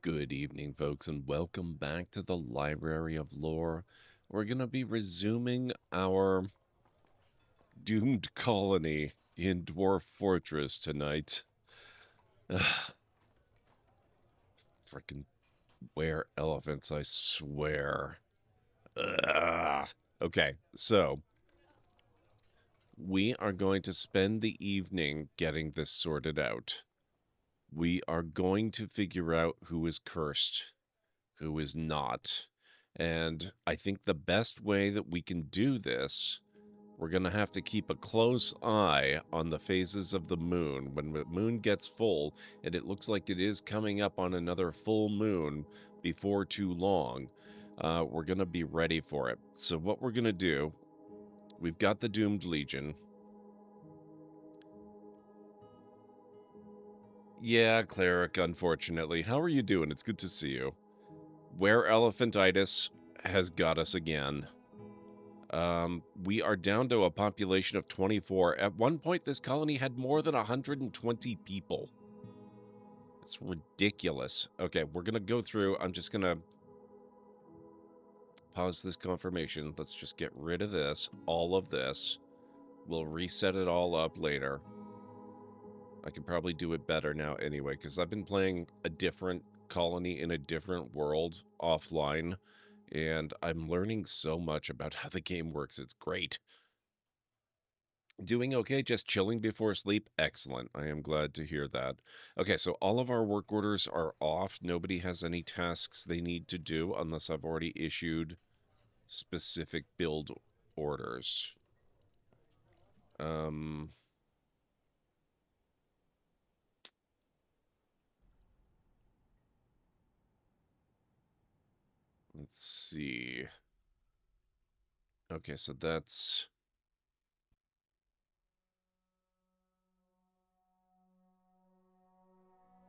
Good evening, folks, and welcome back to the Library of Lore. We're going to be resuming our doomed colony in Dwarf Fortress tonight. Frickin' were-elephants, I swear. Ugh. Okay, so we are going to spend the evening getting this sorted out. We are going to figure out who is cursed, who is not. And I think the best way that we can do this, we're going to have to keep a close eye on the phases of the moon. When the moon gets full, and it looks like it is coming up on another full moon before too long, we're going to be ready for it. So what we're going to do, we've got the Doomed Legion. Yeah, Cleric, unfortunately. How are you doing? It's good to see you. Were-elephantitis has got us again. We are down to a population of 24. At one point, this colony had more than 120 people. It's ridiculous. Okay, we're going to go through. I'm just going to pause this confirmation. Let's just get rid of this, all of this. We'll reset it all up later. I can probably do it better now anyway, because I've been playing a different colony in a different world offline, and I'm learning so much about how the game works. It's great. Doing okay, just chilling before sleep? Excellent. I am glad to hear that. Okay, so all of our work orders are off. Nobody has any tasks they need to do unless I've already issued specific build orders. Let's see. Okay, so that's...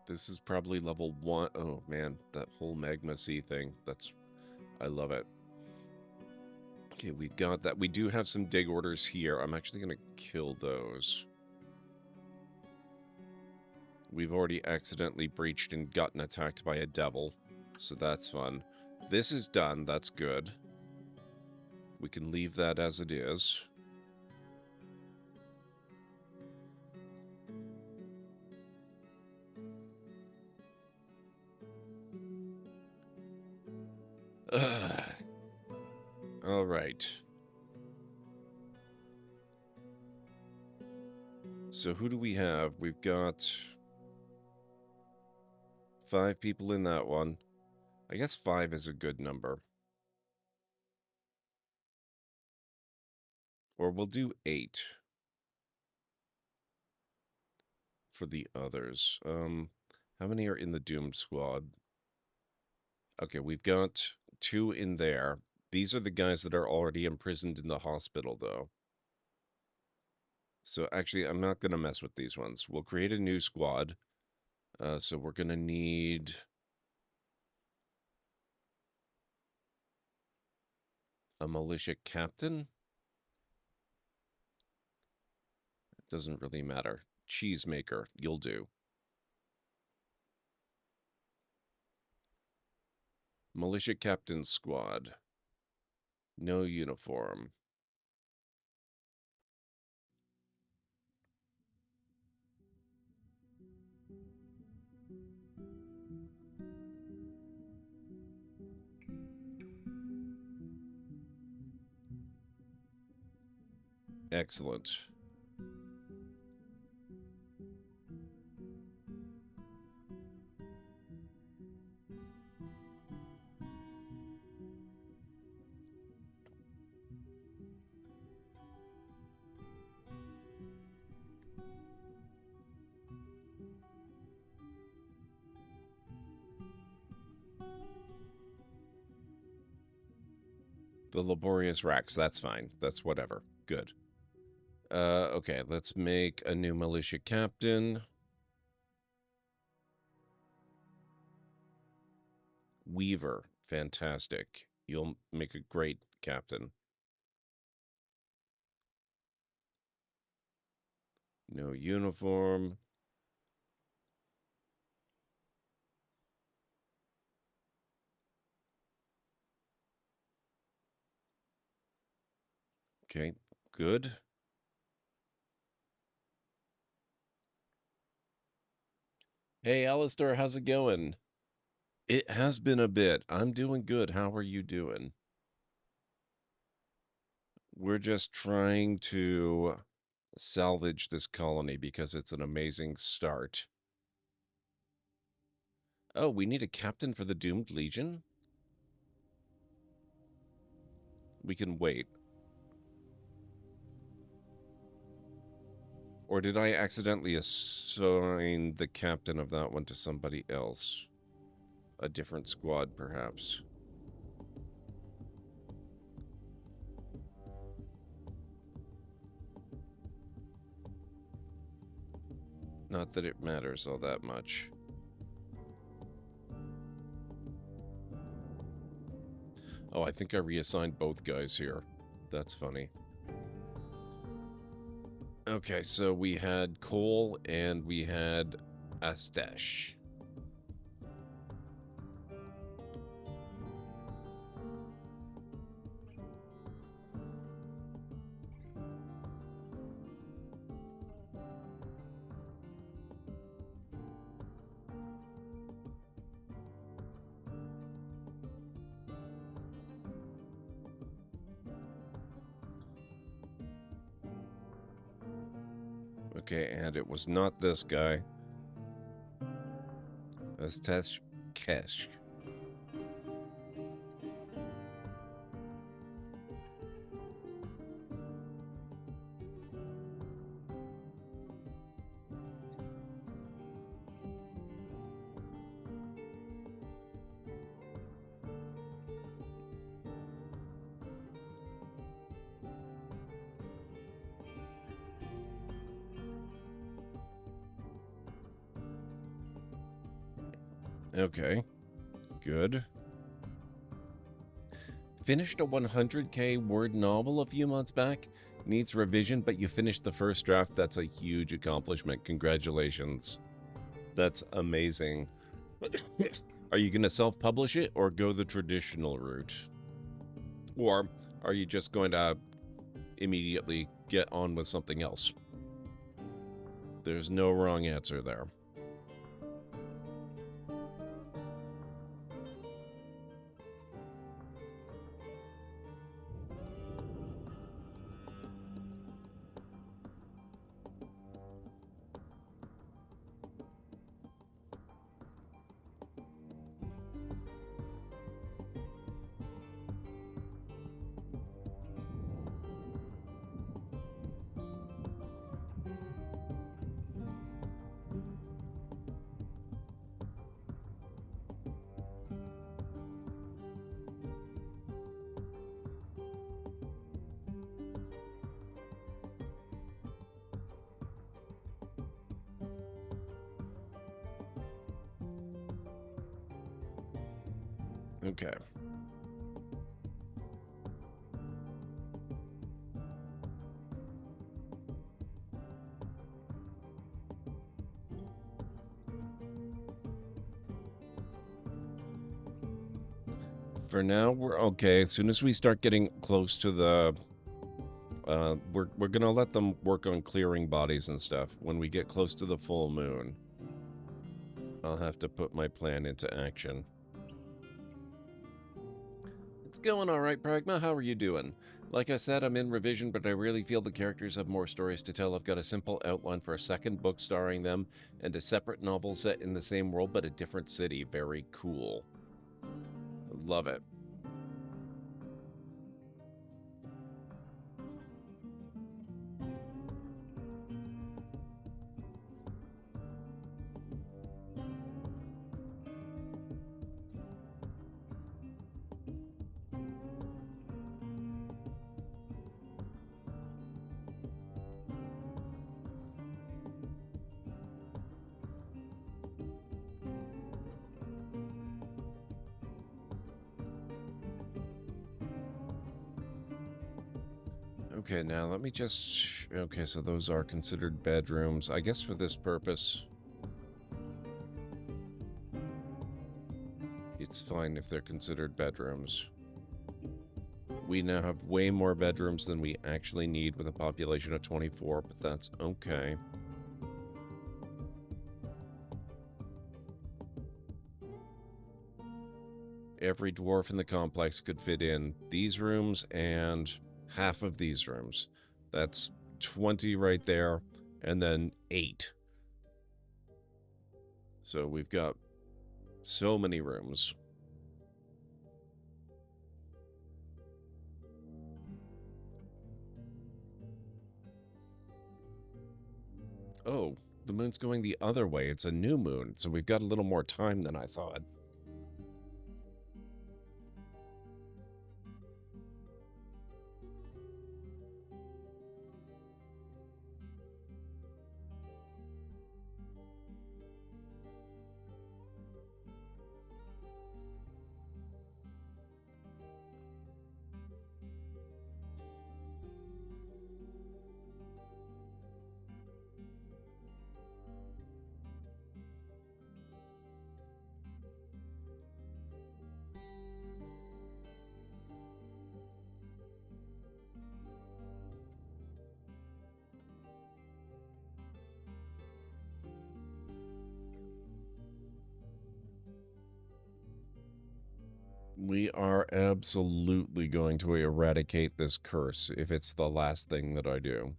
This is probably level 1. Oh, man, that whole Magma Sea thing. I love it. Okay, we've got that. We do have some dig orders here. I'm actually going to kill those. We've already accidentally breached and gotten attacked by a devil, so that's fun. This is done. That's good. We can leave that as it is. All right. So who do we have? We've got 5 people in that one. I guess 5 is a good number. Or we'll do 8 for the others. How many are in the Doomed Squad? Okay, we've got 2 in there. These are the guys that are already imprisoned in the hospital, though. So actually, I'm not going to mess with these ones. We'll create a new squad. So we're going to need... a militia captain? It doesn't really matter. Cheesemaker, you'll do. Militia captain squad. No uniform. Excellent. The laborious racks, that's fine. That's whatever. Good. Okay, let's make a new militia captain. Weaver, fantastic. You'll make a great captain. No uniform. Okay, good. Hey, Alistair, how's it going? It has been a bit. I'm doing good. How are you doing? We're just trying to salvage this colony because it's an amazing start. Oh, we need a captain for the Doomed Legion? We can wait. Or did I accidentally assign the captain of that one to somebody else? A different squad, perhaps. Not that it matters all that much. Oh, I think I reassigned both guys here. That's funny. Okay, so we had Cole and we had Astesh. Okay, and it was not this guy. Astesh Kesh. Okay, good. Finished a 100k word novel a few months back. Needs revision, but you finished the first draft. That's a huge accomplishment. Congratulations. That's amazing. Are you going to self-publish it or go the traditional route? Or are you just going to immediately get on with something else? There's no wrong answer there. Okay. For now, we're okay. As soon as we start getting close to the... we're going to let them work on clearing bodies and stuff. When we get close to the full moon, I'll have to put my plan into action. It's going all right, Pragma. How are you doing? Like I said, I'm in revision, but I really feel the characters have more stories to tell. I've got a simple outline for a second book starring them, and a separate novel set in the same world, but a different city. Very cool. Love it. Okay, now let me just... Okay, so those are considered bedrooms. I guess for this purpose, it's fine if they're considered bedrooms. We now have way more bedrooms than we actually need with a population of 24, but that's okay. Every dwarf in the complex could fit in these rooms and half of these rooms. That's 20 right there, and then 8. So we've got so many rooms. Oh, the moon's going the other way. It's a new moon, so we've got a little more time than I thought. We are absolutely going to eradicate this curse if it's the last thing that I do.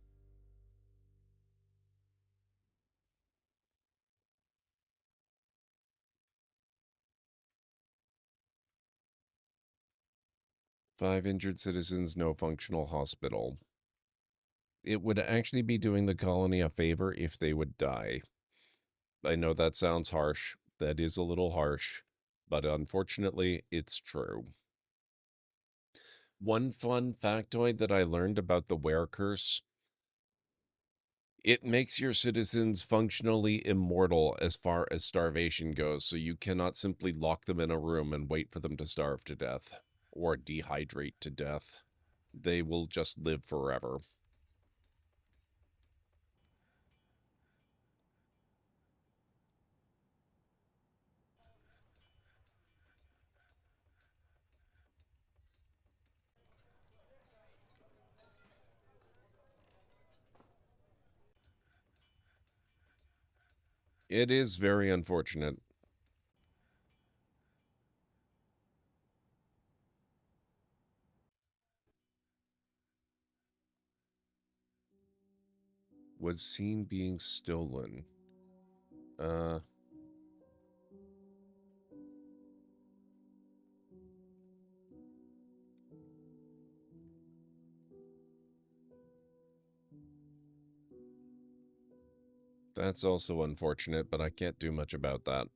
Five injured citizens, no functional hospital. It would actually be doing the colony a favor if they would die. I know that sounds harsh. That is a little harsh, but unfortunately, it's true. One fun factoid that I learned about the Were Curse: it makes your citizens functionally immortal as far as starvation goes, so you cannot simply lock them in a room and wait for them to starve to death or dehydrate to death. They will just live forever. It is very unfortunate. Was seen being stolen. That's also unfortunate, but I can't do much about that.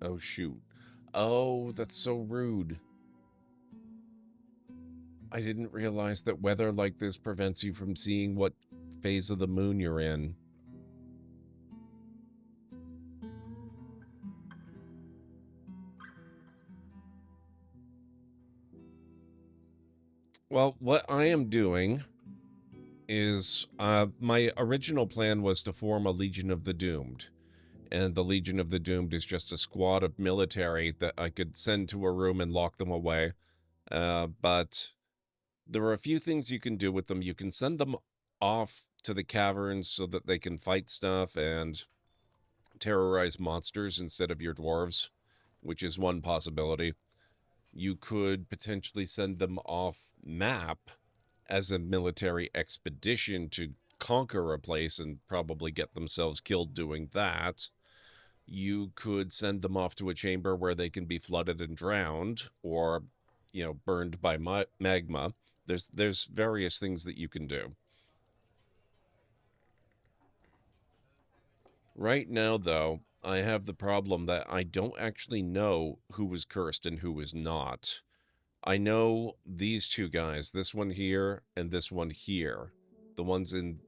Oh, shoot. Oh, that's so rude. I didn't realize that weather like this prevents you from seeing what phase of the moon you're in. Well, what I am doing is my original plan was to form a Legion of the Doomed. And the Legion of the Doomed is just a squad of military that I could send to a room and lock them away. But there are a few things you can do with them. You can send them off to the caverns so that they can fight stuff and terrorize monsters instead of your dwarves, which is one possibility. You could potentially send them off map as a military expedition to conquer a place and probably get themselves killed doing that. You could send them off to a chamber where they can be flooded and drowned, or, burned by magma. There's various things that you can do. Right now, though, I have the problem that I don't actually know who was cursed and who was not. I know these two guys, this one here and this one here, the ones in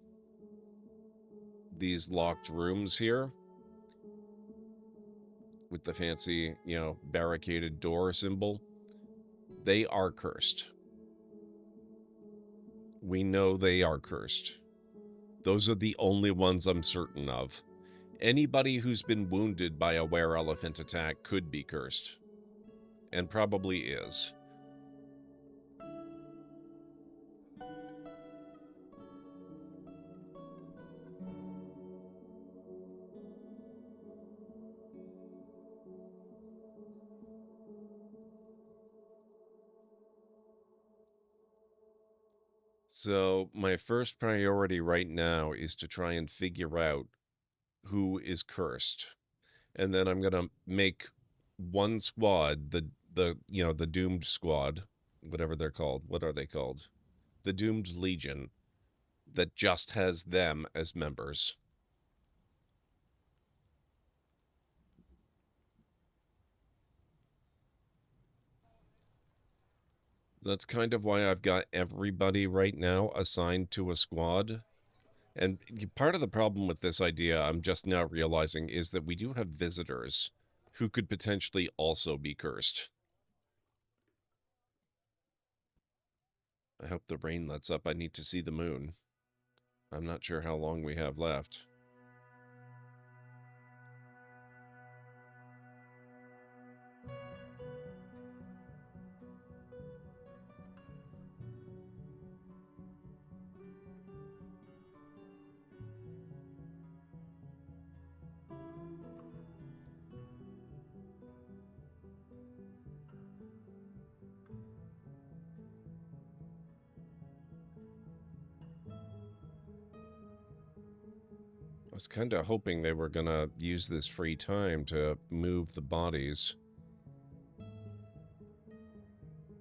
these locked rooms here with the fancy, barricaded door symbol. They are cursed. we know they are cursed. Those are the only ones I'm certain of. Anybody who's been wounded by a were-elephant attack could be cursed. And probably is. So my first priority right now is to try and figure out who is cursed. And then I'm going to make one squad, the doomed squad, whatever they're called. What are they called? The doomed legion, that just has them as members. That's kind of why I've got everybody right now assigned to a squad. And part of the problem with this idea, I'm just now realizing, is that we do have visitors who could potentially also be cursed. I hope the rain lets up. I need to see the moon. I'm not sure how long we have left. I was kind of hoping they were going to use this free time to move the bodies,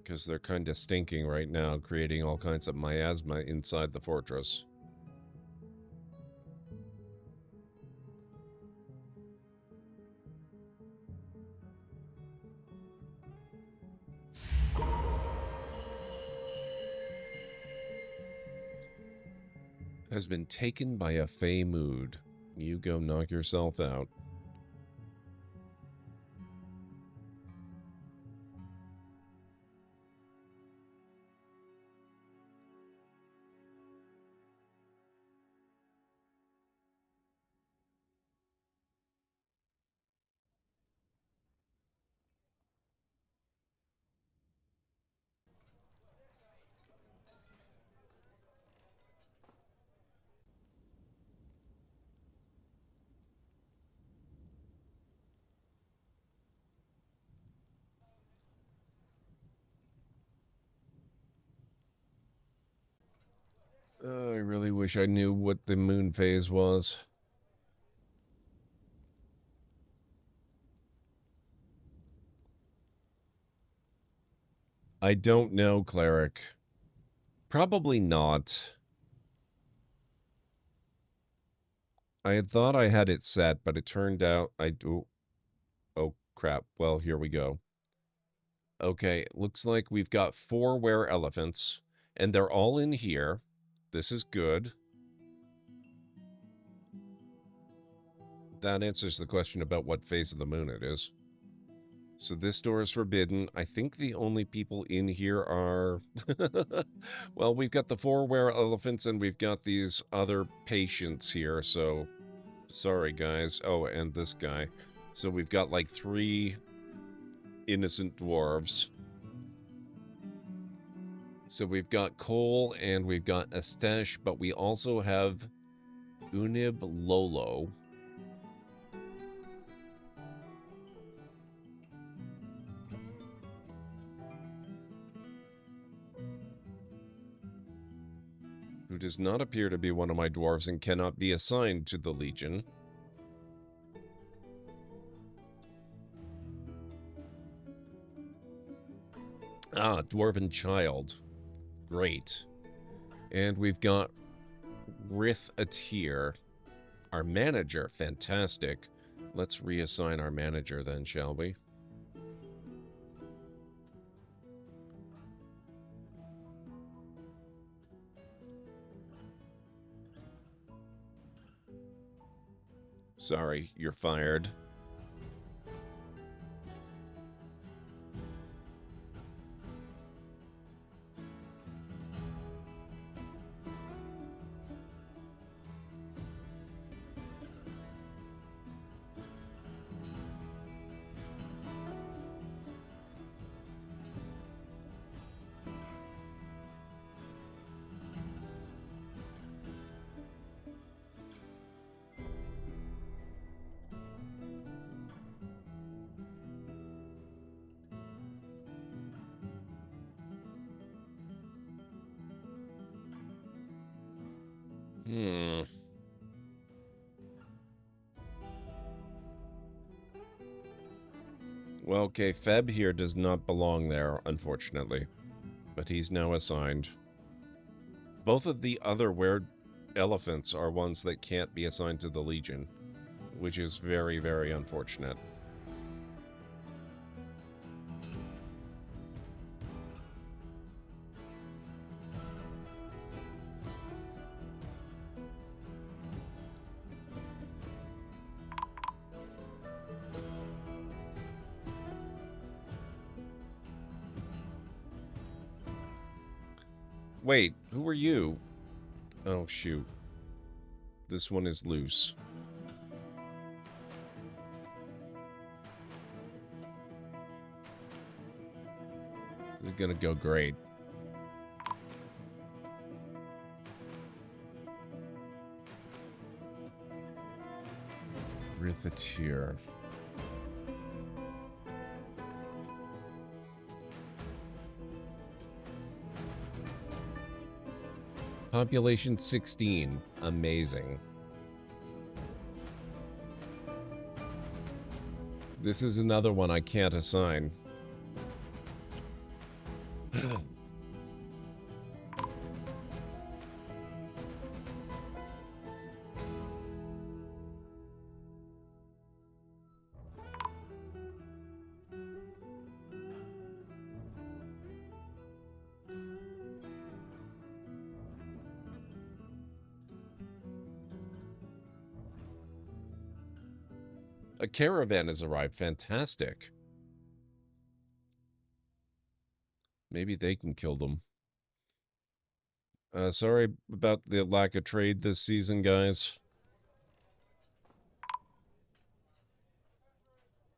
because they're kind of stinking right now, creating all kinds of miasma inside the fortress. Has been taken by a fey mood. You go knock yourself out. I really wish I knew what the moon phase was. I don't know, Cleric. Probably not. I had thought I had it set, but it turned out I do. Oh, crap. Well, here we go. Okay, looks like we've got 4 were-elephants, and they're all in here. This is good. That answers the question about what phase of the moon it is. So this door is forbidden. I think the only people in here are... well, we've got the 4 were-elephants, and we've got these other patients here, so... Sorry, guys. Oh, and this guy. So we've got, like, 3 innocent dwarves. So we've got Cole, and we've got Estesh, but we also have Unib Lolo. Who does not appear to be one of my dwarves and cannot be assigned to the Legion. Ah, Dwarven Child. Great. And we've got Rith Atir, our manager. Fantastic. Let's reassign our manager then, shall we? Sorry, you're fired. Hmm. Well, okay, Feb here does not belong there, unfortunately. But he's now assigned. Both of the other were-elephants are ones that can't be assigned to the Legion, which is very, very unfortunate. Wait, who are you? Oh, shoot. This one is loose. This is gonna go great. Rithateer. Population 16. Amazing. This is another one I can't assign. A caravan has arrived. Fantastic. Maybe they can kill them. Sorry about the lack of trade this season, guys.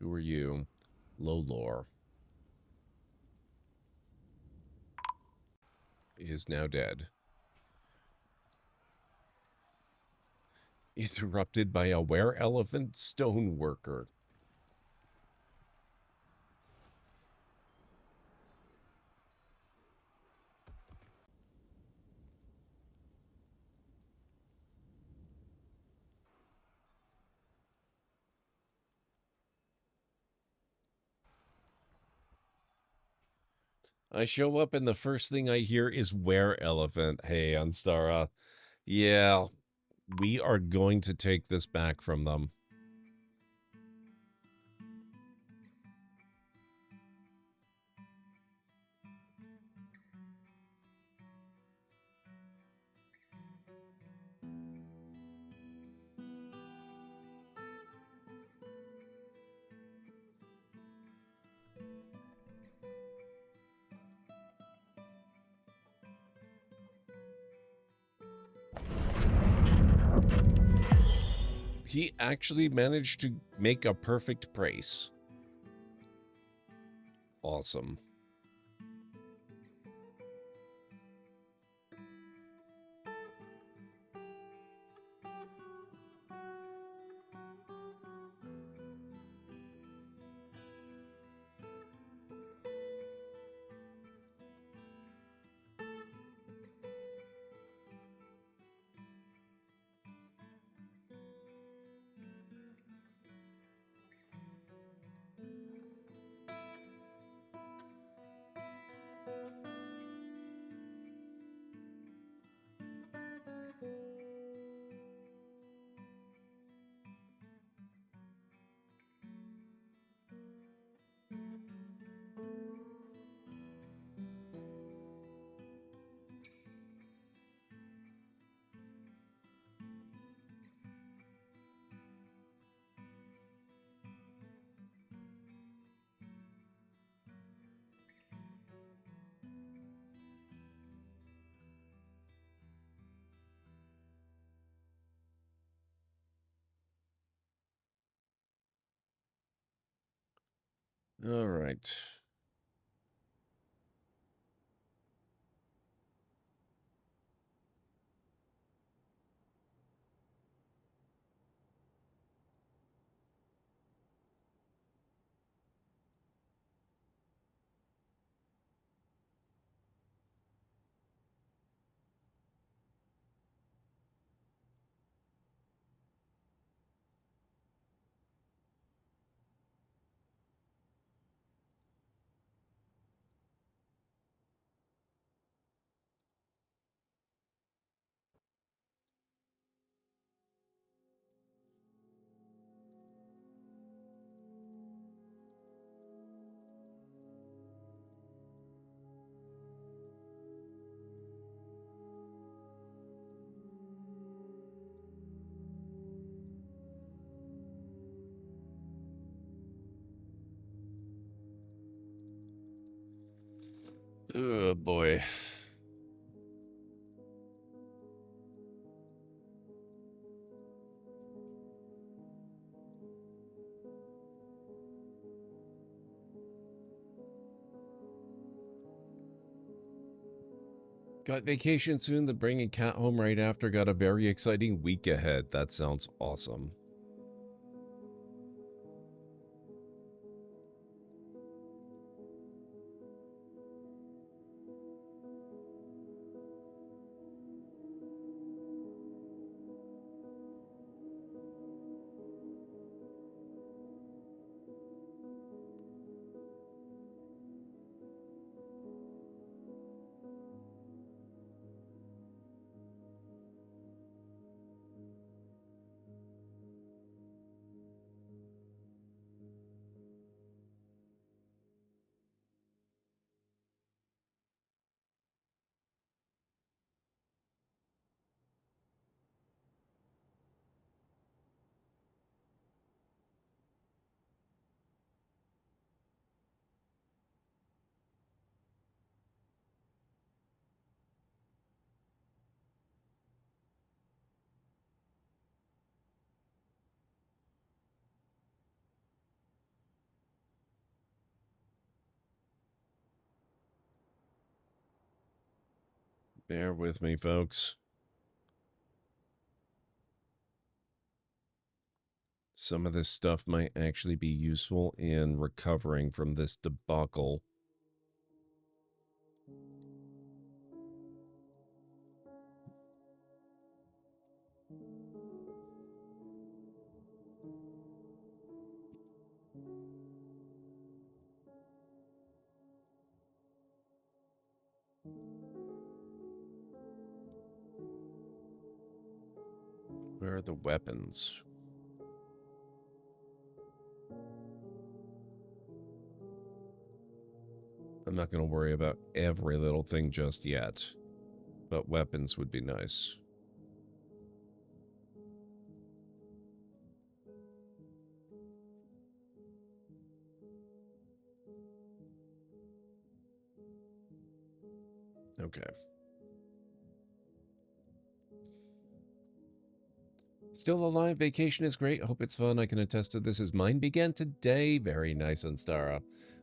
Who are you? Low lore. Is now dead. Interrupted by a were-elephant stoneworker. I show up and the first thing I hear is were-elephant. Hey, Anstara. Yeah, we are going to take this back from them. He actually managed to make a perfect price. Awesome. All right. Oh, boy. Got vacation soon, then bringing cat home right after. Got a very exciting week ahead. That sounds awesome. Bear with me, folks. Some of this stuff might actually be useful in recovering from this debacle. Where are the weapons? I'm not going to worry about every little thing just yet, but weapons would be nice. Okay. Still alive. Vacation is great. Hope it's fun. I can attest to this as mine began today. Very nice, Anstara.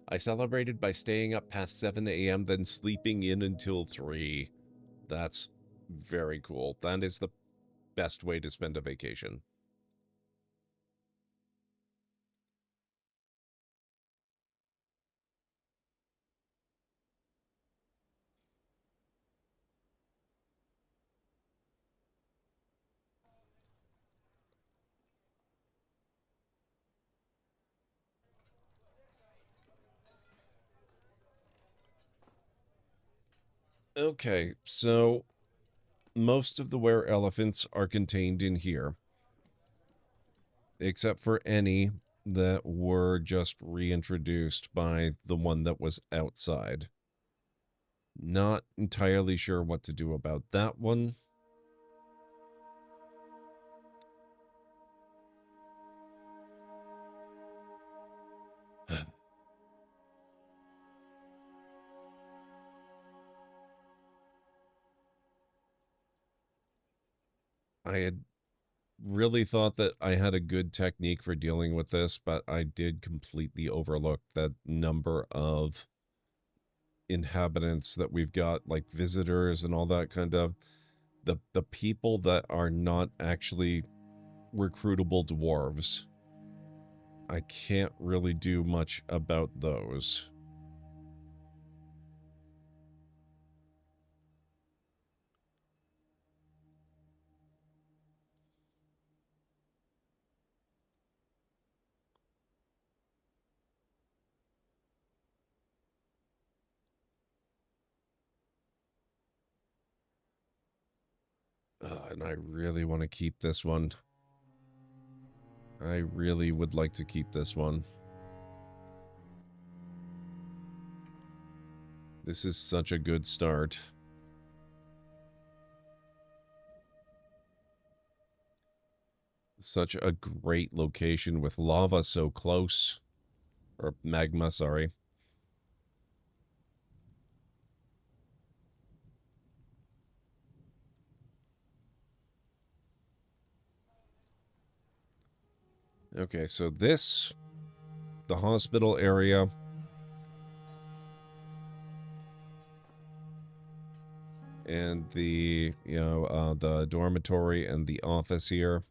I celebrated by staying up past 7 a.m., then sleeping in until 3. That's very cool. That is the best way to spend a vacation. Okay, so most of the wereelephants are contained in here, except for any that were just reintroduced by the one that was outside. Not entirely sure what to do about that one. I had really thought that I had a good technique for dealing with this, but I did completely overlook that number of inhabitants that we've got, like visitors and all that kind of. The people that are not actually recruitable dwarves, I can't really do much about those. And I really want to keep this one. I really would like to keep this one. This is such a good start. Such a great location with lava so close. Or magma, sorry. Okay, so this, the hospital area, and the, the dormitory and the office here.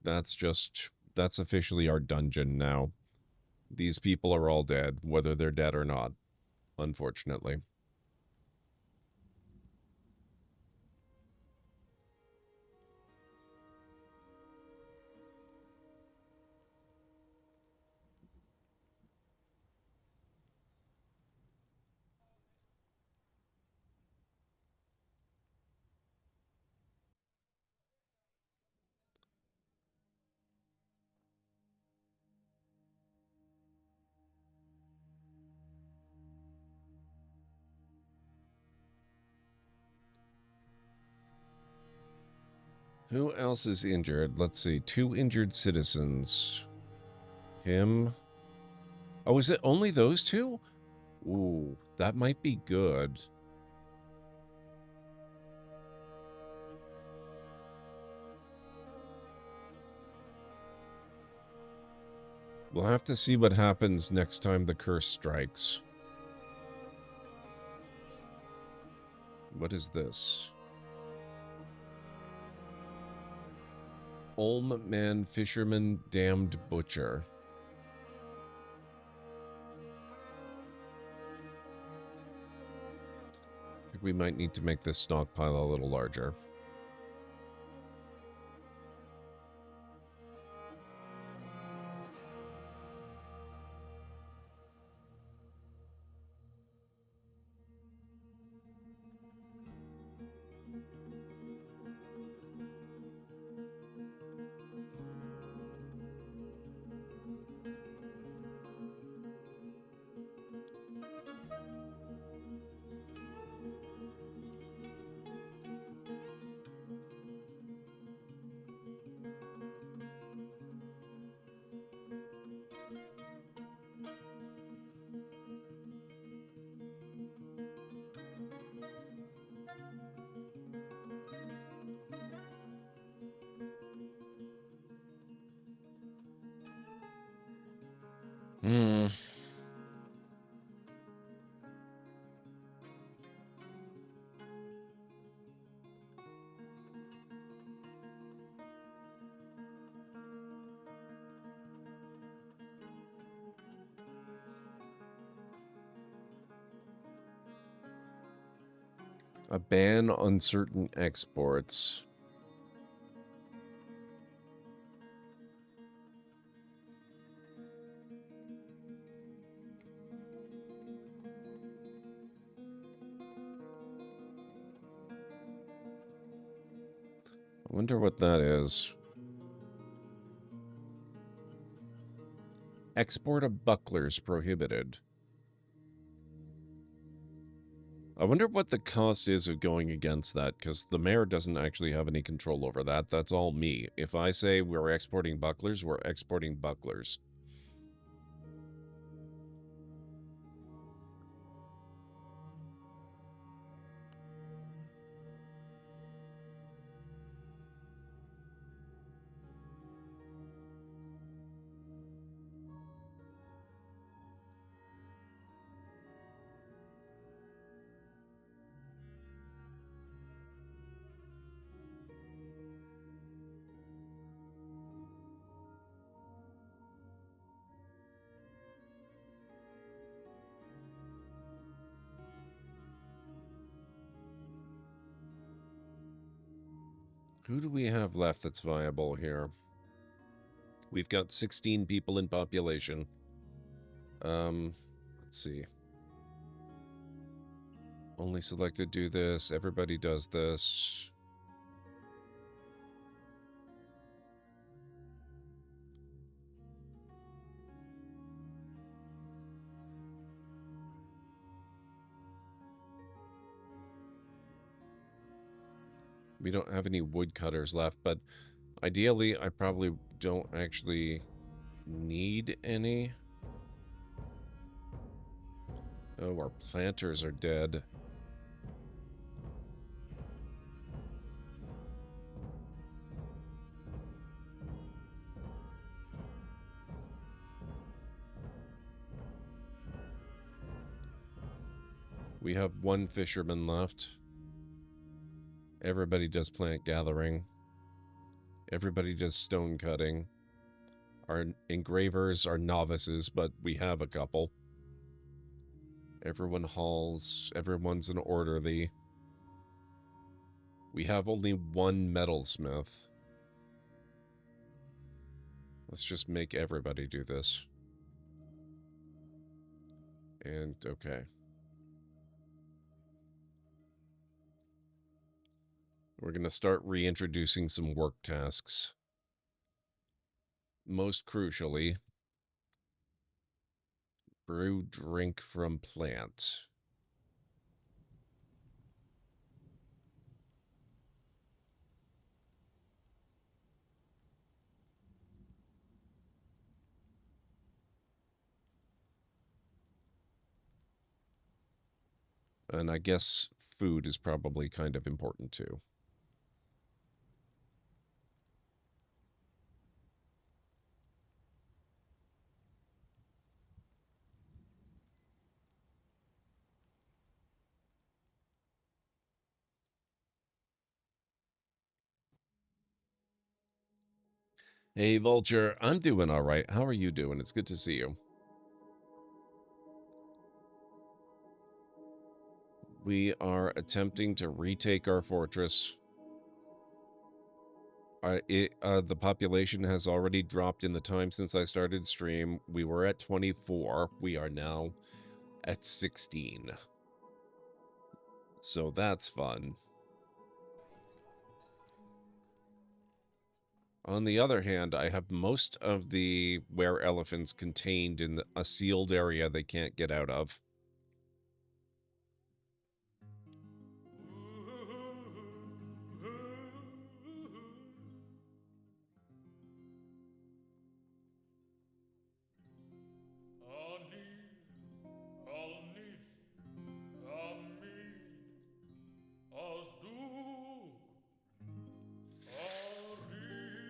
That's officially our dungeon now. These people are all dead, whether they're dead or not, unfortunately. Who else is injured? Let's see. 2 injured citizens. Him. Oh, is it only those 2? Ooh, that might be good. We'll have to see what happens next time the curse strikes. What is this? Olm man, fisherman, damned butcher. I think we might need to make this stockpile a little larger. A ban on certain exports. I wonder what that is. Export of bucklers prohibited. I wonder what the cost is of going against that, because the mayor doesn't actually have any control over that. That's all me. If I say we're exporting bucklers, we're exporting bucklers. Who do we have left that's viable here? We've got 16 people in population. Let's see. Only selected do this. Everybody does this. We don't have any woodcutters left, but ideally, I probably don't actually need any. Oh, our planters are dead. We have one fisherman left. Everybody does plant gathering. Everybody does stone cutting. Our engravers are novices, but we have a couple. Everyone hauls. Everyone's an orderly. We have only one metalsmith. Let's just make everybody do this. And, okay. We're going to start reintroducing some work tasks. Most crucially, brew drink from plant. And I guess food is probably kind of important too. Hey, Vulture, I'm doing all right. How are you doing? It's good to see you. We are attempting to retake our fortress. The population has already dropped in the time since I started stream. We were at 24. We are now at 16. So that's fun. On the other hand, I have most of the were-elephants contained in a sealed area they can't get out of.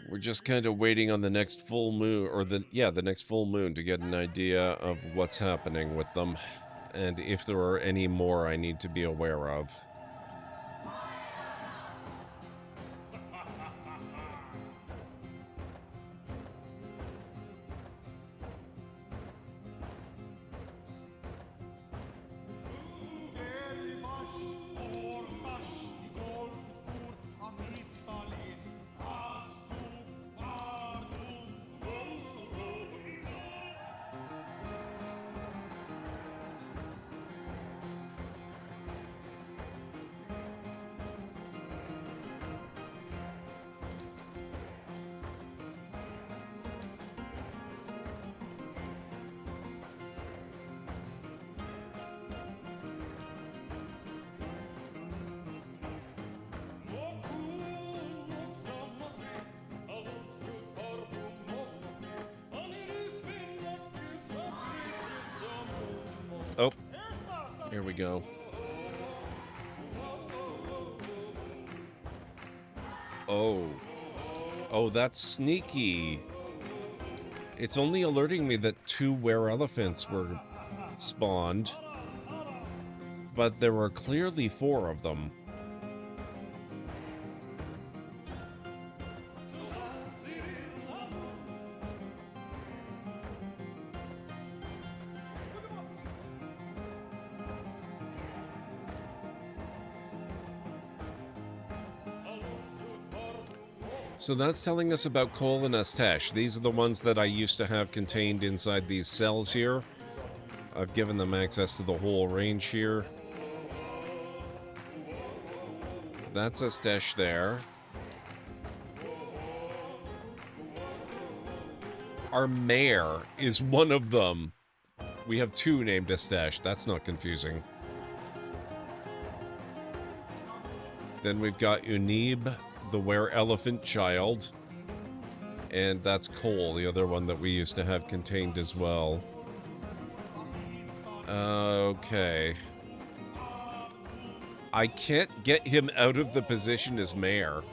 We're just kind of waiting on the next full moon, or the next full moon to get an idea of what's happening with them, and if there are any more I need to be aware of. Oh, here we go. Oh, that's sneaky. It's only alerting me that 2 were-elephants were spawned, but there were clearly 4 of them. So that's telling us about coal and Estesh. These are the ones that I used to have contained inside these cells here. I've given them access to the whole range here. That's Estesh there. Our mayor is one of them. We have 2 named Estesh. That's not confusing. Then we've got Unib, the were-elephant child. And that's Cole, the other one that we used to have contained as well. Okay. I can't get him out of the position as mayor.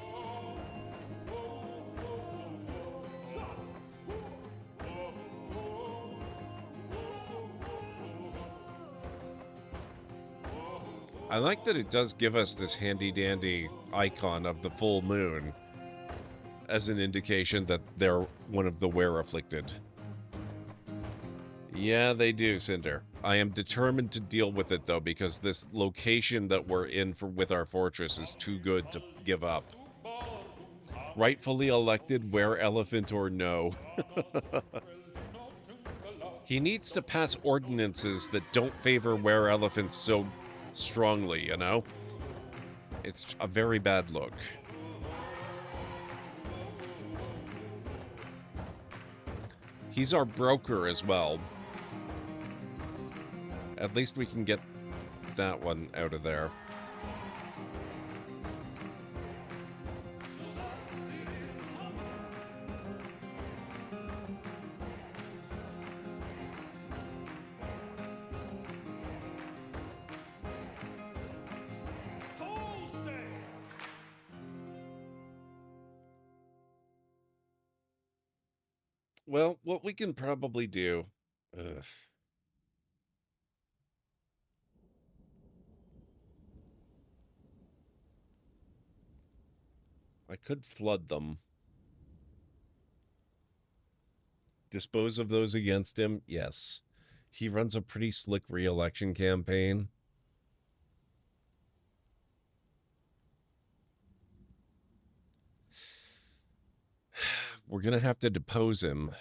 I like that it does give us this handy-dandy icon of the full moon as an indication that they're one of the were-afflicted. Yeah, they do, Cinder. I am determined to deal with it, though, because this location that we're in with our fortress is too good to give up. Rightfully elected were-elephant or no. He needs to pass ordinances that don't favor were-elephants so strongly, you know? It's a very bad look. He's our broker as well. At least we can get that one out of there. Well, what we can probably do... I could flood them. Dispose of those against him? Yes. He runs a pretty slick re-election campaign. We're going to have to depose him.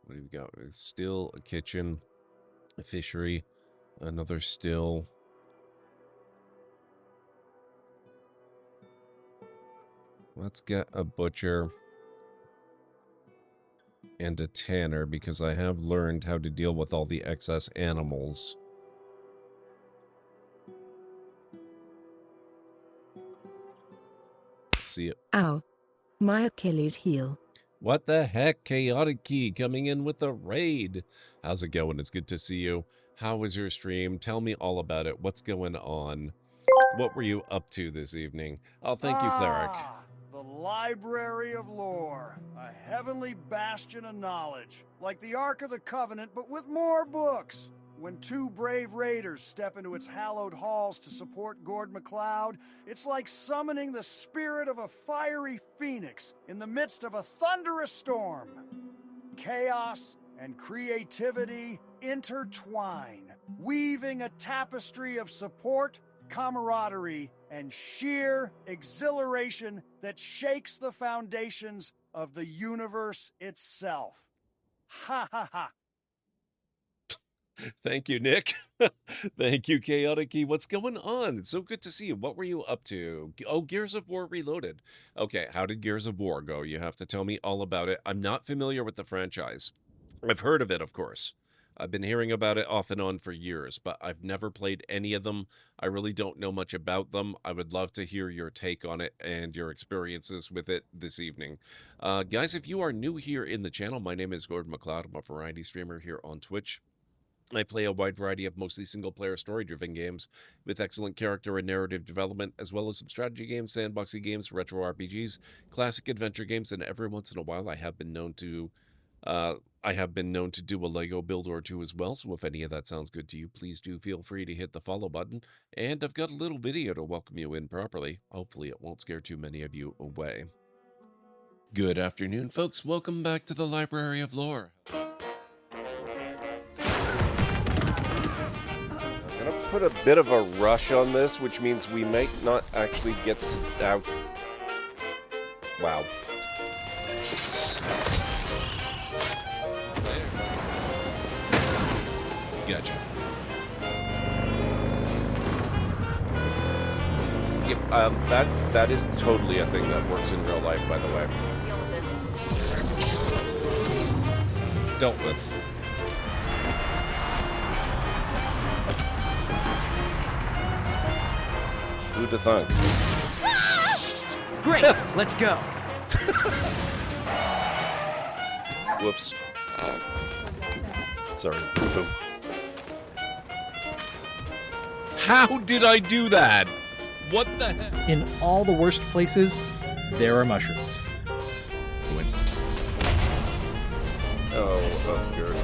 What do we got? Still, a kitchen, a fishery, another still. Let's get a butcher and a tanner, because I have learned how to deal with all the excess animals. See it. Ow. My Achilles heel. What the heck? ChaoticKey coming in with a raid. How's it going? It's good to see you. How was your stream? Tell me all about it. What's going on? What were you up to this evening? Oh, thank you, Cleric. The Library of Lore. A heavenly bastion of knowledge. Like the Ark of the Covenant, but with more books. When two brave raiders step into its hallowed halls to support GordMcLeod, it's like summoning the spirit of a fiery phoenix in the midst of a thunderous storm. Chaos and creativity intertwine, weaving a tapestry of support, camaraderie, and sheer exhilaration that shakes the foundations of the universe itself. Ha ha ha. Thank you, Nick. Thank you, ChaoticKey. What's going on? It's so good to see you. What were you up to? Oh, Gears of War Reloaded. Okay, how did Gears of War go? You have to tell me all about it. I'm not familiar with the franchise. I've heard of it, of course. I've been hearing about it off and on for years, but I've never played any of them. I really don't know much about them. I would love to hear your take on it and your experiences with it this evening. Guys, if you are new here in the channel, my name is GordMcLeod. I'm a variety streamer here on Twitch. I play a wide variety of mostly single-player story-driven games with excellent character and narrative development, as well as some strategy games, sandboxy games, retro RPGs, classic adventure games, and every once in a while I have been known to do a Lego build or two as well. So if any of that sounds good to you, please do feel free to hit the follow button. And I've got a little video to welcome you in properly. Hopefully it won't scare too many of you away. Good afternoon, folks. Welcome back to the Library of Lore. I'm gonna put a bit of a rush on this, which means we might not actually get to out. Wow. Gotcha. Yep, that is totally a thing that works in real life, by the way. Dealt with. Who'd have thunk? Great, let's go. Whoops. Sorry. Boom. How did I do that? What the heck? In all the worst places, there are mushrooms. Coincidence. Oh, good.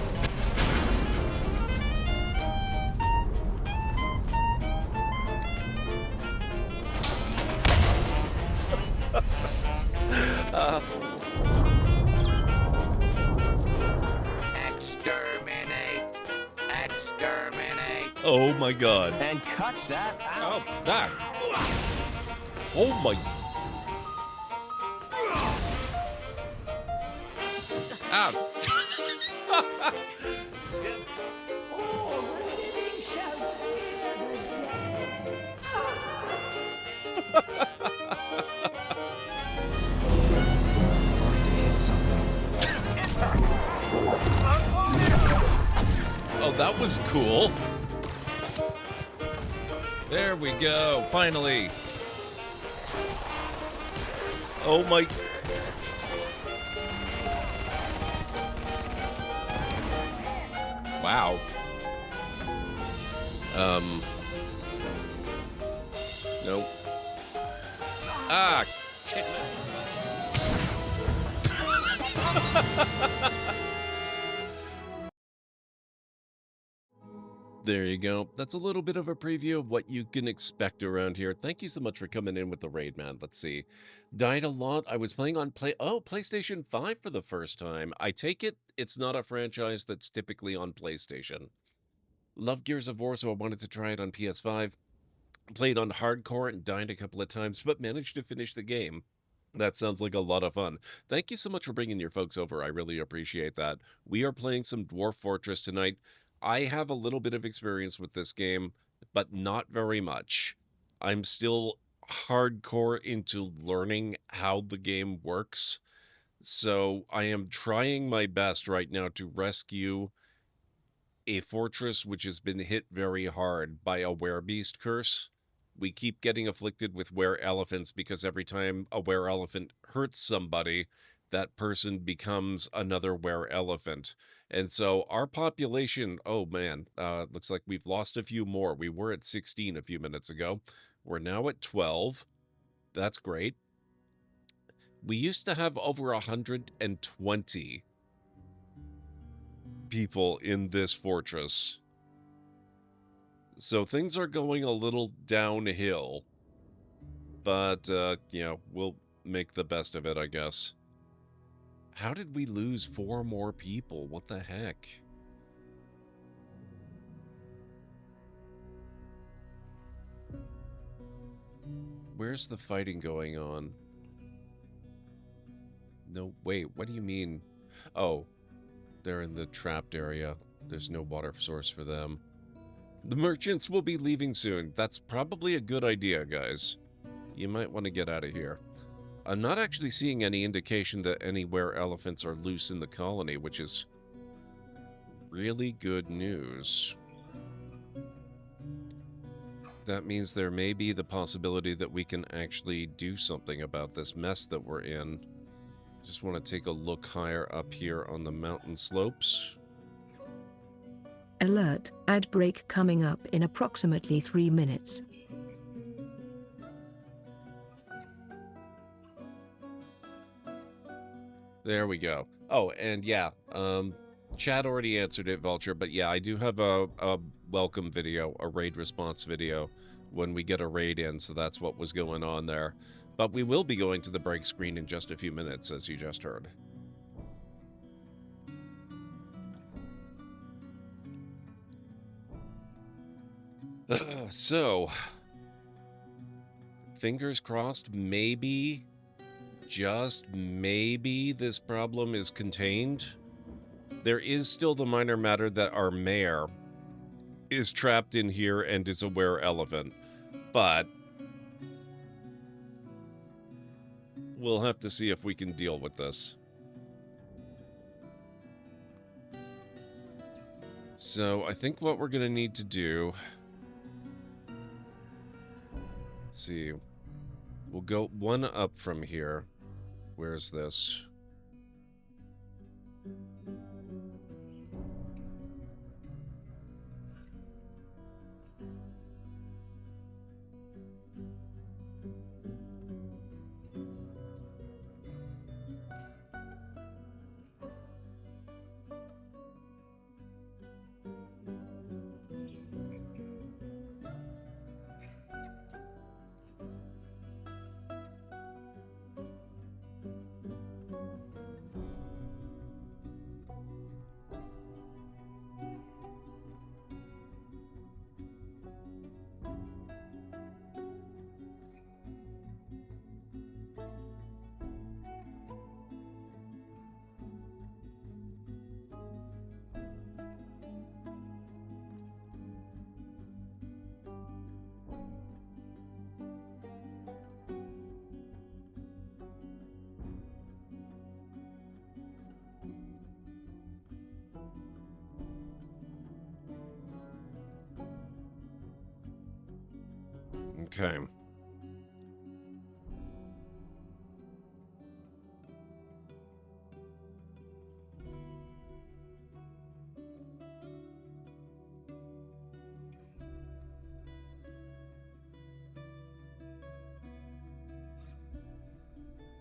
Exterminate! Exterminate! Oh my god. And cut that out. Oh, that. Oh my. Ow. Oh, that was cool. There we go, finally. Oh my. Wow. Nope. Ah, damn it. There you go. That's a little bit of a preview of what you can expect around here. Thank you so much for coming in with the raid, man. Let's see. Died a lot. I was playing on PlayStation 5 for the first time. I take it it's not a franchise that's typically on PlayStation. Love Gears of War, so I wanted to try it on PS5. Played on hardcore and died a couple of times, but managed to finish the game. That sounds like a lot of fun. Thank you so much for bringing your folks over. I really appreciate that. We are playing some Dwarf Fortress tonight. I have a little bit of experience with this game, but not very much. I'm still hardcore into learning how the game works. So I am trying my best right now to rescue a fortress which has been hit very hard by a werebeast curse. We keep getting afflicted with were-elephants because every time a were-elephant hurts somebody, that person becomes another were-elephant. And so our population, oh man, looks like we've lost a few more. We were at 16 a few minutes ago. We're now at 12. That's great. We used to have over 120 people in this fortress. So things are going a little downhill. But, you know, we'll make the best of it, I guess. How did we lose 4 more people? What the heck? Where's the fighting going on? No, wait, what do you mean? Oh, they're in the trapped area. There's no water source for them. The merchants will be leaving soon. That's probably a good idea, guys. You might want to get out of here. I'm not actually seeing any indication that any were-elephants are loose in the colony, which is really good news. That means there may be the possibility that we can actually do something about this mess that we're in. Just want to take a look higher up here on the mountain slopes. Alert, outbreak coming up in approximately 3 minutes. There we go. Oh, and yeah, Chad already answered it, Vulture, but yeah, I do have a welcome video, a raid response video, when we get a raid in, so that's what was going on there. But we will be going to the break screen in just a few minutes, as you just heard. So, fingers crossed, maybe, just maybe, this problem is contained. There is still the minor matter that our mayor is trapped in here and is a were-elephant, but we'll have to see if we can deal with this. So I think what we're going to need to do... let's see. We'll go one up from here. Where's this? Okay.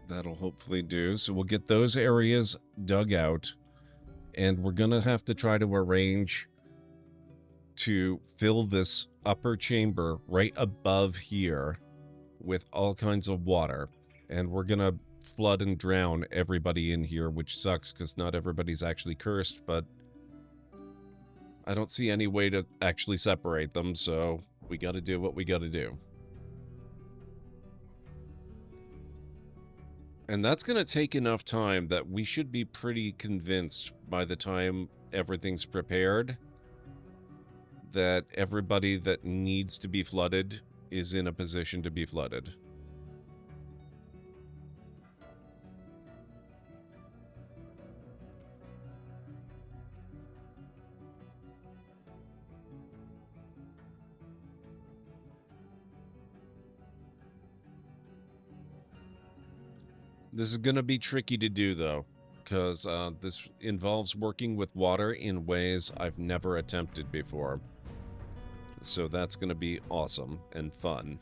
That'll hopefully do. So we'll get those areas dug out, and we're going to have to try to arrange to fill this upper chamber right above here with all kinds of water. And we're going to flood and drown everybody in here, which sucks because not everybody's actually cursed, but I don't see any way to actually separate them, so we got to do what we got to do. And that's going to take enough time that we should be pretty convinced by the time everything's prepared that everybody that needs to be flooded is in a position to be flooded. This is going to be tricky to do, though, because this involves working with water in ways I've never attempted before. So that's going to be awesome and fun.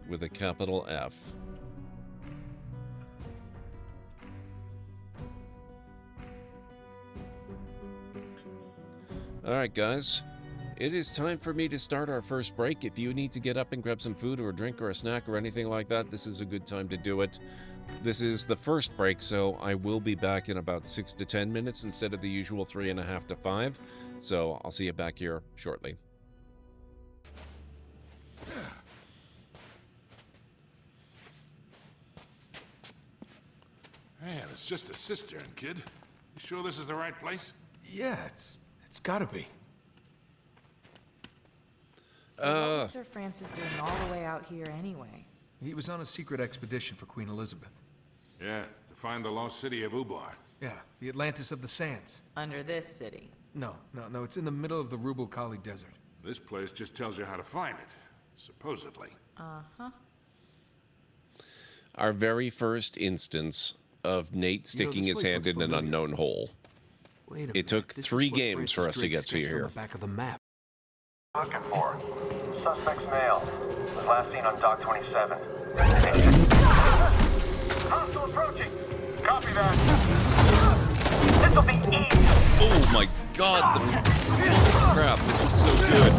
With a capital F. Alright, guys. It is time for me to start our first break. If you need to get up and grab some food or a drink or a snack or anything like that, this is a good time to do it. This is the first break, so I will be back in about 6 to 10 minutes instead of the usual 3.5 to 5. So I'll see you back here shortly. Man, it's just a cistern, kid. You sure this is the right place? Yeah, it's gotta be. So what was Sir Francis doing all the way out here anyway? He was on a secret expedition for Queen Elizabeth. Yeah, to find the lost city of Ubar. Yeah, the Atlantis of the Sands. Under this city. No, it's in the middle of the Rubel Kali Desert. This place just tells you how to find it, supposedly. Uh-huh. Our very first instance of Nate sticking his hand in an unknown hole. Wait a minute. It took This 3 is what games for us Francis to Drake get to sketched on here. the back of the map. Looking for. Suspect's male. Was last seen on Dock 27. Hostile approaching. Copy that. This'll be easy. Oh my god, holy crap, this is so good.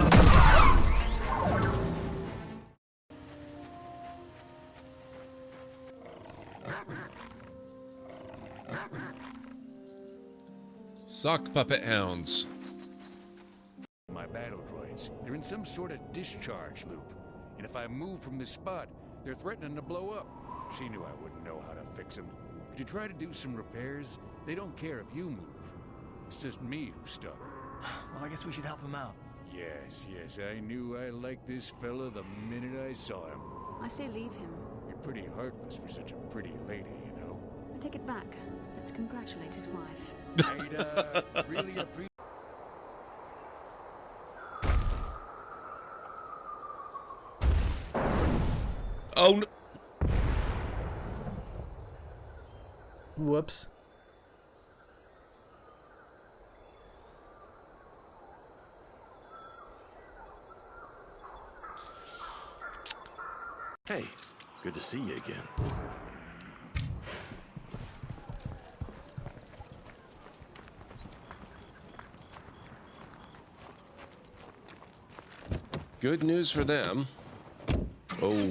Sock puppet hounds. My battle droids, they're in some sort of discharge loop. And if I move from this spot, they're threatening to blow up. She knew I wouldn't know how to fix them. Could you try to do some repairs? They don't care if you move. It's just me who's stuck. Well, I guess we should help him out. Yes, I knew I liked this fella the minute I saw him. I say leave him. You're pretty heartless for such a pretty lady, you know. I take it back. Let's congratulate his wife. I'd really appreciate. Oh, no. Whoops. Hey, good to see you again. Good news for them. Oh.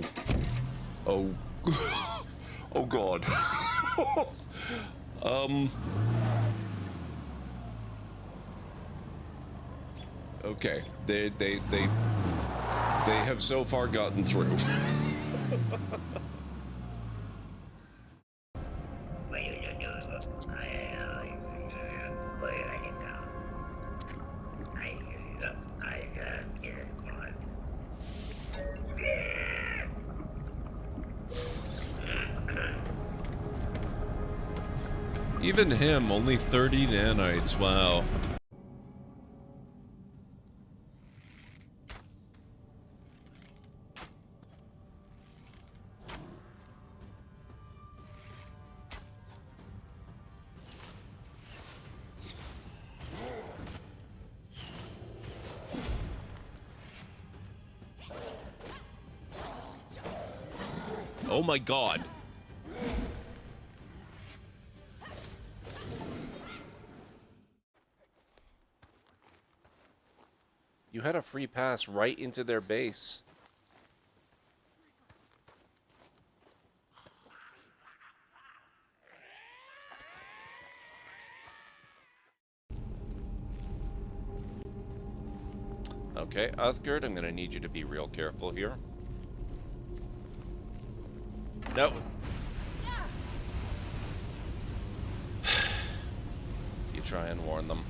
Oh. Oh, God. Okay. They have so far gotten through. Even him, only 30 nanites, wow. Oh my God. You had a free pass right into their base. Okay, Uthgard, I'm gonna need you to be real careful here. No. You try and warn them.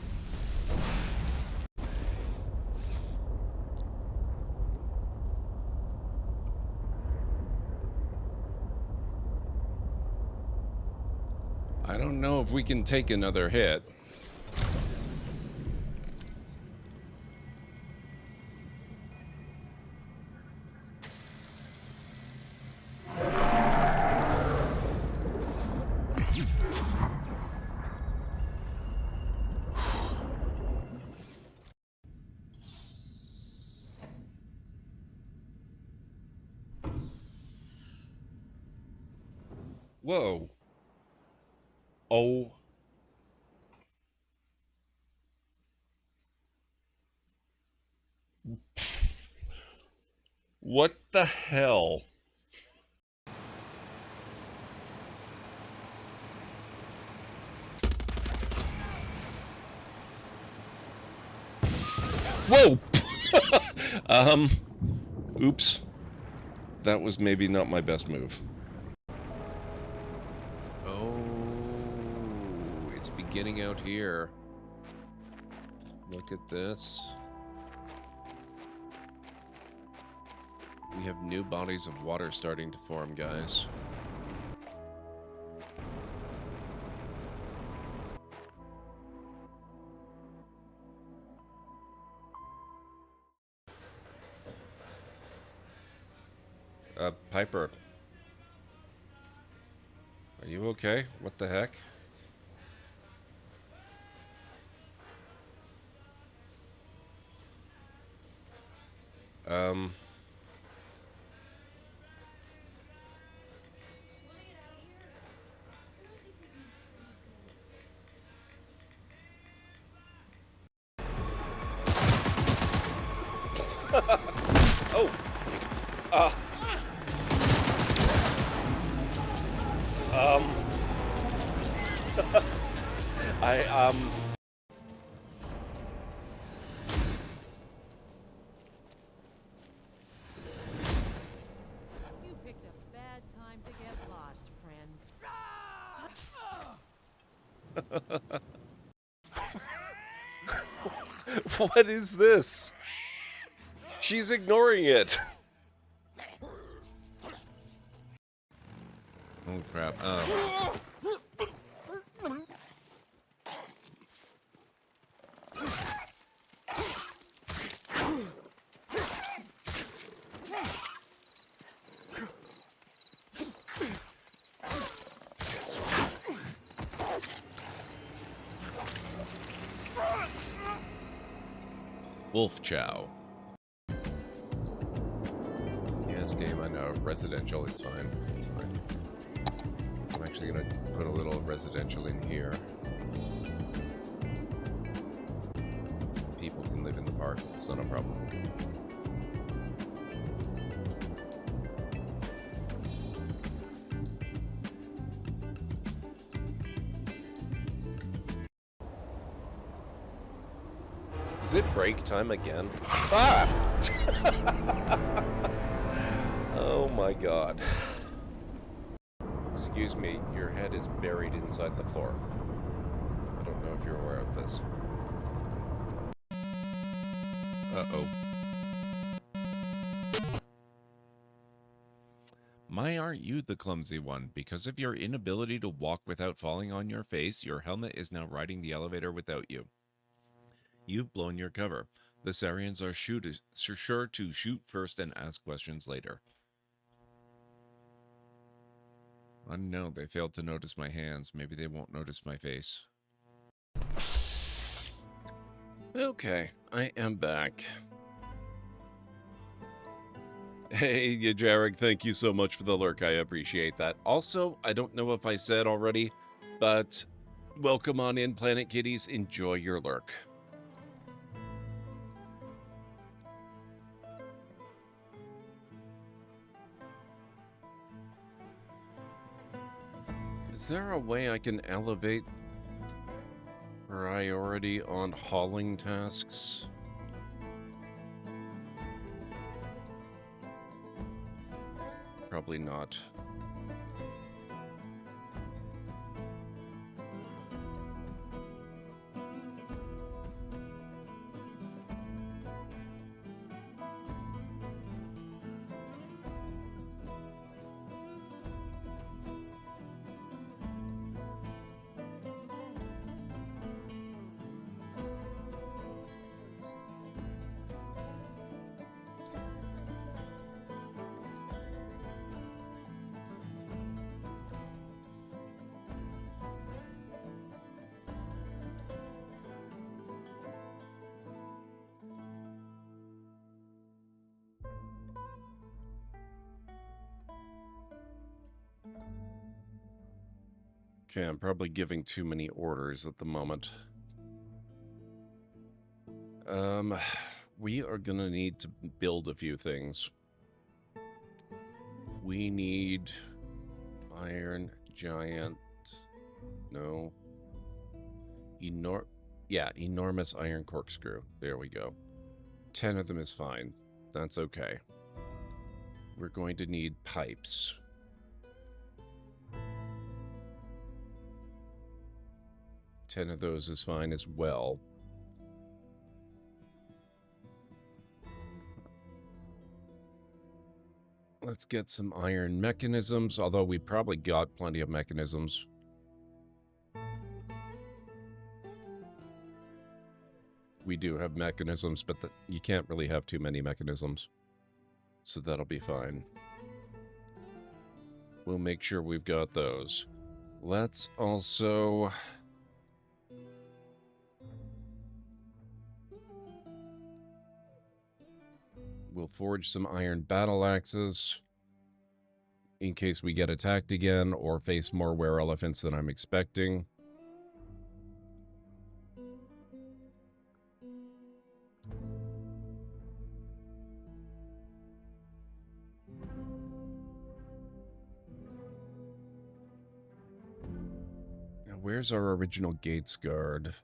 I don't know if we can take another hit. Whoa. Oh. What the hell? Whoa! Oops. That was maybe not my best move. Oh, it's beginning out here. Look at this. We have new bodies of water starting to form, guys. Piper. Are you okay? What the heck? Oh! You picked a bad time to get lost, friend. What is this? She's ignoring it. Oh crap. Oh. Wolf Chow. Yes, game, I know. Residential, it's fine. It's fine. I'm actually going to put a little residential in here. People can live in the park. It's not a problem. Is it break time again? Ah! Oh my god. Excuse me, your head is buried inside the floor. I don't know if you're aware of this. Uh-oh. My, aren't you the clumsy one? Because of your inability to walk without falling on your face, your helmet is now riding the elevator without you. You've blown your cover. The Sarians are sure to shoot first and ask questions later. I don't know, they failed to notice my hands. Maybe they won't notice my face. Okay, I am back. Hey, Jarek, thank you so much for the lurk. I appreciate that. Also, I don't know if I said already, but welcome on in, Planet Kitties. Enjoy your lurk. Is there a way I can elevate priority on hauling tasks? Probably not. Okay, I'm probably giving too many orders at the moment. We are gonna need to build a few things. We need iron giant. No. Enormous iron corkscrew. There we go. 10 of them is fine. That's okay. We're going to need pipes. Ten of those is fine as well. Let's get some iron mechanisms, although we probably got plenty of mechanisms. We do have mechanisms, but you can't really have too many mechanisms. So that'll be fine. We'll make sure we've got those. Let's also... We'll forge some iron battle axes in case we get attacked again or face more were-elephants than I'm expecting. Now, where's our original gates guard?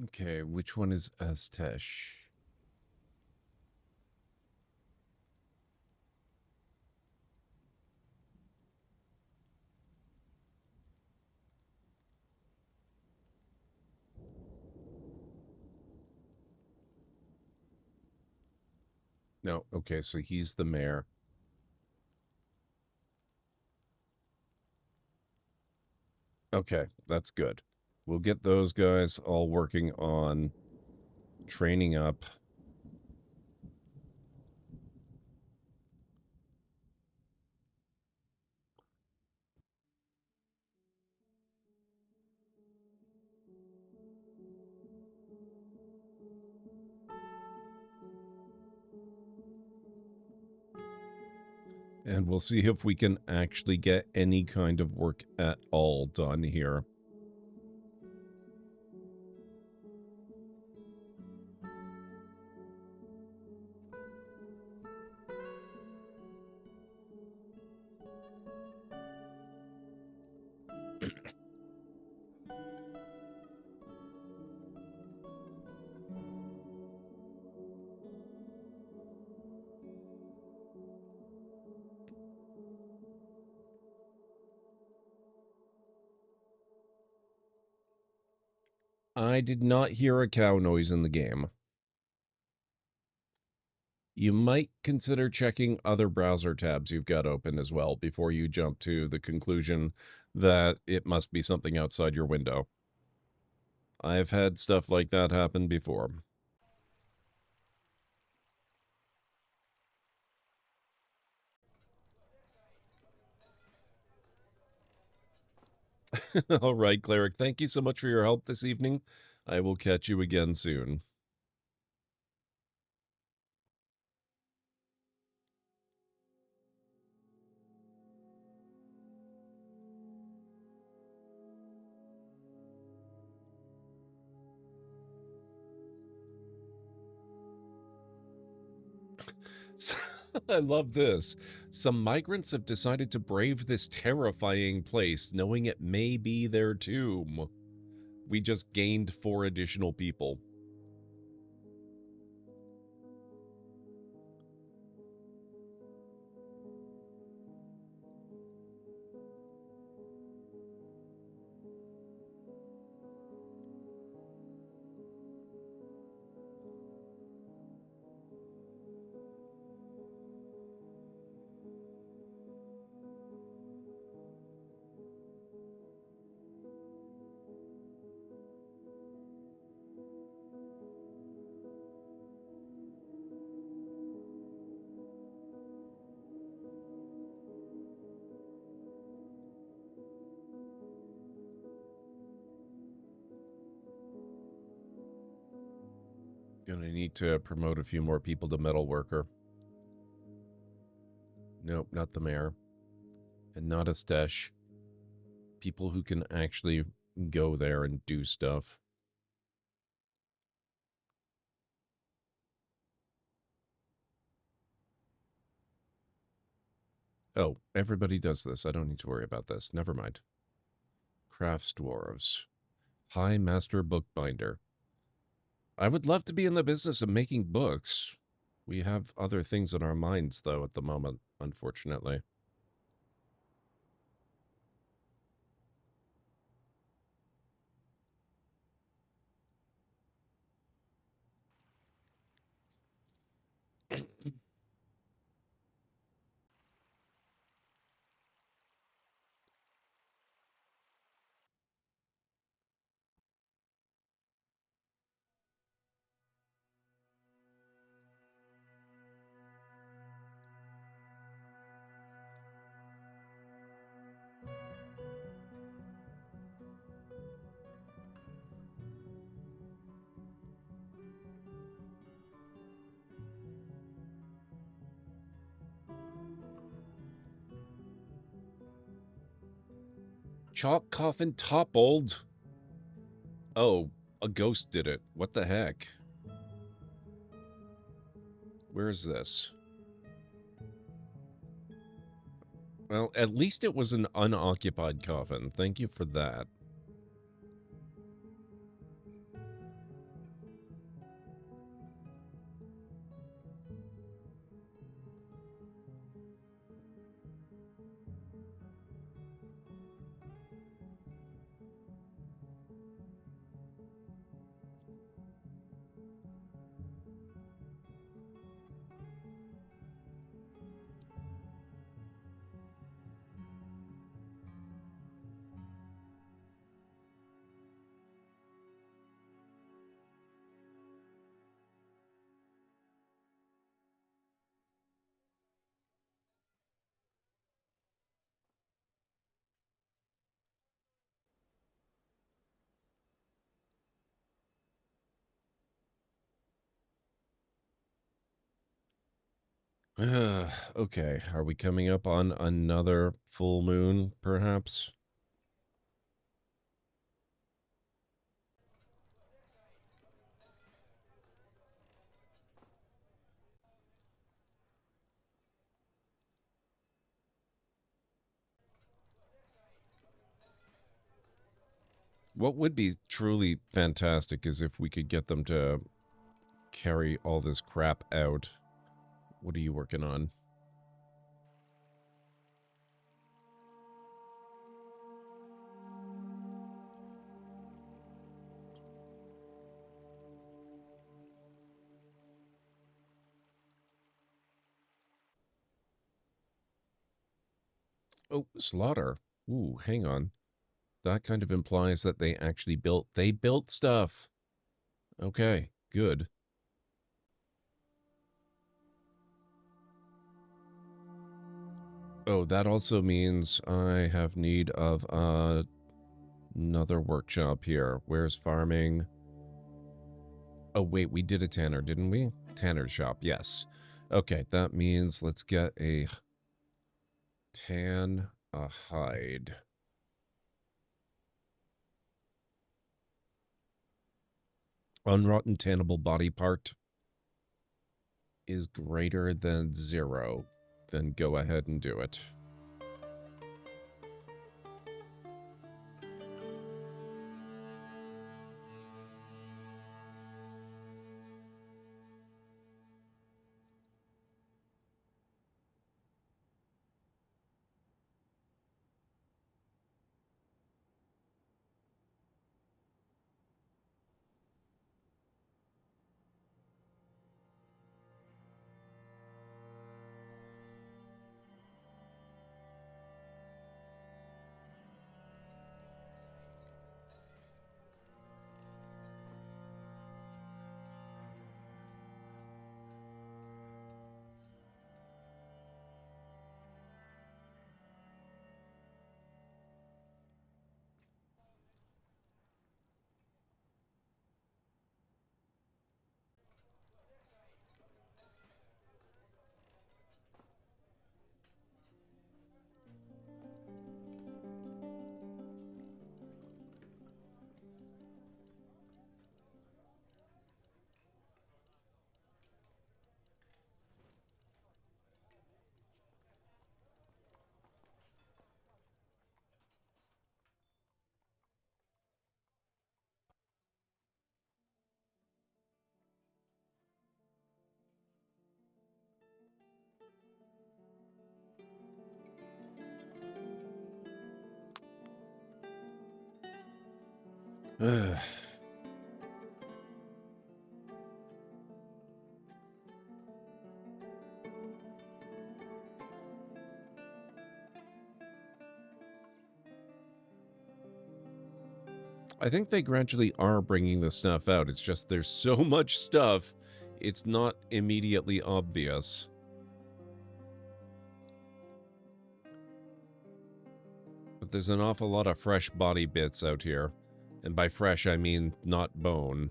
Okay, which one is Aztesh? No, okay, so he's the mayor. Okay, that's good. We'll get those guys all working on training up. And we'll see if we can actually get any kind of work at all done here. I did not hear a cow noise in the game. You might consider checking other browser tabs you've got open as well before you jump to the conclusion that it must be something outside your window. I've had stuff like that happen before. All right, Cleric, thank you so much for your help this evening. I will catch you again soon. I love this. Some migrants have decided to brave this terrifying place, knowing it may be their tomb. We just gained 4 additional people. Gonna need to promote a few more people to metal worker. Nope, not the mayor. And not a Stesh. People who can actually go there and do stuff. Oh, everybody does this. I don't need to worry about this. Never mind. Crafts dwarves. High Master Bookbinder. I would love to be in the business of making books. We have other things in our minds, though, at the moment, unfortunately. Chalk coffin toppled. Oh, a ghost did it. What the heck? Where is this? Well, at least it was an unoccupied coffin. Thank you for that. Okay, are we coming up on another full moon, perhaps? What would be truly fantastic is if we could get them to carry all this crap out. What are you working on? Oh, slaughter. Ooh, hang on. That kind of implies that they actually built stuff. Okay, good. Oh, that also means I have need of another workshop here. Where's farming? Oh, wait, we did a tanner, didn't we? Tanner shop, yes. Okay, that means let's get a tan, a hide. Unrotten tannable body part is greater than 0. Then go ahead and do it. Ugh. I think they gradually are bringing the stuff out. It's just there's so much stuff, it's not immediately obvious. But there's an awful lot of fresh body bits out here. And by fresh, I mean not bone.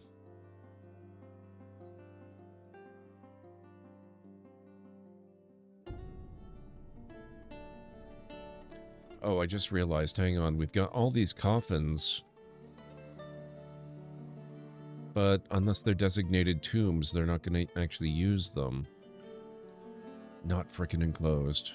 Oh, I just realized, hang on, we've got all these coffins. But unless they're designated tombs, they're not going to actually use them. Not frickin' enclosed.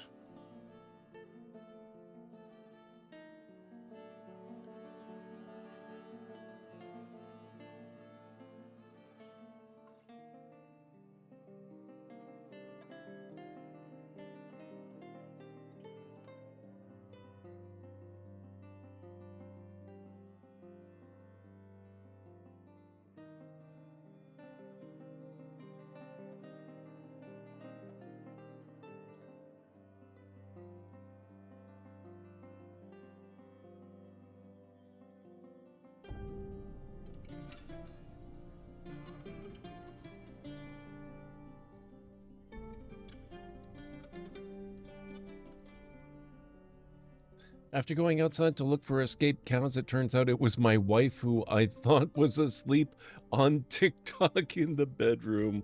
After going outside to look for escaped cows, it turns out it was my wife who I thought was asleep on TikTok in the bedroom.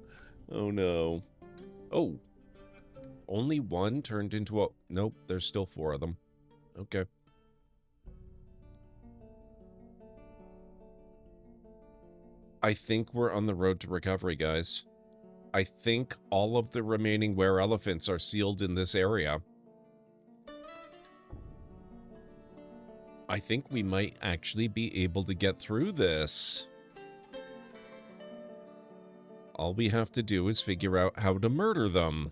Oh no. Oh. only one turned into a... Nope, there's still 4 of them. Okay. I think we're on the road to recovery, guys. I think all of the remaining were-elephants are sealed in this area. I think we might actually be able to get through this. All we have to do is figure out how to murder them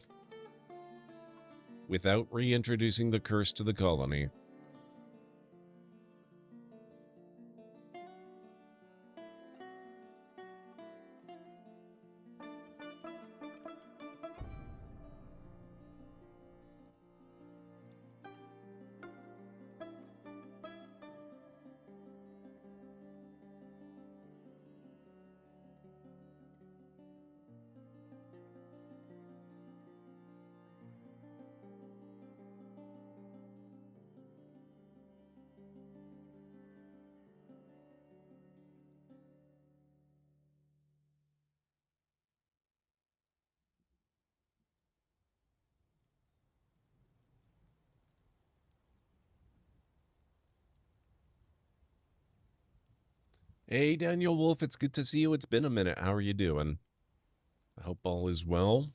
without reintroducing the curse to the colony. Hey, Daniel Wolf, it's good to see you. It's been a minute. How are you doing? I hope all is well.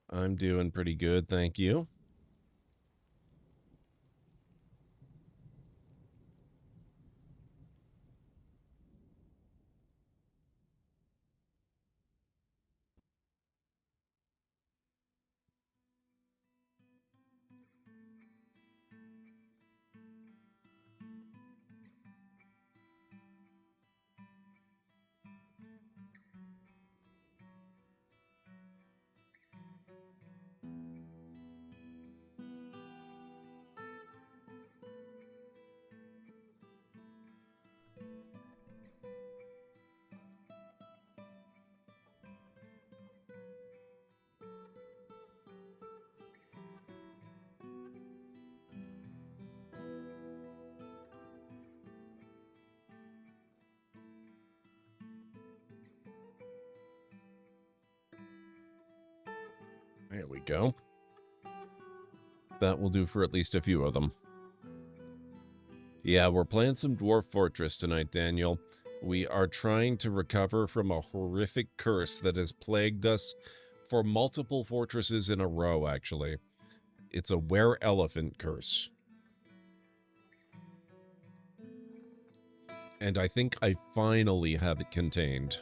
I'm doing pretty good, thank you. There we go. That will do for at least a few of them. Yeah, we're playing some Dwarf Fortress tonight, Daniel. We are trying to recover from a horrific curse that has plagued us for multiple fortresses in a row, actually. It's a were-elephant curse. And I think I finally have it contained.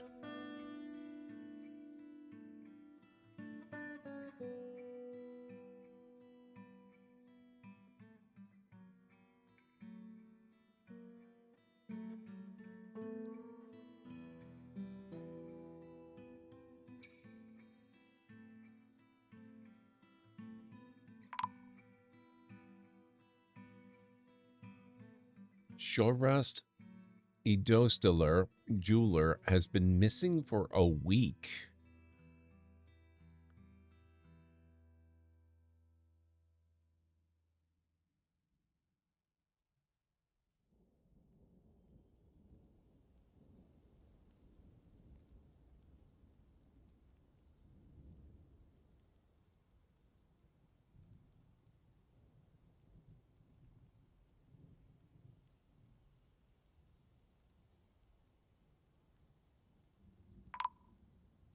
Shorast Edosteler jeweler has been missing for a week.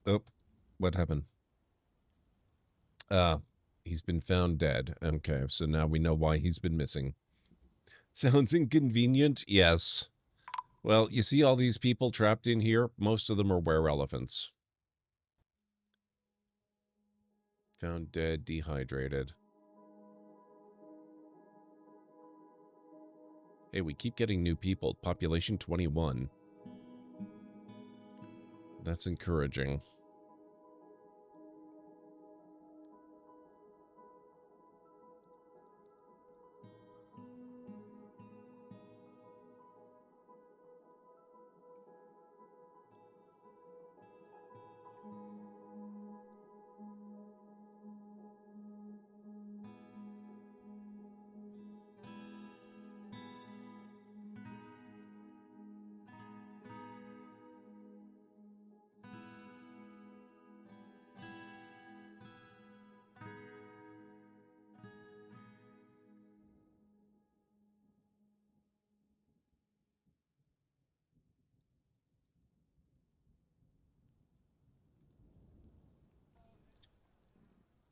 Oh, what happened? He's been found dead. Okay, so now we know why he's been missing. Sounds inconvenient? Yes. Well, you see all these people trapped in here? Most of them are were-elephants. Found dead, dehydrated. Hey, we keep getting new people. Population 21. That's encouraging.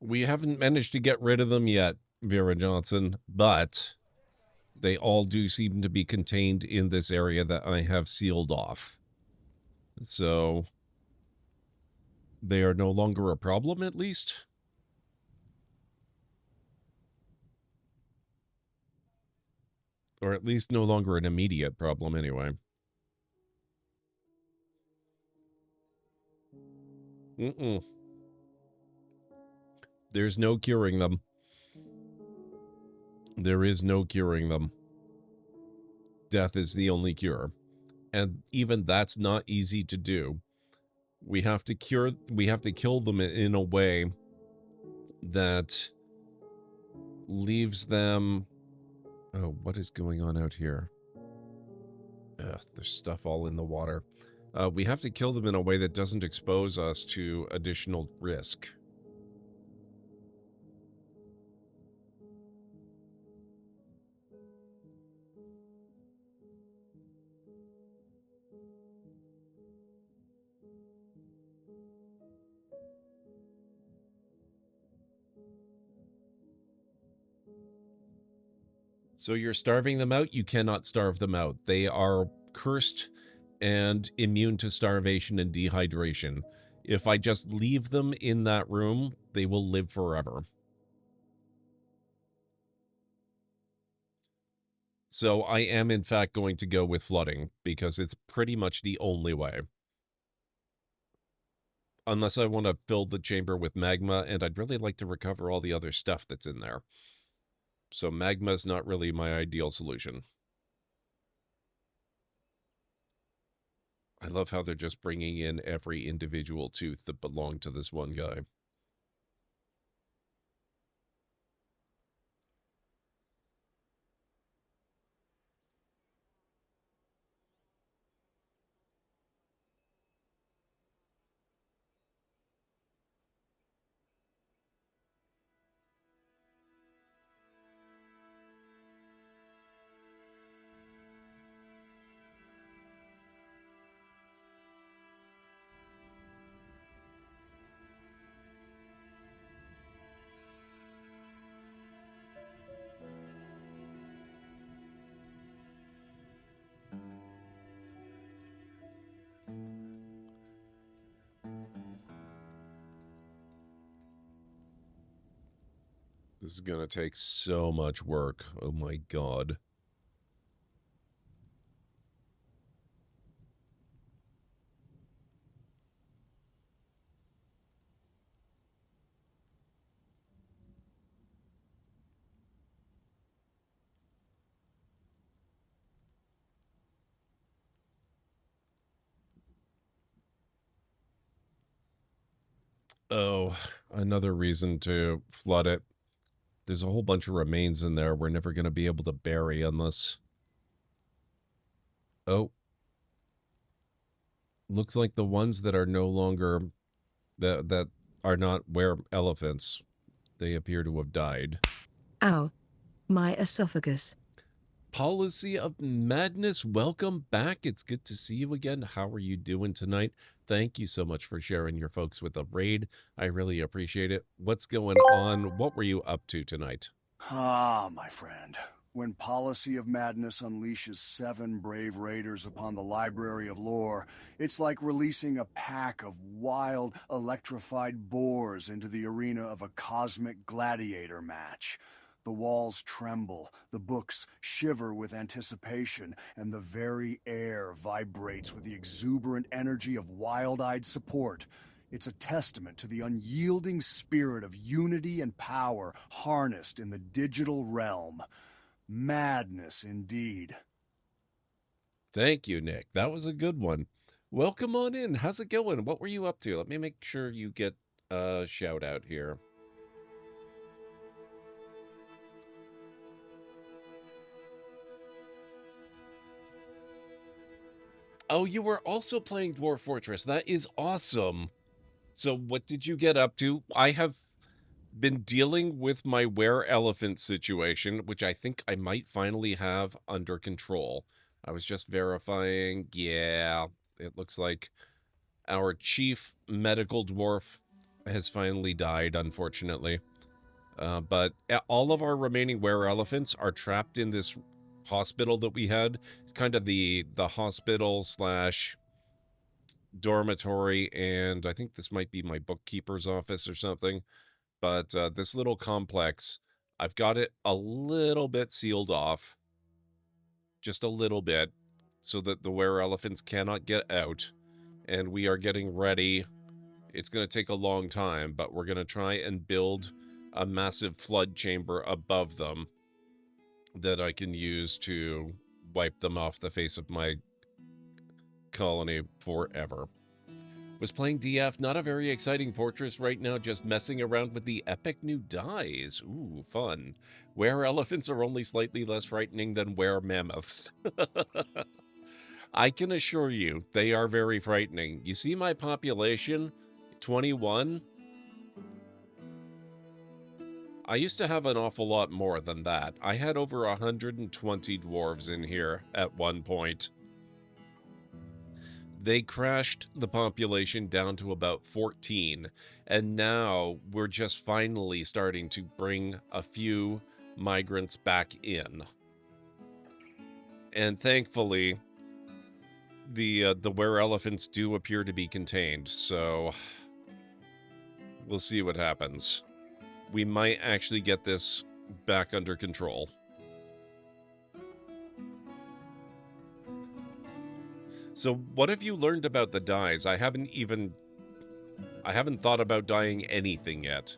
We haven't managed to get rid of them yet, Vera Johnson, but they all do seem to be contained in this area that I have sealed off. So they are no longer a problem, at least. Or at least no longer an immediate problem, anyway. There's no curing them. There is no curing them. Death is the only cure. And even that's not easy to do. We have to kill them in a way that leaves them... Oh, what is going on out here? Ugh, there's stuff all in the water. We have to kill them in a way that doesn't expose us to additional risk. So you're starving them out? You cannot starve them out. They are cursed and immune to starvation and dehydration. If I just leave them in that room, they will live forever. So I am, in fact, going to go with flooding, because it's pretty much the only way. Unless I want to fill the chamber with magma, and I'd really like to recover all the other stuff that's in there. So magma is not really my ideal solution. I love how they're just bringing in every individual tooth that belonged to this one guy. This is going to take so much work. Oh my god. Oh, another reason to flood it. There's a whole bunch of remains in there we're never going to be able to bury unless... Oh. Looks like the ones that are no longer... that are not were-elephants. They appear to have died. Ow. My esophagus. Policy of Madness, welcome back. It's good to see you again. How are you doing tonight? Thank you so much for sharing your folks with the raid. I really appreciate it. What's going on? What were you up to tonight? Ah, my friend. When Policy of Madness unleashes 7 brave raiders upon the Library of Lore, it's like releasing a pack of wild, electrified boars into the arena of a cosmic gladiator match. The walls tremble, the books shiver with anticipation, and the very air vibrates with the exuberant energy of wild-eyed support. It's a testament to the unyielding spirit of unity and power harnessed in the digital realm. Madness, indeed. Thank you, Nick. That was a good one. Welcome on in. How's it going? What were you up to? Let me make sure you get a shout out here. Oh, you were also playing Dwarf Fortress. That is awesome. So what did you get up to? I have been dealing with my were-elephant situation, which I think I might finally have under control. I was just verifying. Yeah, it looks like our chief medical dwarf has finally died, unfortunately. But all of our remaining were-elephants are trapped in this hospital that we had. Kind of the hospital slash dormitory, and I think this might be my bookkeeper's office or something. But this little complex, I've got it a little bit sealed off. Just a little bit, so that the were-elephants cannot get out. And we are getting ready. It's going to take a long time, but we're going to try and build a massive flood chamber above them that I can use to wipe them off the face of my colony forever. Was playing DF, not a very exciting fortress right now, just messing around with the epic new dies. Ooh, fun. Were-elephants are only slightly less frightening than were-mammoths. I can assure you, they are very frightening. You see my population? 21? I used to have an awful lot more than that. I had over 120 dwarves in here at one point. They crashed the population down to about 14, and now we're just finally starting to bring a few migrants back in. And thankfully, the were-elephants do appear to be contained, so we'll see what happens. We might actually get this back under control. So what have you learned about the dyes? I haven't thought about dyeing anything yet.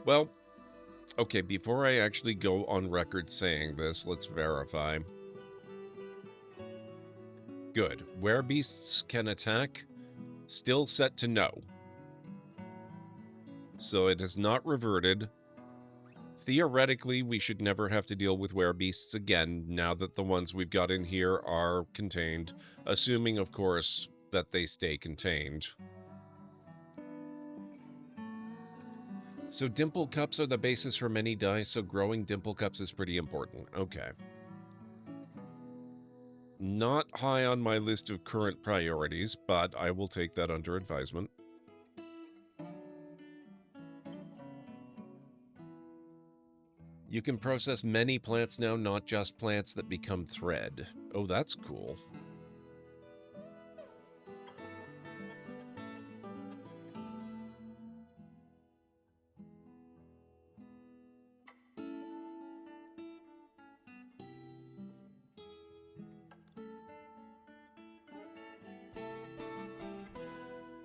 Well, okay, before I actually go on record saying this, let's verify. Good. Werebeasts can attack. Still set to no. So it has not reverted. Theoretically, we should never have to deal with werebeasts again now that the ones we've got in here are contained, assuming, of course, that they stay contained. So dimple cups are the basis for many dyes, so growing dimple cups is pretty important. Okay. Not high on my list of current priorities, but I will take that under advisement. You can process many plants now, not just plants that become thread. Oh, that's cool.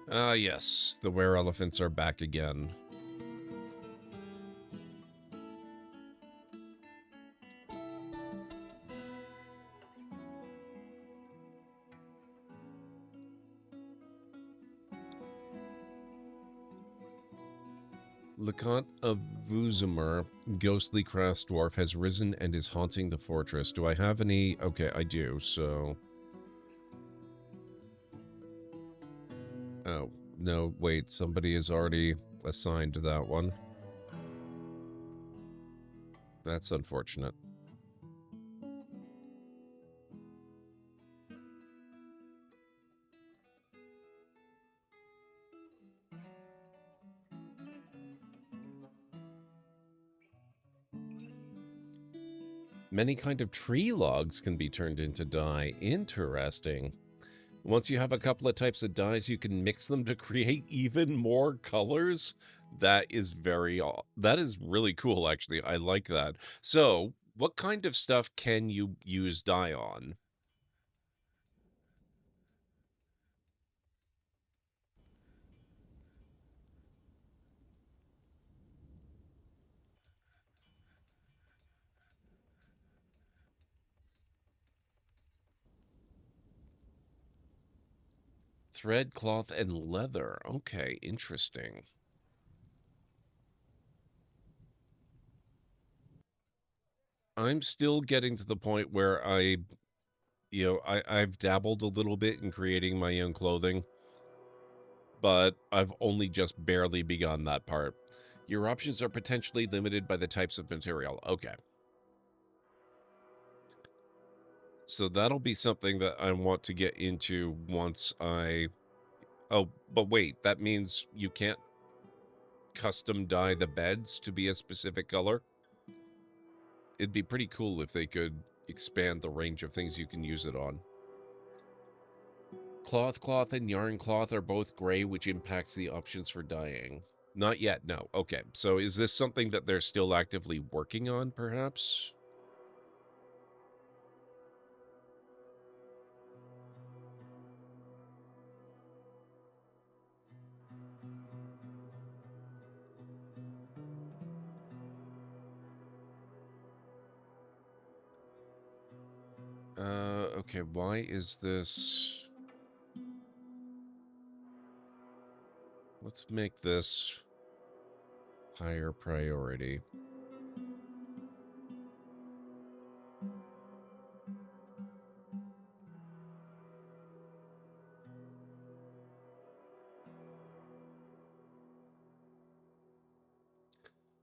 Ah, yes, the were-elephants are back again. Leconte of Vuzimer, ghostly crass dwarf, has risen and is haunting the fortress. Do I have any? Okay, I do, so... Oh, no, wait, somebody is already assigned to that one. That's unfortunate. Many kind of tree logs can be turned into dye. Interesting. Once you have a couple of types of dyes, you can mix them to create even more colors. That is really cool, actually. I like that. So, what kind of stuff can you use dye on? Thread, cloth, and leather. Okay, interesting. I'm still getting to the point where I've dabbled a little bit in creating my own clothing, but I've only just barely begun that part. Your options are potentially limited by the types of material. Okay. So that'll be something that I want to get into once I... Oh, but wait, that means you can't custom dye the beds to be a specific color? It'd be pretty cool if they could expand the range of things you can use it on. Cloth and yarn cloth are both gray, which impacts the options for dyeing. Not yet, no. Okay, so is this something that they're still actively working on, perhaps? Okay, why is this... Let's make this higher priority.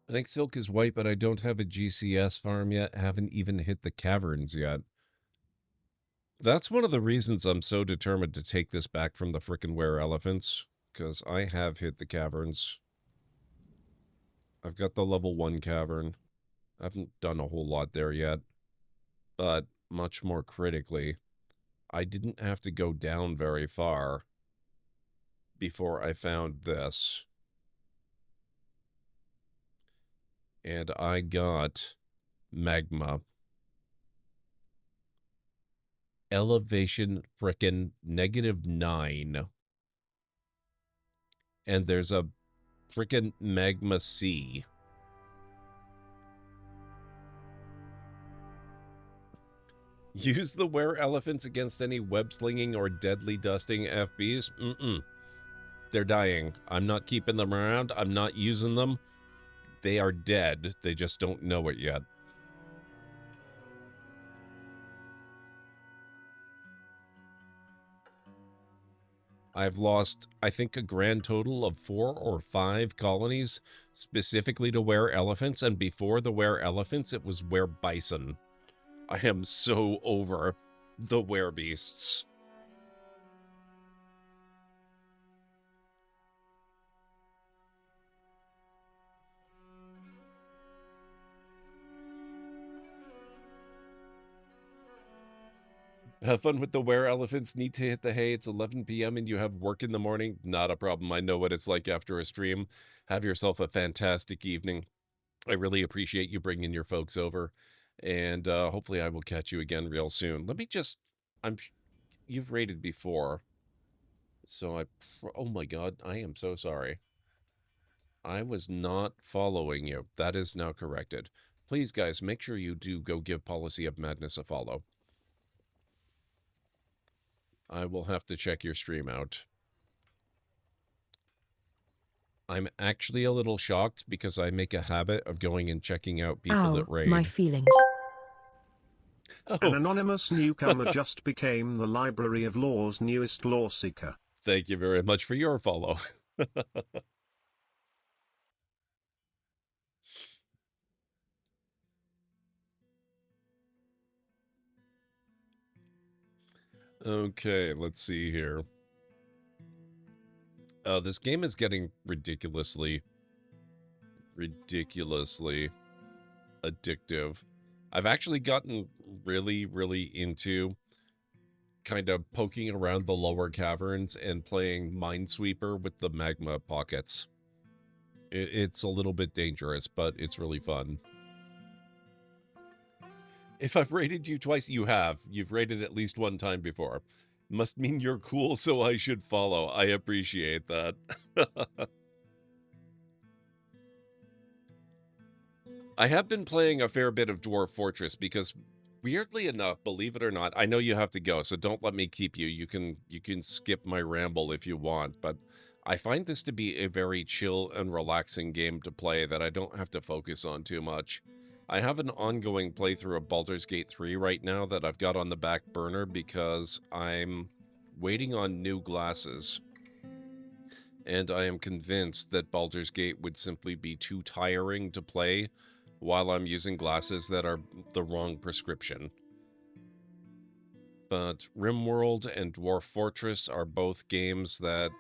I think Silk is white, but I don't have a GCS farm yet. Haven't even hit the caverns yet. That's one of the reasons I'm so determined to take this back from the frickin' were-elephants, because I have hit the caverns. I've got the level 1 cavern. I haven't done a whole lot there yet. But, much more critically, I didn't have to go down very far before I found this. And I got magma. Elevation frickin' -9. And there's a frickin' magma sea. Use the were-elephants against any web-slinging or deadly dusting FBs? They're dying. I'm not keeping them around. I'm not using them. They are dead. They just don't know it yet. I've lost, I think, a grand total of 4 or 5 colonies specifically to were-elephants, and before the were-elephants, it was were-bison. I am so over the were-beasts. Have fun with the were-elephants. Need to hit the hay. It's 11 p.m. and you have work in the morning. Not a problem. I know what it's like after a stream. Have yourself a fantastic evening. I really appreciate you bringing your folks over. And hopefully I will catch you again real soon. Let me just... You've raided before. So oh my god, I am so sorry. I was not following you. That is now corrected. Please, guys, make sure you do go give Policy of Madness a follow. I will have to check your stream out. I'm actually a little shocked because I make a habit of going and checking out people that raid. My feelings. Oh. An anonymous newcomer just became the Library of Law's newest law seeker. Thank you very much for your follow. Okay, let's see here. This game is getting ridiculously addictive. I've actually gotten really into kind of poking around the lower caverns and playing Minesweeper with the magma pockets. It's a little bit dangerous, but it's really fun. If I've raided you twice, you have. You've raided at least one time before. Must mean you're cool, so I should follow. I appreciate that. I have been playing a fair bit of Dwarf Fortress because, weirdly enough, believe it or not, I know you have to go, so don't let me keep you. You can skip my ramble if you want, but I find this to be a very chill and relaxing game to play that I don't have to focus on too much. I have an ongoing playthrough of Baldur's Gate 3 right now that I've got on the back burner because I'm waiting on new glasses. And I am convinced that Baldur's Gate would simply be too tiring to play while I'm using glasses that are the wrong prescription. But RimWorld and Dwarf Fortress are both games that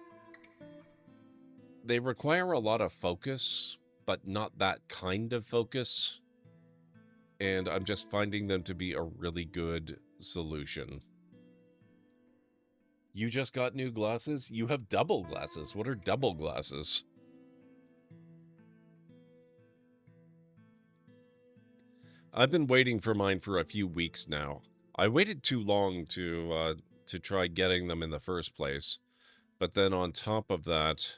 they require a lot of focus, but not that kind of focus. And I'm just finding them to be a really good solution. You just got new glasses? You have double glasses. What are double glasses? I've been waiting for mine for a few weeks now. I waited too long to try getting them in the first place. But then on top of that,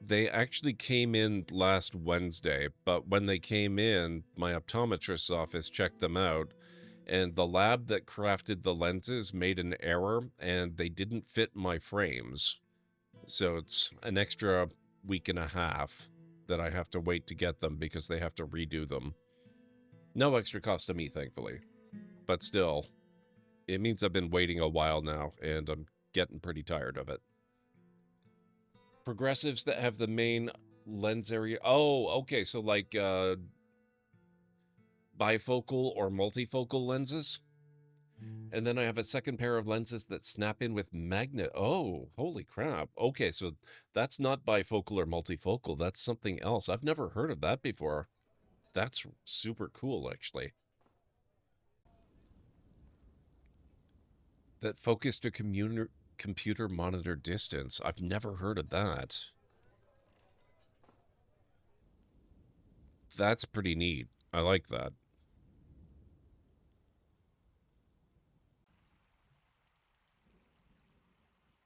they actually came in last Wednesday, but when they came in, my optometrist's office checked them out, and the lab that crafted the lenses made an error, and they didn't fit my frames. So it's an extra week and a half that I have to wait to get them because they have to redo them. No extra cost to me, thankfully. But still, it means I've been waiting a while now, and I'm getting pretty tired of it. Progressives that have the main lens area. Oh, okay. So like bifocal or multifocal lenses. And then I have a second pair of lenses that snap in with magnet. Oh, holy crap. Okay, so that's not bifocal or multifocal. That's something else. I've never heard of that before. That's super cool, actually. That focus to computer monitor distance. I've never heard of that. That's pretty neat. I like that.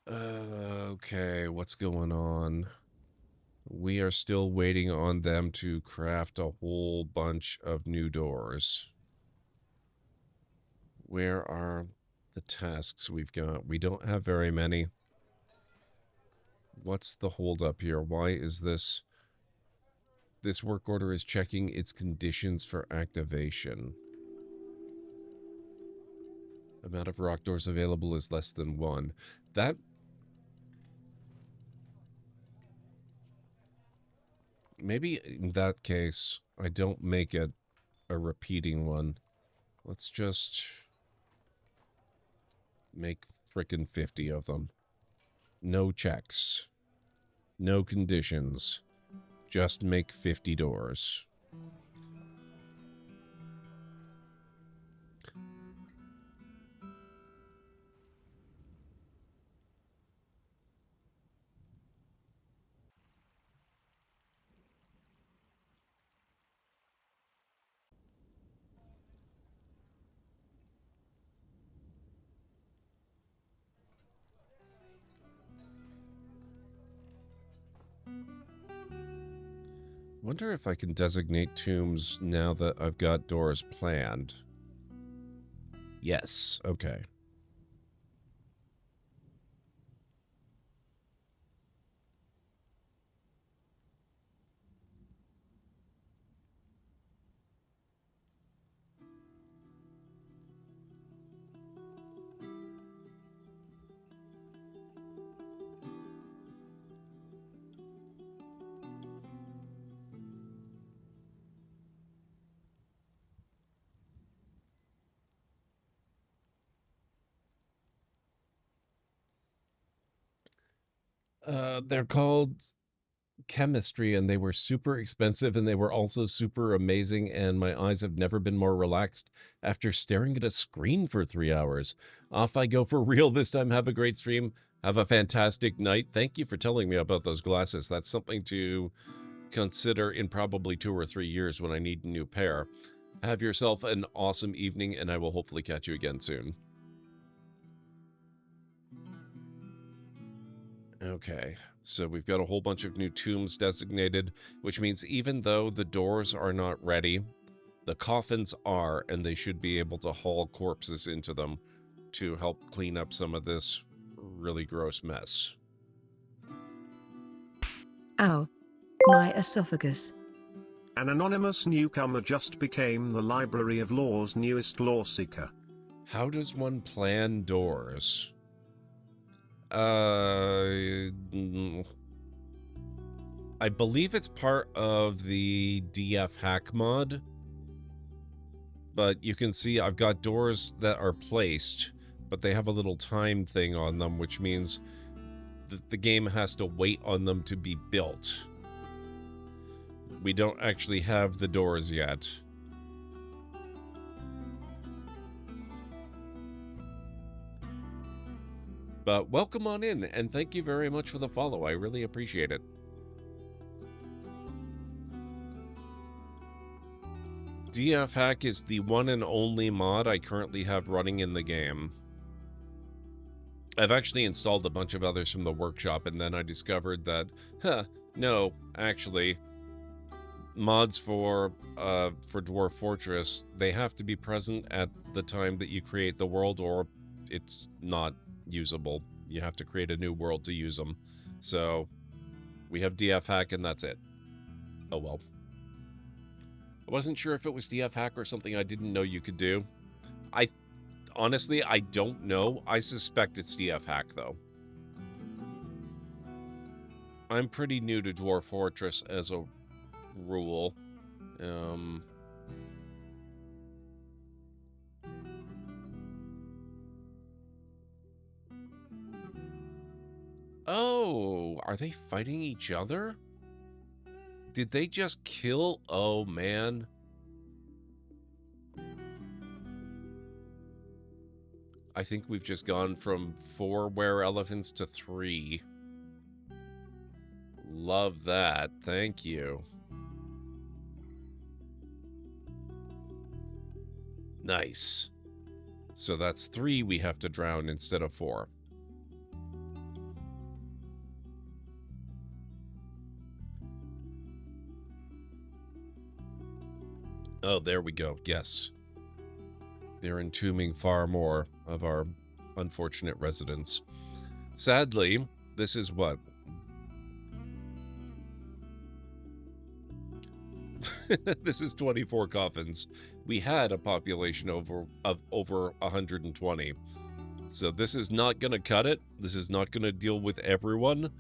Okay, what's going on? We are still waiting on them to craft a whole bunch of new doors. Where are the tasks we've got? We don't have very many. What's the holdup here? Why is this? This work order is checking its conditions for activation. Amount of rock doors available is less than 1. That... Maybe in that case, I don't make it a repeating one. Let's just make frickin' 50 of them. No checks. No conditions. Just make 50 doors. Wonder if I can designate tombs now that I've got doors planned. Yes, okay. They're called chemistry, and they were super expensive, and they were also super amazing, and my eyes have never been more relaxed after staring at a screen for 3 hours. Off I go for real this time. Have a great stream. Have a fantastic night. Thank you for telling me about those glasses. That's something to consider in probably 2 or 3 years when I need a new pair. Have yourself an awesome evening, and I will hopefully catch you again soon. Okay, so we've got a whole bunch of new tombs designated, which means even though the doors are not ready, the coffins are, and they should be able to haul corpses into them to help clean up some of this really gross mess. Ow. My esophagus. An anonymous newcomer just became the Library of Law's newest lawseeker. How does one plan doors? I believe it's part of the DF hack mod. But you can see I've got doors that are placed, but they have a little time thing on them, which means that the game has to wait on them to be built. We don't actually have the doors yet. But welcome on in, and thank you very much for the follow. I really appreciate it. DF Hack is the one and only mod I currently have running in the game. I've actually installed a bunch of others from the workshop, and then I discovered that, no, actually, mods for Dwarf Fortress, they have to be present at the time that you create the world, or it's not usable. You have to create a new world to use them. So, we have DF Hack, and that's it. Oh well. I wasn't sure if it was DF Hack or something I didn't know you could do. Honestly, I don't know. I suspect it's DF Hack, though. I'm pretty new to Dwarf Fortress as a rule. Oh, are they fighting each other? Did they just kill? Oh, man. I think we've just gone from 4 were-elephants to 3. Love that. Thank you. Nice. So that's 3 we have to drown instead of 4. Oh, there we go. Yes. They're entombing far more of our unfortunate residents. Sadly, this is what? This is 24 coffins. We had a population of over 120. So this is not going to cut it. This is not going to deal with everyone.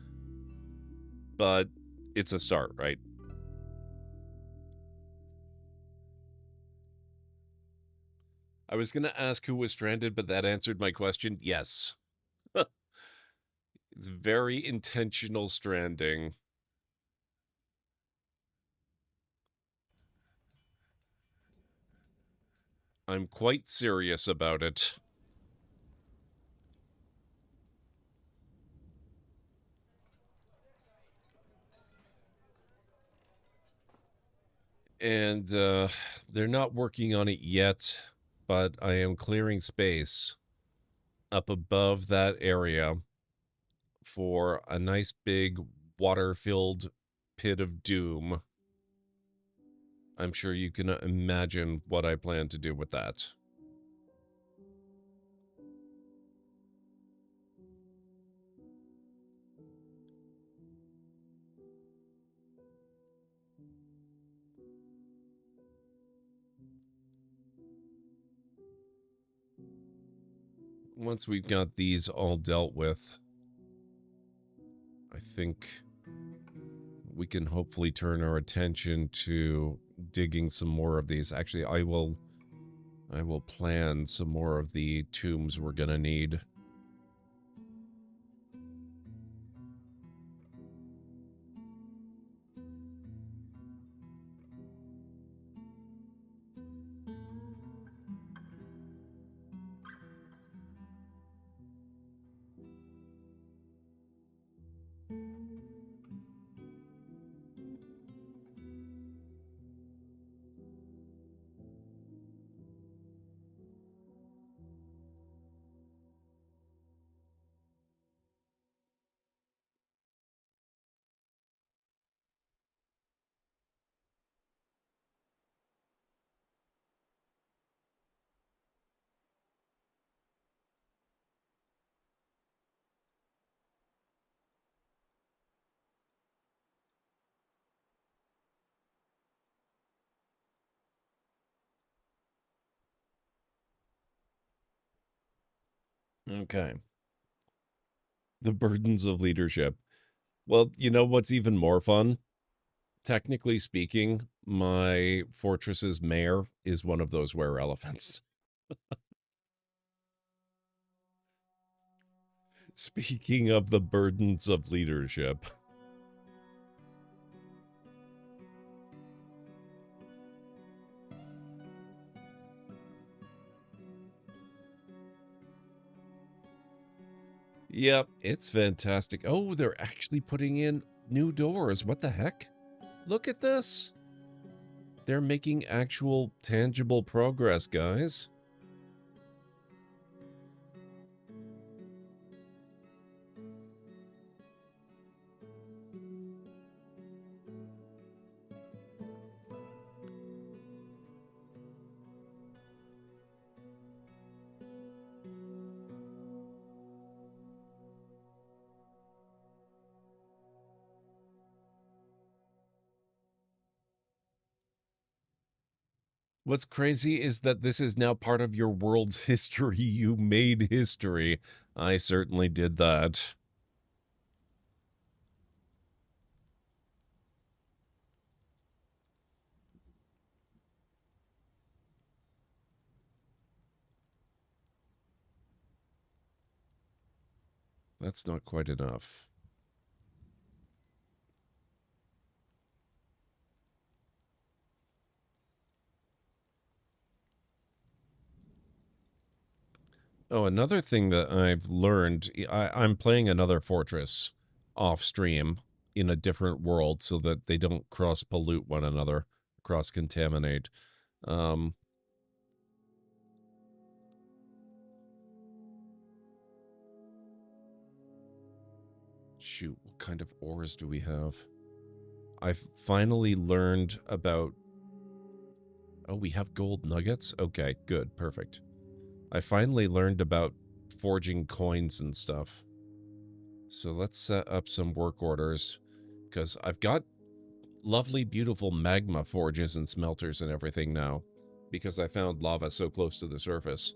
But it's a start, right? I was going to ask who was stranded, but that answered my question. Yes. It's very intentional stranding. I'm quite serious about it. And they're not working on it yet, but I am clearing space up above that area for a nice big water-filled pit of doom. I'm sure you can imagine what I plan to do with that. Once we've got these all dealt with, I think we can hopefully turn our attention to digging some more of these. Actually, I will plan some more of the tombs we're gonna need. Okay. The burdens of leadership. Well, you know what's even more fun? technically speaking, my fortress's mayor is one of those were-elephants. Speaking of the burdens of leadership. Yep, it's fantastic. Oh, they're actually putting in new doors. What the heck? Look at this. They're making actual tangible progress, guys. What's crazy is that this is now part of your world's history. You made history. I certainly did that. That's not quite enough. Oh, another thing that I've learned, I'm playing another fortress off stream in a different world so that they don't cross-pollute one another, cross-contaminate. Shoot, what kind of ores do we have? I've finally learned about... Oh, we have gold nuggets? Okay, good, perfect. I finally learned about forging coins and stuff. So let's set up some work orders, because I've got lovely, beautiful magma forges and smelters and everything now, because I found lava so close to the surface.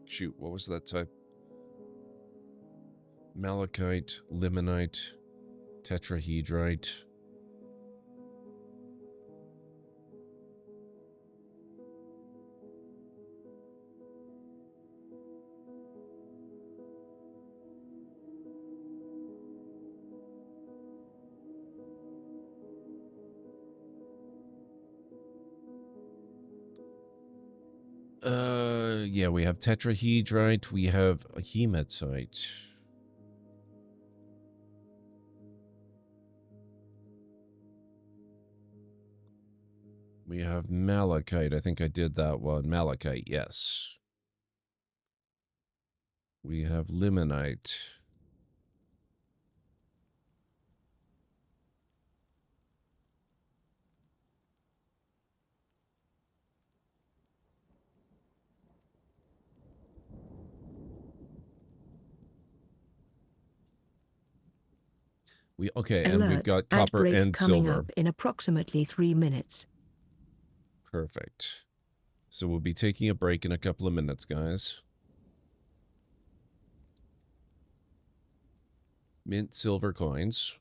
Shoot, what was that type? Malachite, limonite, tetrahedrite. Yeah, we have tetrahedrite, we have hematite. We have malachite. I think I did that one. Malachite, yes. We have limonite. And we've got copper outbreak and coming silver. up in approximately 3 minutes. Perfect. So we'll be taking a break in a couple of minutes, guys. Mint silver coins.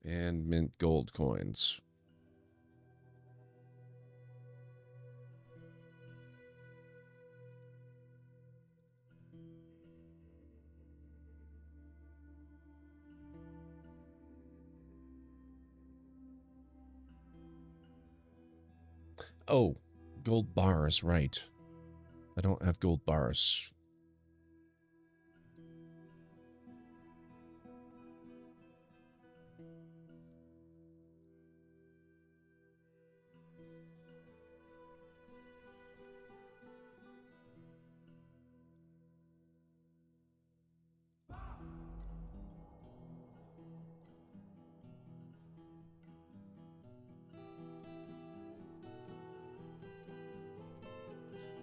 And mint gold coins. Oh, gold bars, right. I don't have gold bars.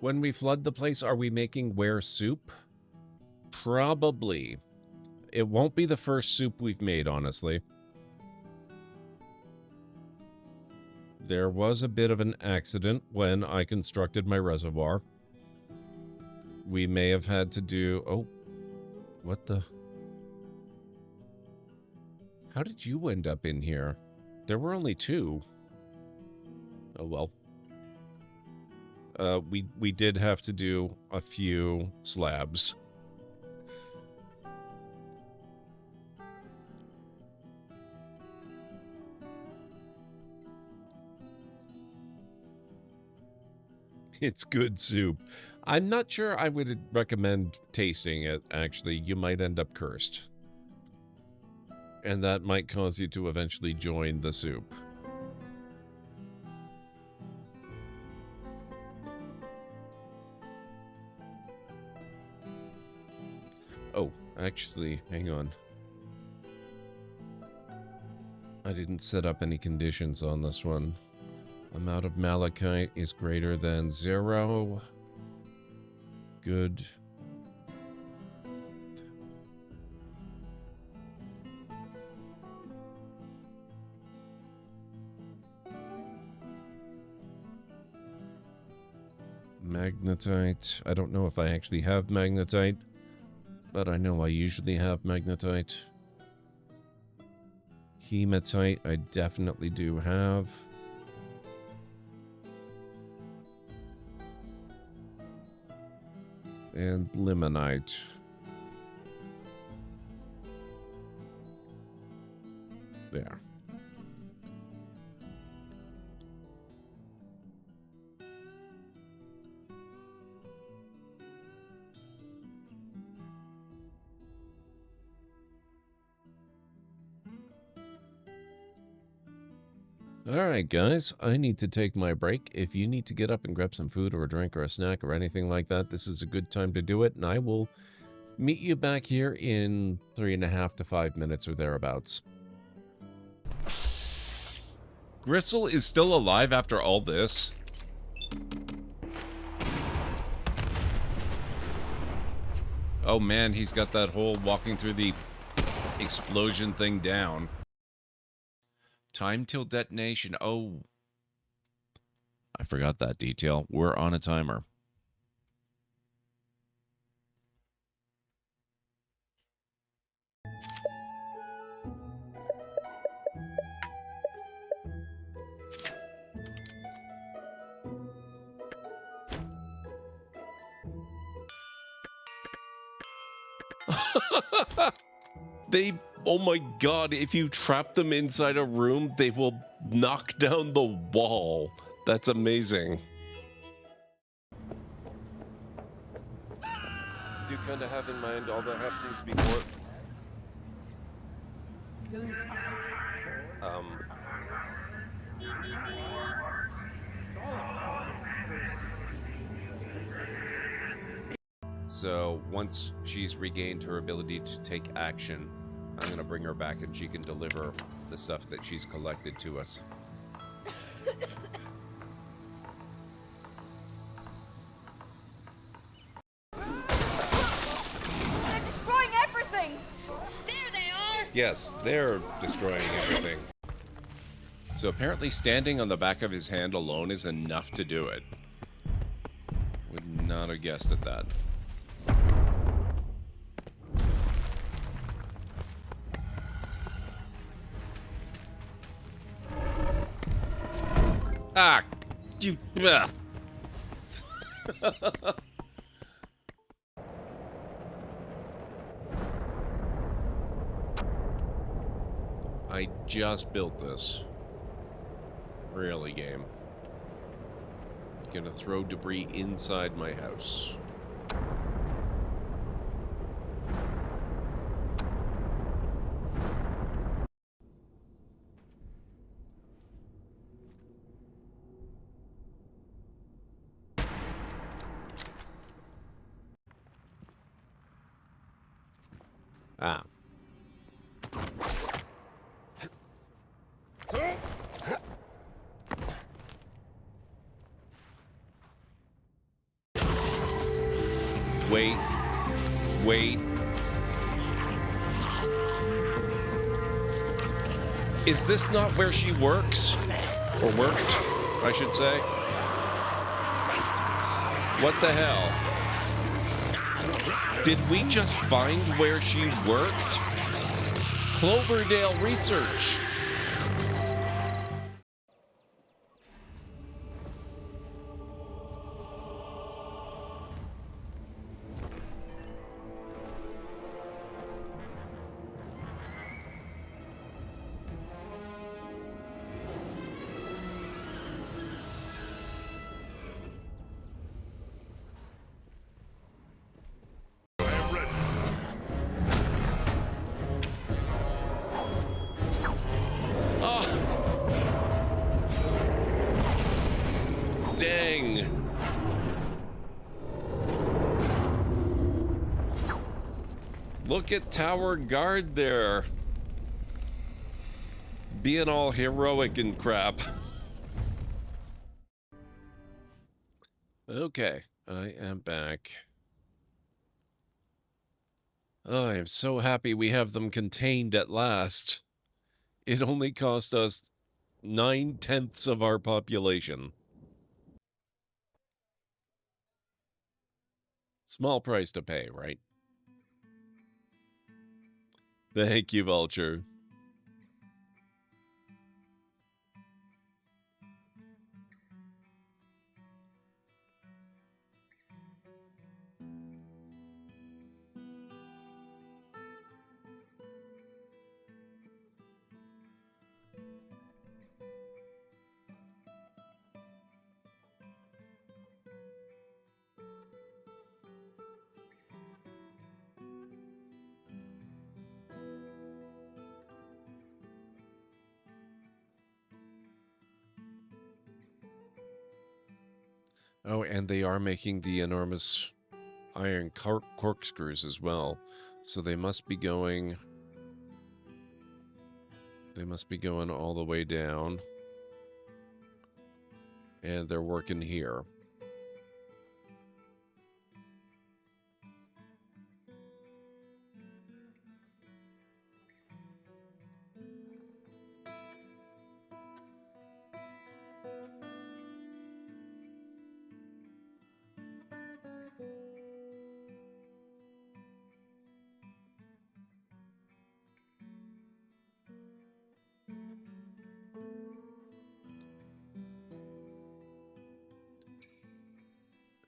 When we flood the place, are we making were soup? Probably. It won't be the first soup we've made, honestly. There was a bit of an accident when I constructed my reservoir. We may have had to do... Oh, what the... How did you end up in here? There were only 2. Oh, well. We did have to do a few slabs. It's good soup. I'm not sure I would recommend tasting it, actually. You might end up cursed. And that might cause you to eventually join the soup. Oh, actually, hang on. I didn't set up any conditions on this one. Amount of malachite is greater than 0. Good. Magnetite. I don't know if I actually have magnetite, but I know I usually have magnetite. Hematite, I definitely do have. And limonite. There. Alright guys, I need to take my break. If you need to get up and grab some food or a drink or a snack or anything like that, this is a good time to do it, and I will meet you back here in 3.5 to 5 minutes or thereabouts. Gristle is still alive after all this? Oh man, he's got that whole walking through the explosion thing down. Time till detonation. Oh. I forgot that detail. We're on a timer. Oh my god, if you trap them inside a room, they will knock down the wall. That's amazing. Do kind of have in mind all that happens before. So once she's regained her ability to take action, I'm gonna bring her back and she can deliver the stuff that she's collected to us. They're destroying everything! There they are! Yes, they're destroying everything. So apparently standing on the back of his hand alone is enough to do it. Would not have guessed at that. Ah! You... I just built this. Really, game. You're gonna throw debris inside my house. Ah. Wait. Wait. Is this not where she works? Or worked, I should say. What the hell? Did we just find where she worked? Cloverdale Research. Dang. Look at Tower Guard there. Being all heroic and crap. Okay, I am back. Oh, I am so happy we have them contained at last. It only cost us 9/10 of our population. Small price to pay, right? Thank you, Vulture. Oh, and they are making the enormous iron corkscrews as well. So they must be going... They must be going all the way down. And they're working here.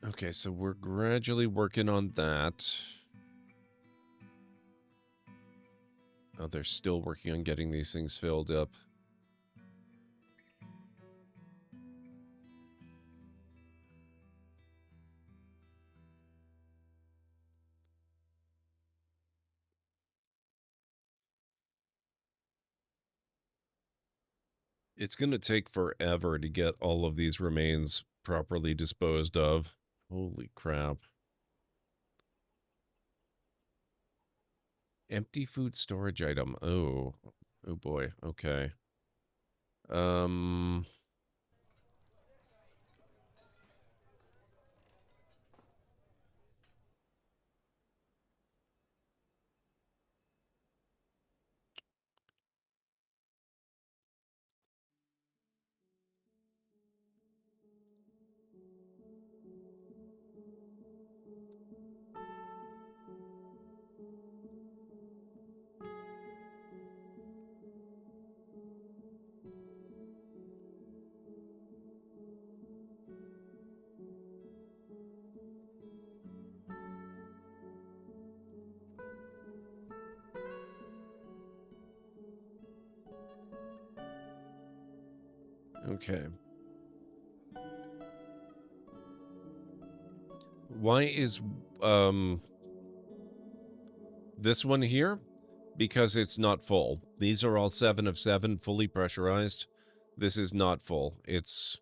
Okay, so we're gradually working on that. Oh, they're still working on getting these things filled up. It's going to take forever to get all of these remains properly disposed of. Holy crap. Empty food storage item. Oh. Oh boy. Okay. Okay. Why is this one here? Because it's not full. These are all 7 of 7 fully pressurized. This is not full. It's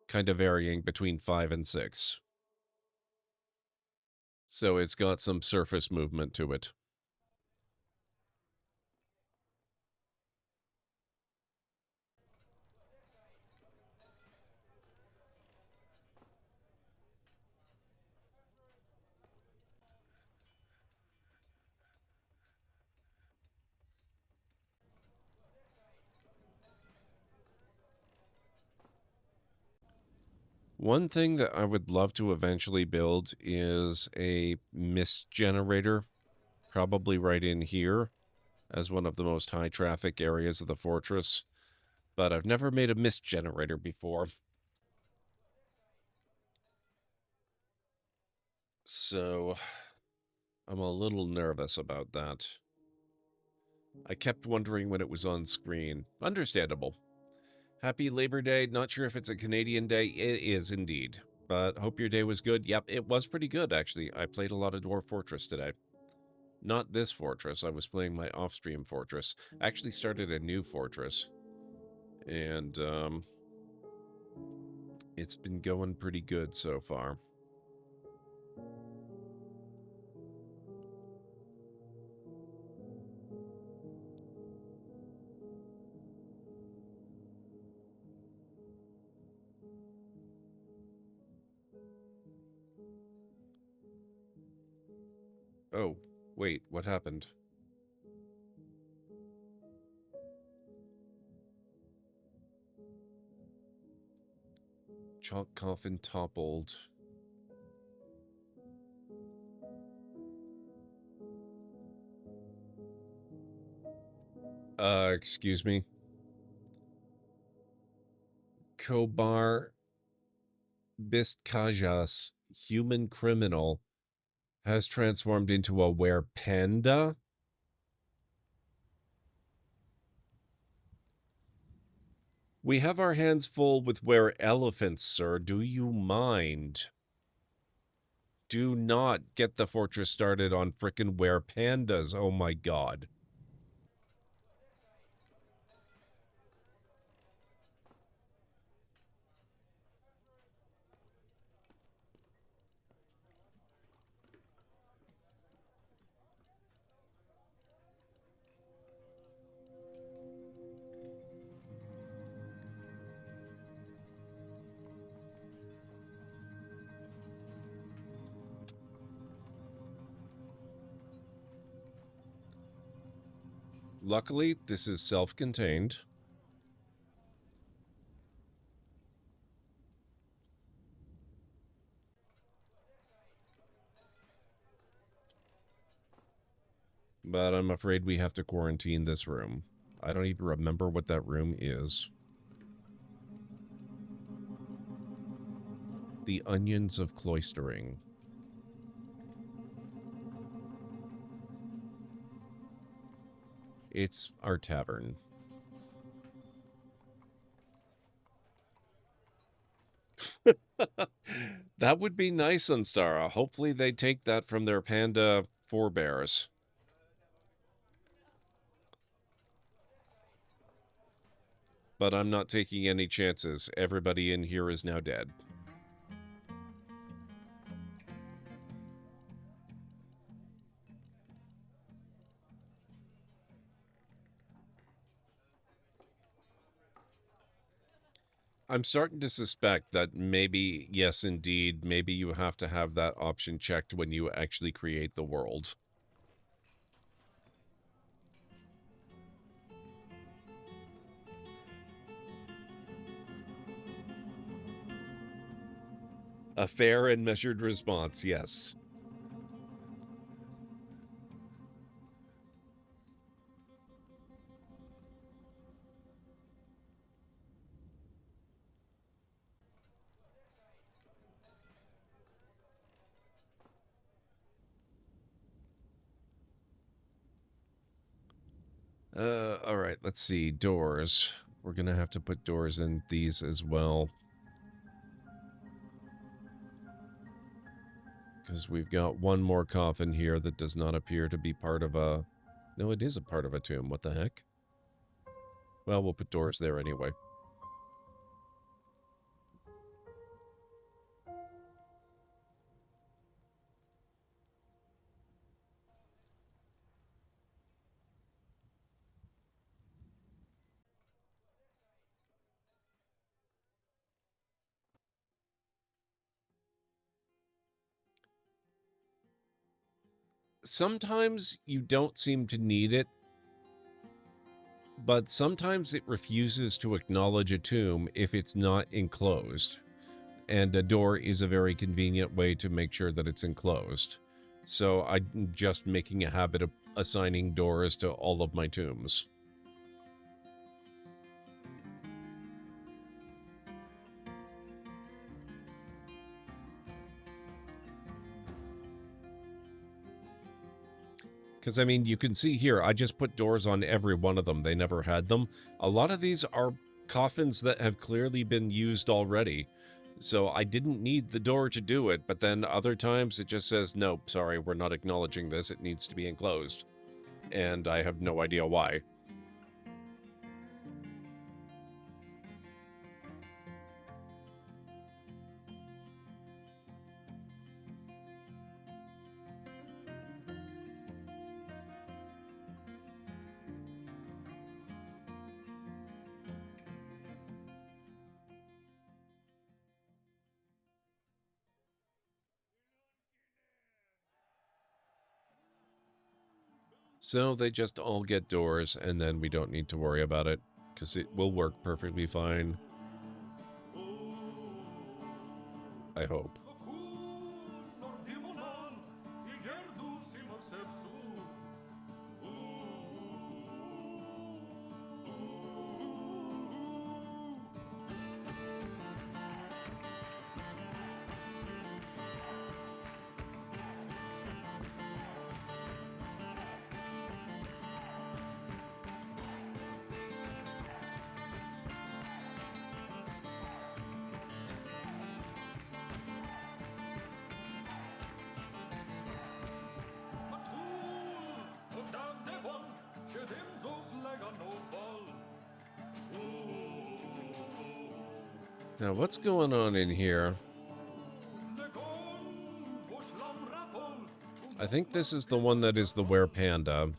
kind of varying between 5 and 6. So it's got some surface movement to it. One thing that I would love to eventually build is a mist generator, probably right in here, as one of the most high traffic areas of the fortress. But I've never made a mist generator before. So I'm a little nervous about that. I kept wondering when it was on screen. Understandable. Happy Labor Day. Not sure if it's a Canadian day. It is indeed. But hope your day was good. Yep, it was pretty good, actually. I played a lot of Dwarf Fortress today. Not this fortress. I was playing my off-stream fortress. I actually started a new fortress. And, it's been going pretty good so far. Oh, wait, what happened? Chalk coffin toppled. Excuse me. Kobar Bistkajas, human criminal, has transformed into a werepanda? We have our hands full with wereelephants, sir. Do you mind? Do not get the fortress started on frickin' werepandas. Oh my god. Luckily, this is self-contained. But I'm afraid we have to quarantine this room. I don't even remember what that room is. The Onions of Cloistering. It's our tavern. That would be nice, Unstara. Hopefully they take that from their panda forebears. But I'm not taking any chances. Everybody in here is now dead. I'm starting to suspect that maybe, yes, indeed, maybe you have to have that option checked when you actually create the world. A fair and measured response, yes. All right, let's see. Doors. We're gonna have to put doors in these as well. Because we've got one more coffin here that does not appear to be part of a... No, it is a part of a tomb. What the heck? Well, we'll put doors there anyway. Sometimes you don't seem to need it, but sometimes it refuses to acknowledge a tomb if it's not enclosed. and a door is a very convenient way to make sure that it's enclosed. So I'm just making a habit of assigning doors to all of my tombs. Because, I mean, you can see here, I just put doors on every one of them. They never had them. A lot of these are coffins that have clearly been used already. So I didn't need the door to do it, but then other times it just says, no, sorry, we're not acknowledging this. It needs to be enclosed. And I have no idea why. So they just all get doors, and then we don't need to worry about it, because it will work perfectly fine. I hope. Now, what's going on in here? I think this is the one that is the werepanda.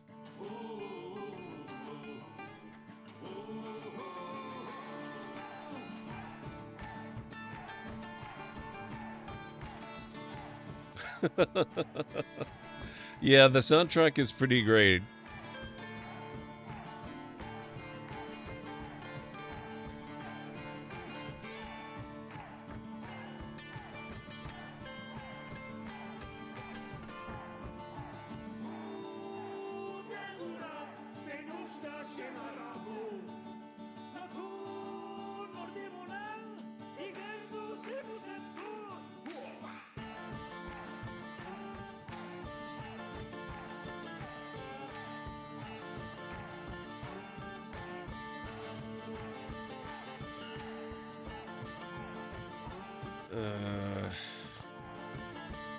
Yeah, the soundtrack is pretty great.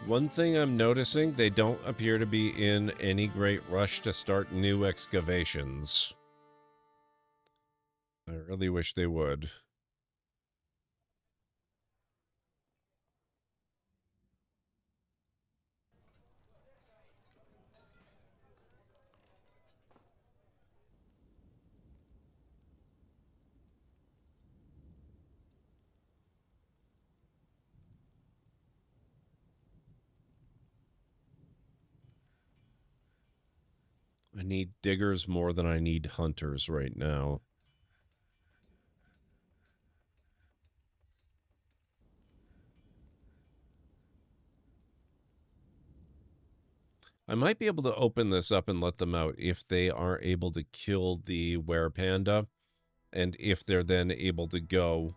One thing I'm noticing, they don't appear to be in any great rush to start new excavations. I really wish they would. I need diggers more than I need hunters right now. I might be able to open this up and let them out if they are able to kill the werepanda, and if they're then able to go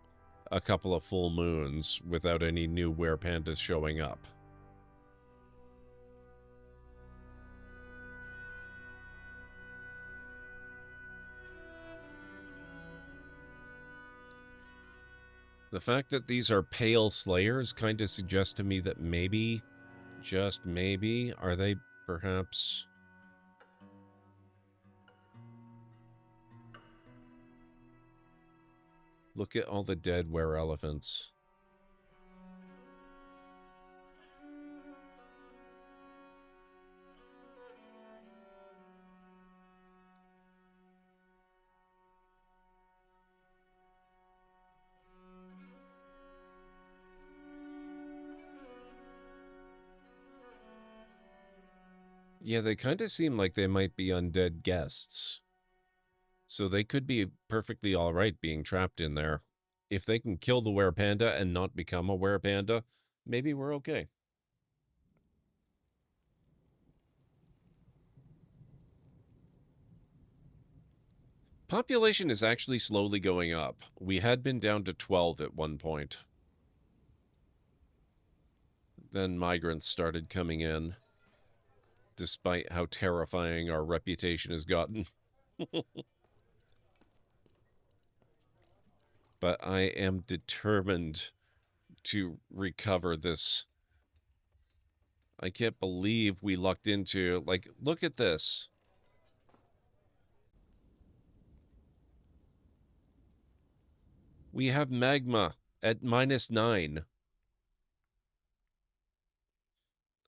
a couple of full moons without any new werepandas showing up. The fact that these are pale slayers kind of suggests to me that maybe, just maybe, are they perhaps... Look at all the dead were-elephants. Yeah, they kind of seem like they might be undead guests. So they could be perfectly all right being trapped in there. if they can kill the werepanda and not become a werepanda, maybe we're okay. Population is actually slowly going up. We had been down to 12 at one point. Then migrants started coming in, despite how terrifying our reputation has gotten. But I am determined to recover this. I can't believe we lucked into, like, look at this. We have magma at -9.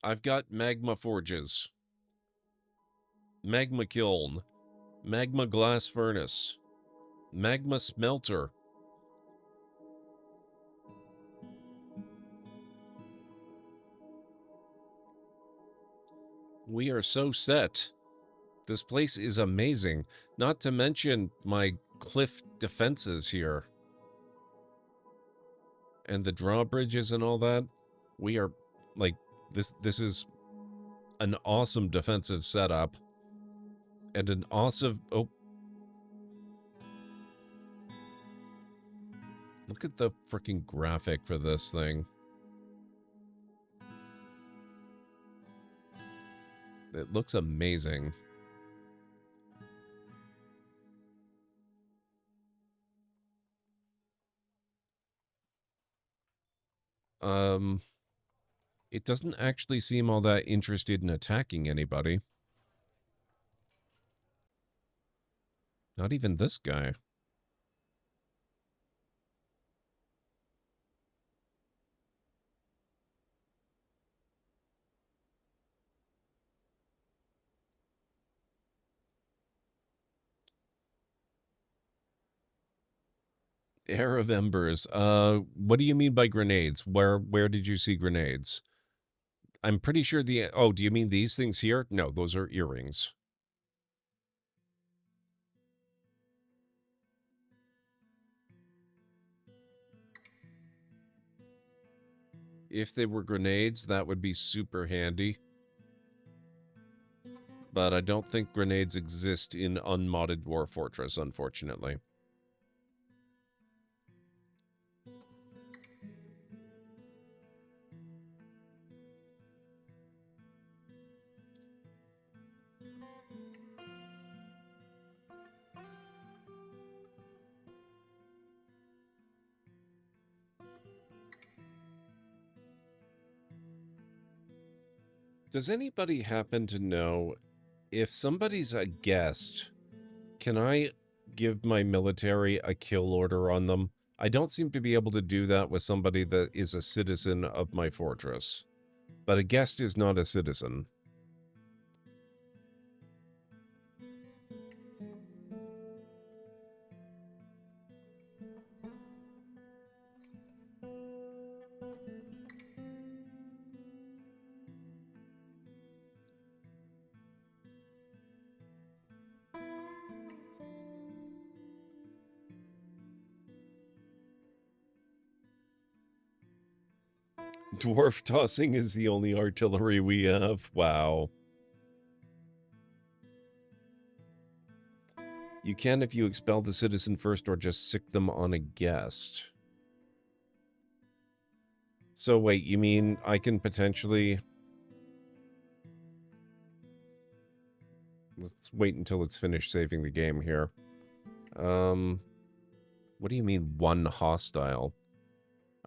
I've got magma forges, magma kiln, magma glass furnace, magma smelter. We are so set. This place is amazing. Not to mention my cliff defenses here. And the drawbridges and all that. We are, like, this is an awesome defensive setup. And an awesome... Oh. Look at the freaking graphic for this thing. It looks amazing. It doesn't actually seem all that interested in attacking anybody. Not even this guy. Air of Embers. What do you mean by grenades? Where did you see grenades? I'm pretty sure the... Oh, do you mean these things here? No, those are earrings. If they were grenades, that would be super handy. But I don't think grenades exist in unmodded Dwarf Fortress, unfortunately. Does anybody happen to know if somebody's a guest, can I give my military a kill order on them? I don't seem to be able to do that with somebody that is a citizen of my fortress. But a guest is not a citizen. Dwarf tossing is the only artillery we have. Wow. You can if you expel the citizen first or just sick them on a guest. So wait, you mean I can potentially... Let's wait until it's finished saving the game here. What do you mean one hostile?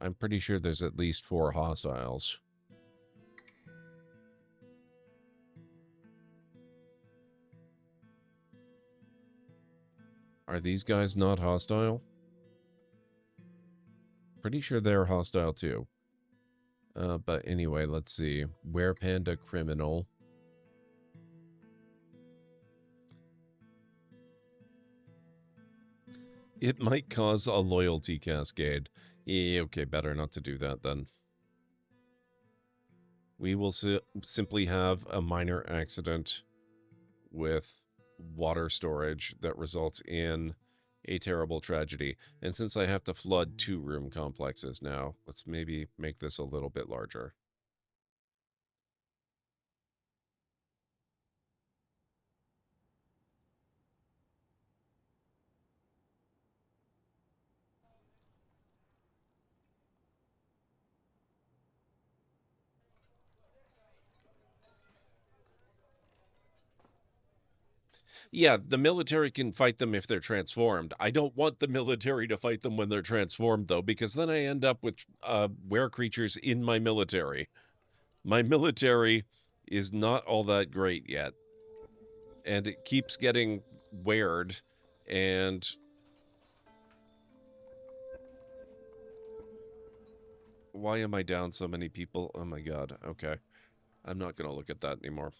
I'm pretty sure there's at least 4 hostiles. Are these guys not hostile? Pretty sure they're hostile too. But anyway, let's see. Werepanda criminal. It might cause a loyalty cascade. Yeah, okay, better not to do that then. We will simply have a minor accident with water storage that results in a terrible tragedy. And since I have to flood 2-room complexes now, let's maybe make this a little bit larger. Yeah, the military can fight them if they're transformed. I don't want the military to fight them when they're transformed, though, because then I end up with were creatures in my military. My military is not all that great yet. And it keeps getting weird, and... Why am I down so many people? Oh my god, okay. I'm not gonna look at that anymore.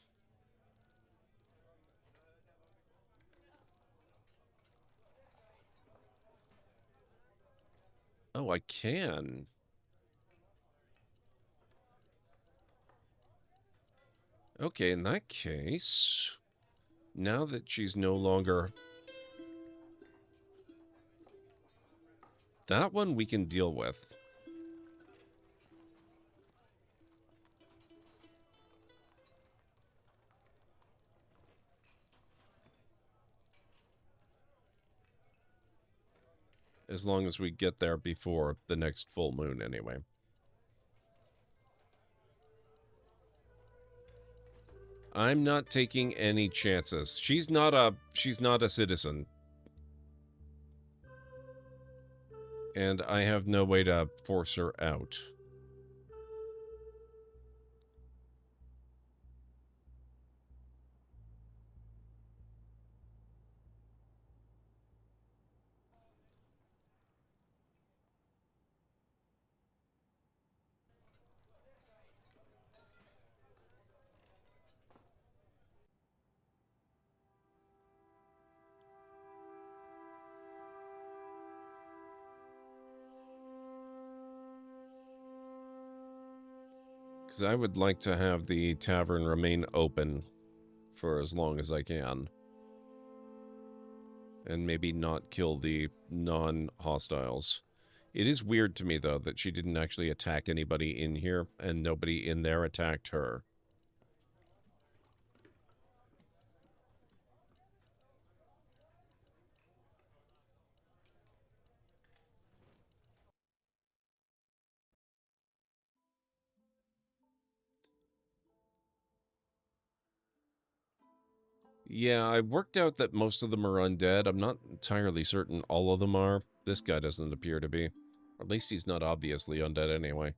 Oh, I can. Okay, in that case, now that she's no longer... That one we can deal with. As long as we get there before the next full moon, anyway. I'm not taking any chances. She's not a citizen. And I have no way to force her out. Because I would like to have the tavern remain open for as long as I can. And maybe not kill the non-hostiles. It is weird to me, though, that she didn't actually attack anybody in here, and nobody in there attacked her. Yeah, I worked out that most of them are undead. I'm not entirely certain all of them are. This guy doesn't appear to be. At least he's not obviously undead anyway.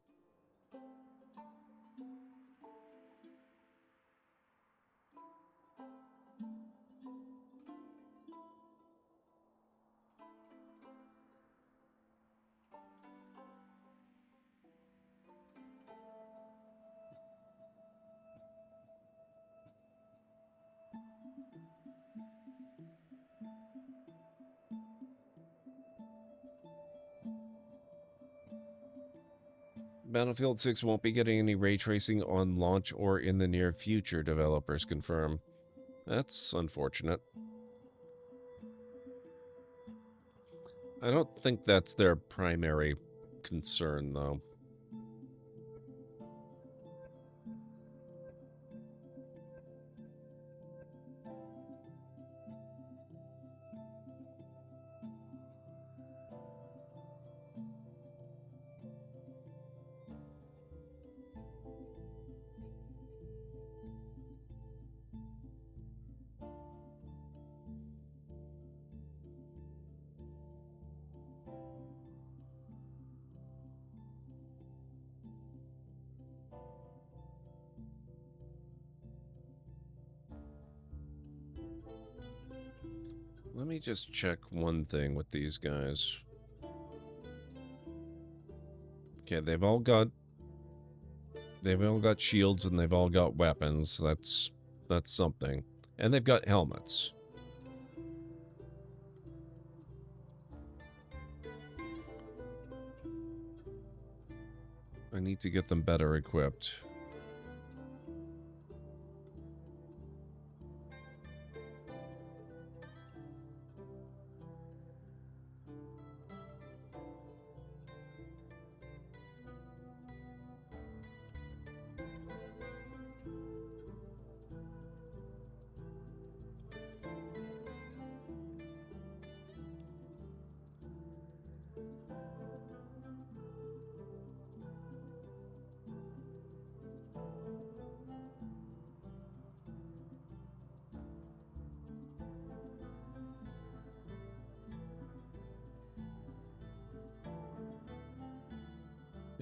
Battlefield 6 won't be getting any ray tracing on launch or in the near future, developers confirm. That's unfortunate. I don't think that's their primary concern, though. Let me just check one thing with these guys. Okay, they've all got shields and they've all got weapons. That's something. And they've got helmets. I need to get them better equipped.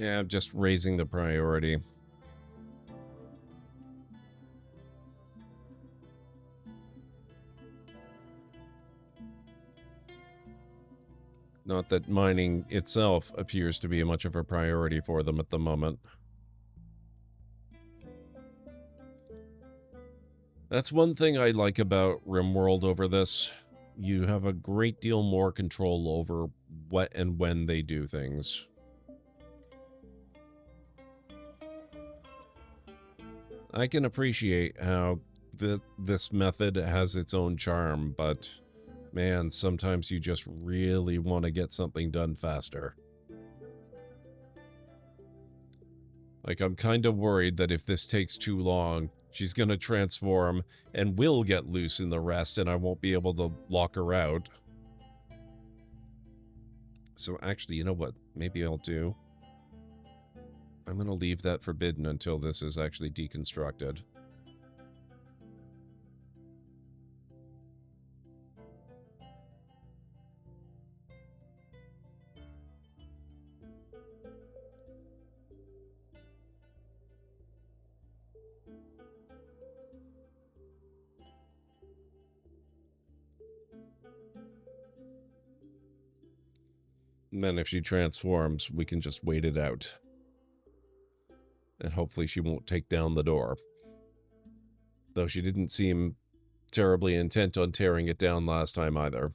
Yeah, just raising the priority. Not that mining itself appears to be much of a priority for them at the moment. That's one thing I like about RimWorld over this. You have a great deal more control over what and when they do things. I can appreciate how this method has its own charm, but man, sometimes you just really want to get something done faster. Like, I'm kind of worried that if this takes too long, she's going to transform and will get loose in the rest, and I won't be able to lock her out. So actually, you know what? Maybe I'll do. I'm going to leave that forbidden until this is actually deconstructed. And then if she transforms, we can just wait it out. And hopefully she won't take down the door. Though she didn't seem terribly intent on tearing it down last time either.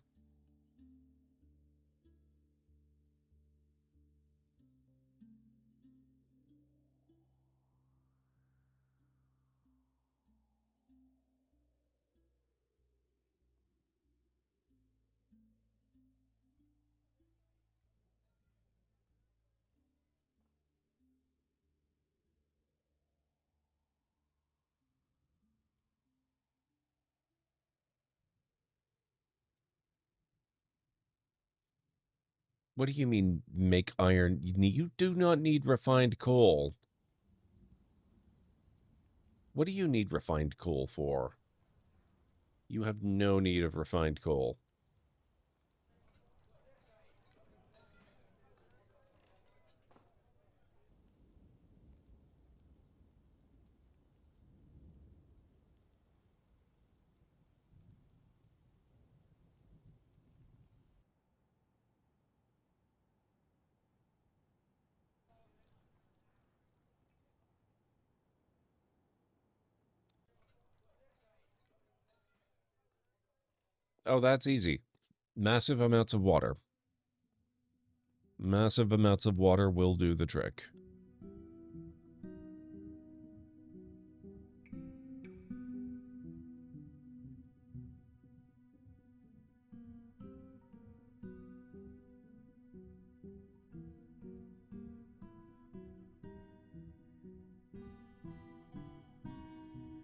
What do you mean, make iron? You do not need refined coal. What do you need refined coal for? You have no need of refined coal. Oh, that's easy. Massive amounts of water. Massive amounts of water will do the trick.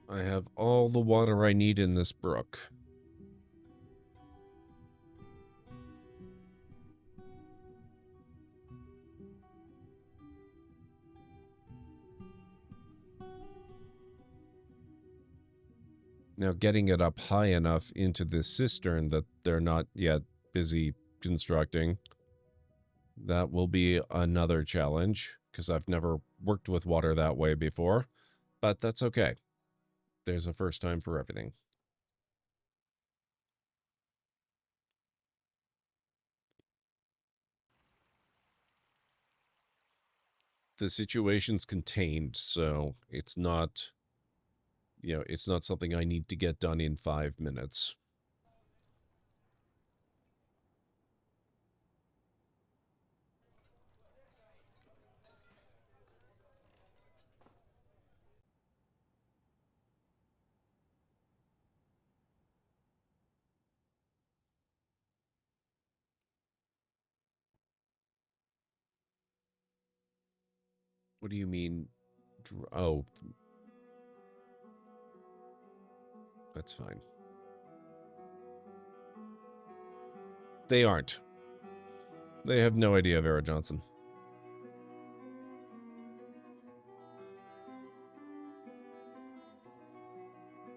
I have all the water I need in this brook. Now, getting it up high enough into this cistern that they're not yet busy constructing, that will be another challenge, because I've never worked with water that way before, but that's okay. There's a first time for everything. The situation's contained, so it's not, you know, it's not something I need to get done in 5 minutes. What do you mean? Oh. That's fine. They aren't. They have no idea, Vera Johnson.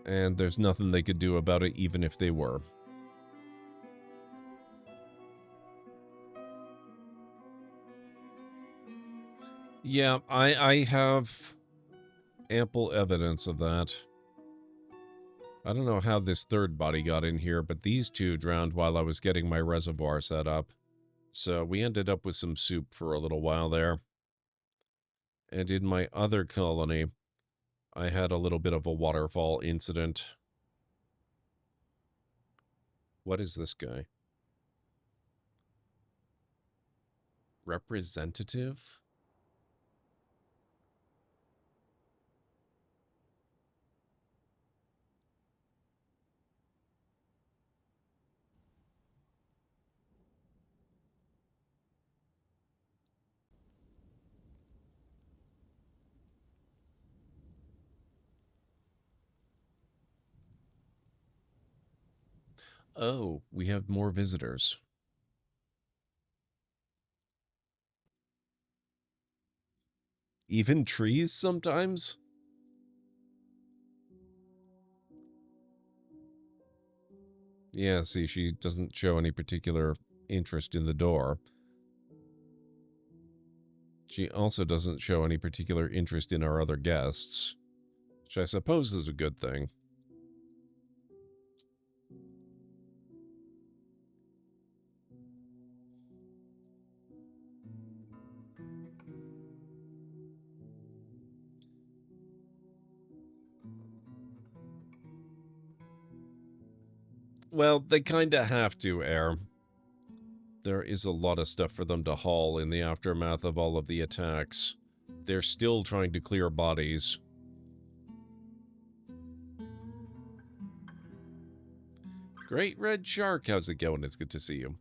And there's nothing they could do about it, even if they were. Yeah, I have ample evidence of that. I don't know how this third body got in here, but these two drowned while I was getting my reservoir set up. So we ended up with some soup for a little while there. And in my other colony, I had a little bit of a waterfall incident. What is this guy? Representative? Oh, we have more visitors. Even trees sometimes? Yeah, see, she doesn't show any particular interest in the door. She also doesn't show any particular interest in our other guests, which I suppose is a good thing. Well, they kinda have to, Air. There is a lot of stuff for them to haul in the aftermath of all of the attacks. They're still trying to clear bodies. Great Red Shark, how's it going? It's good to see you.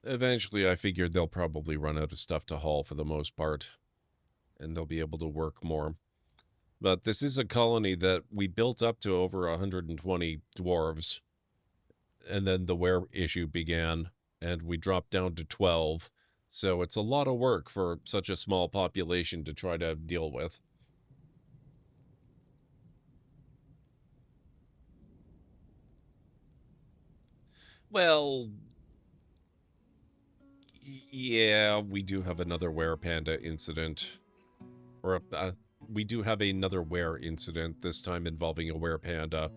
Eventually, I figured they'll probably run out of stuff to haul for the most part, and they'll be able to work more. But this is a colony that we built up to over 120 dwarves, and then the were issue began, and we dropped down to 12. So it's a lot of work for such a small population to try to deal with. Well, yeah, we do have another were panda incident. Or we do have another were incident, this time involving a were panda.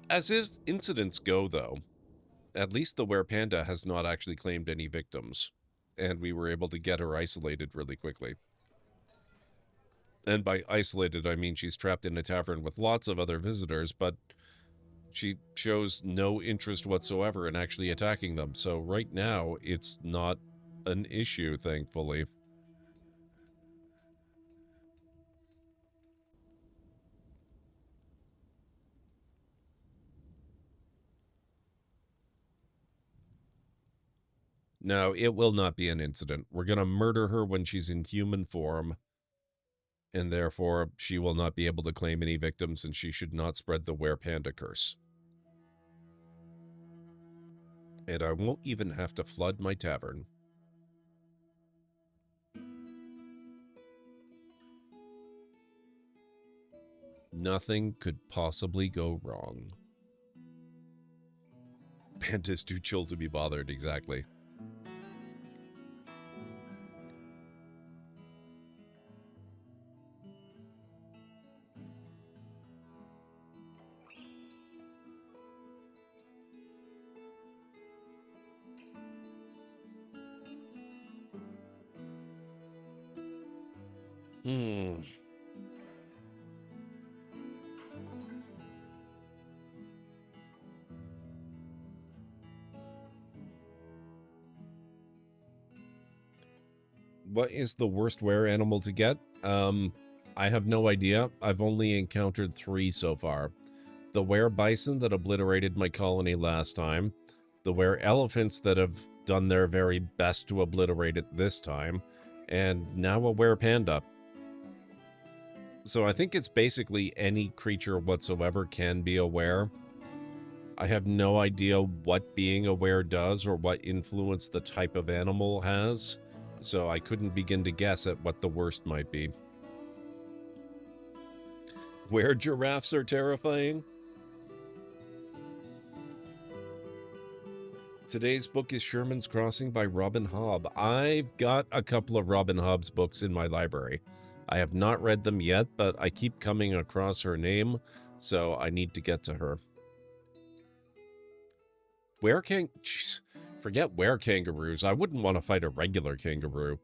As his incidents go, though, at least the were panda has not actually claimed any victims, and we were able to get her isolated really quickly. And by isolated, I mean she's trapped in a tavern with lots of other visitors, but she shows no interest whatsoever in actually attacking them. So right now, it's not an issue, thankfully. No, it will not be an incident. We're going to murder her when she's in human form, and therefore she will not be able to claim any victims, and she should not spread the were panda curse. And I won't even have to flood my tavern. Nothing could possibly go wrong. Panda's too chill to be bothered, exactly. What is the worst were animal to get? I have no idea. I've only encountered 3 so far. The were bison that obliterated my colony last time. The were elephants that have done their very best to obliterate it this time. And now a were panda. So I think it's basically any creature whatsoever can be aware. I have no idea what being aware does or what influence the type of animal has, so I couldn't begin to guess at what the worst might be. Where giraffes are terrifying? Today's book is Sherman's Crossing by Robin Hobb. I've got a couple of Robin Hobb's books in my library. I have not read them yet, but I keep coming across her name, so I need to get to her. Jeez, forget were-kangaroos. I wouldn't want to fight a regular kangaroo.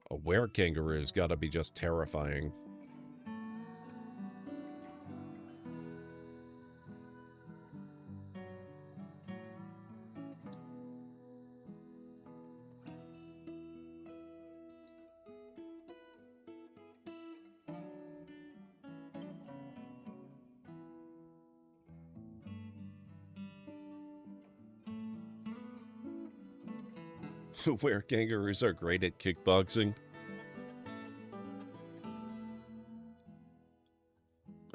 A were-kangaroo's gotta be just terrifying. Were-kangaroos are great at kickboxing.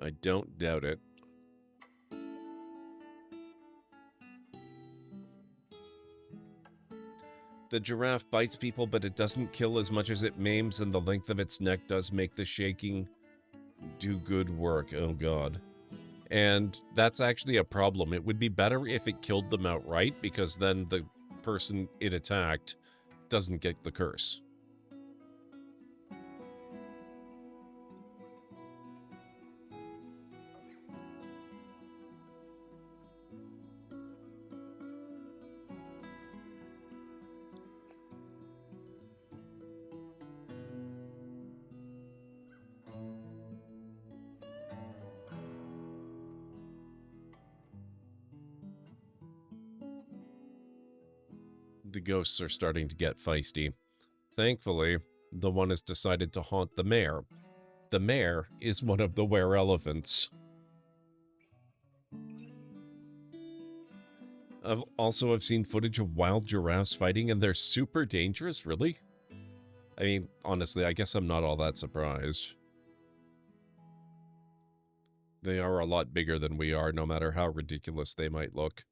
I don't doubt it. The giraffe bites people, but it doesn't kill as much as it maims, and the length of its neck does make the shaking do good work. Oh, God. And that's actually a problem. It would be better if it killed them outright, because then the person it attacked doesn't get the curse. The ghosts are starting to get feisty. Thankfully, the one has decided to haunt the mayor. The mayor is one of the wereelephants. I've seen footage of wild giraffes fighting, and they're super dangerous, really? I mean, honestly, I guess I'm not all that surprised. They are a lot bigger than we are, no matter how ridiculous they might look.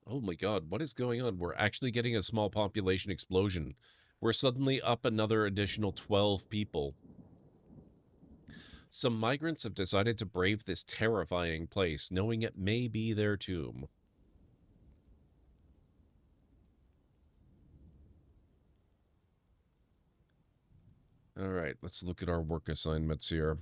Oh my God, what is going on? We're actually getting a small population explosion. We're suddenly up another additional 12 people. Some migrants have decided to brave this terrifying place, knowing it may be their tomb. All right, let's look at our work assignments here.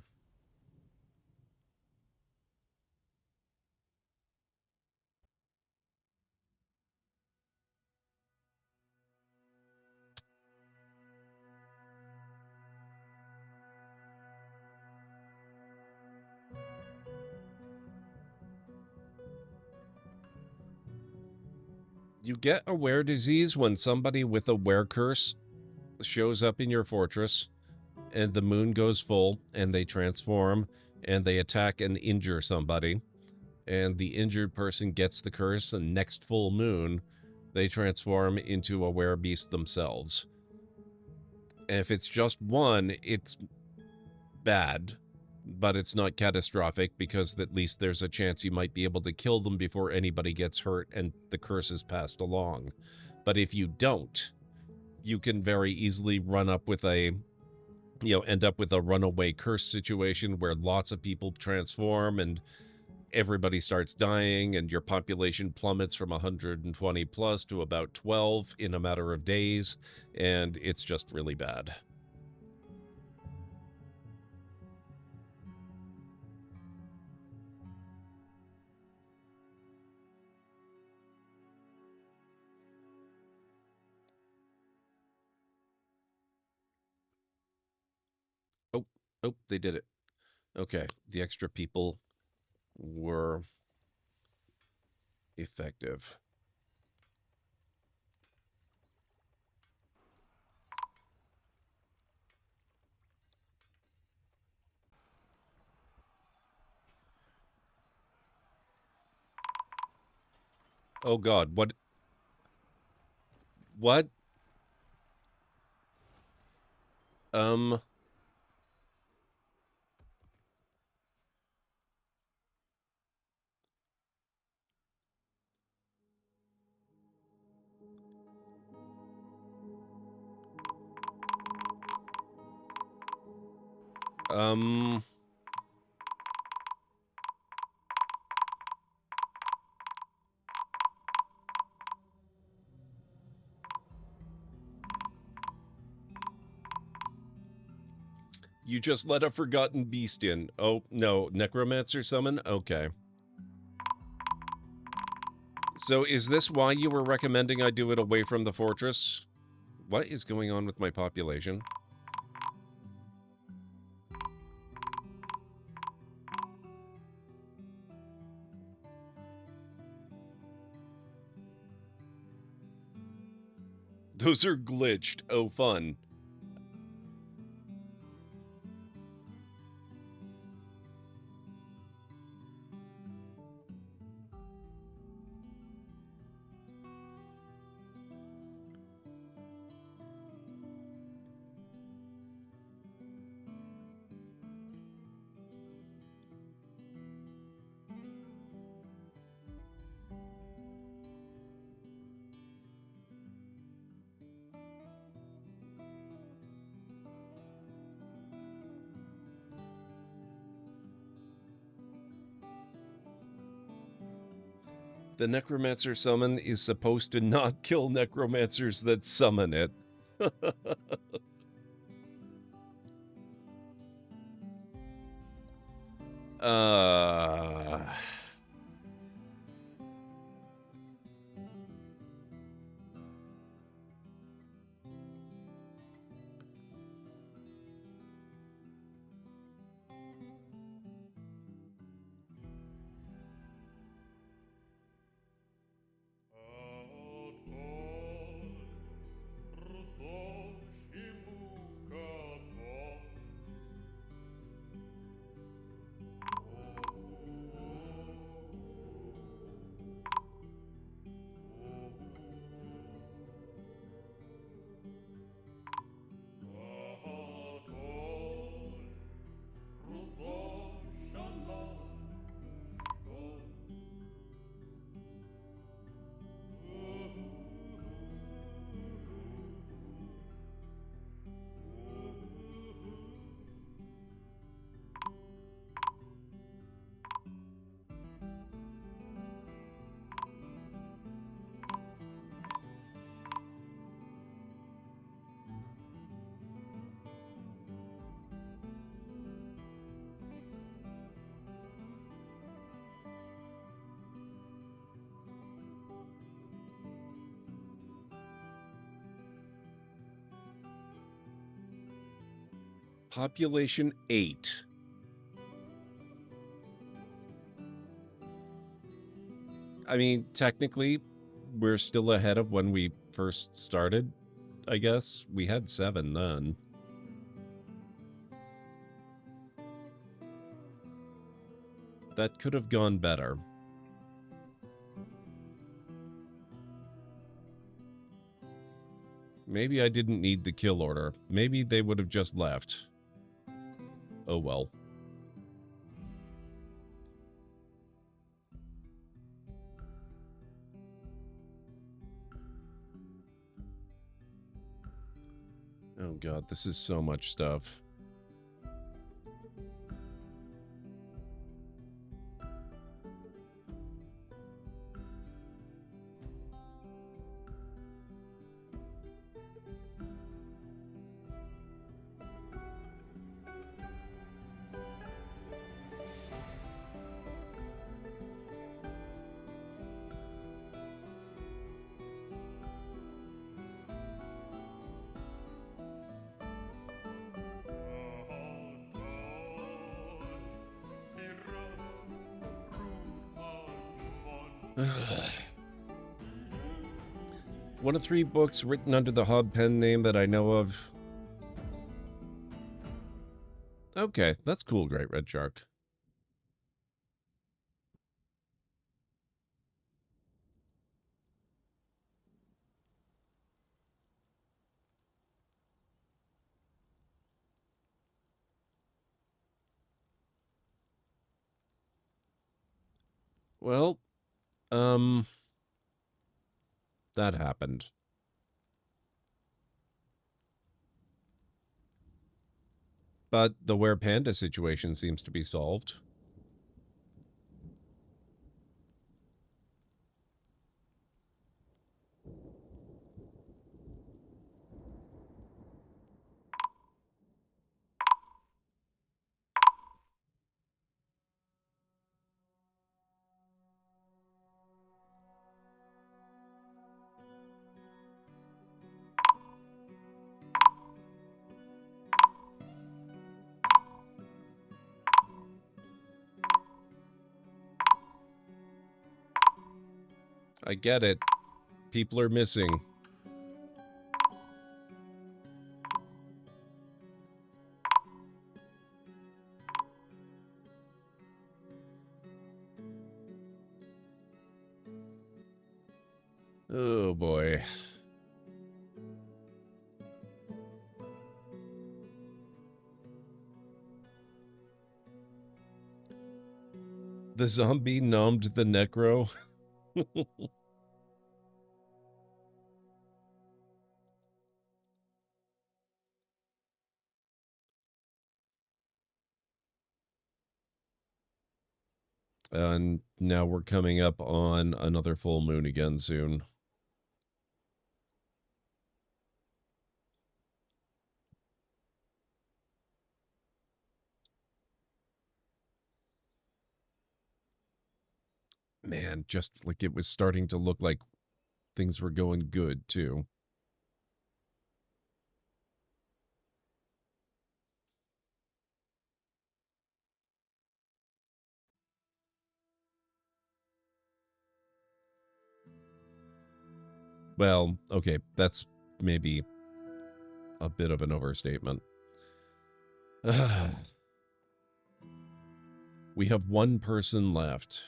You get a were disease when somebody with a were curse shows up in your fortress, and the moon goes full, and they transform, and they attack and injure somebody, and the injured person gets the curse, and next full moon, they transform into a werebeast themselves. And if it's just one, it's bad, but it's not catastrophic, because at least there's a chance you might be able to kill them before anybody gets hurt and the curse is passed along. But if you don't, you can very easily run up with a, end up with a runaway curse situation where lots of people transform and everybody starts dying, and your population plummets from 120 plus to about 12 in a matter of days, and it's just really bad. Oh, they did it. Okay, the extra people were effective. Oh God, what? What? You just let a forgotten beast in. Oh, no. Necromancer summon? Okay. So is this why you were recommending I do it away from the fortress? What is going on with my population? Those are glitched. Oh, fun. The Necromancer summon is supposed to not kill necromancers that summon it. Population 8. I mean, technically, we're still ahead of when we first started, I guess. We had 7 then. That could have gone better. Maybe I didn't need the kill order. Maybe they would have just left. Oh well. Oh god, this is so much stuff. One of 3 books written under the Hob pen name that I know of. Okay, that's cool, Great Red Shark. Well, that happened. But the Were Panda situation seems to be solved. I get it. People are missing. Oh boy. The zombie numbed the necro. And now we're coming up on another full moon again soon. Man, just like it was starting to look like things were going good, too. Well, okay, that's maybe a bit of an overstatement. We have one person left.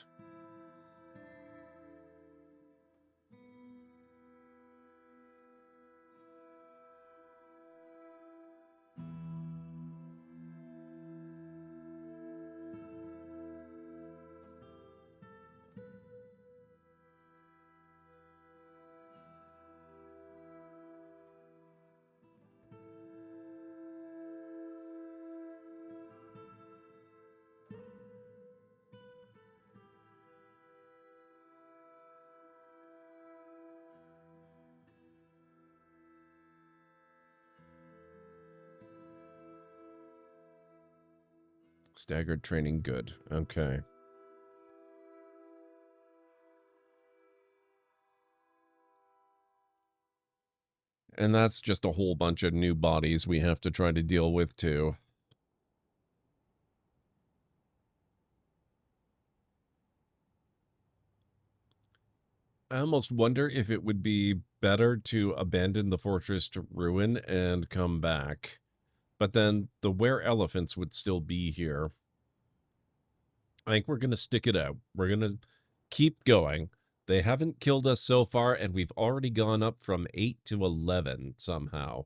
Staggered training, good. Okay. And that's just a whole bunch of new bodies we have to try to deal with, too. I almost wonder if it would be better to abandon the fortress to ruin and come back. But then the were-elephants would still be here. I think we're going to stick it out. We're going to keep going. They haven't killed us so far, and we've already gone up from 8 to 11 somehow.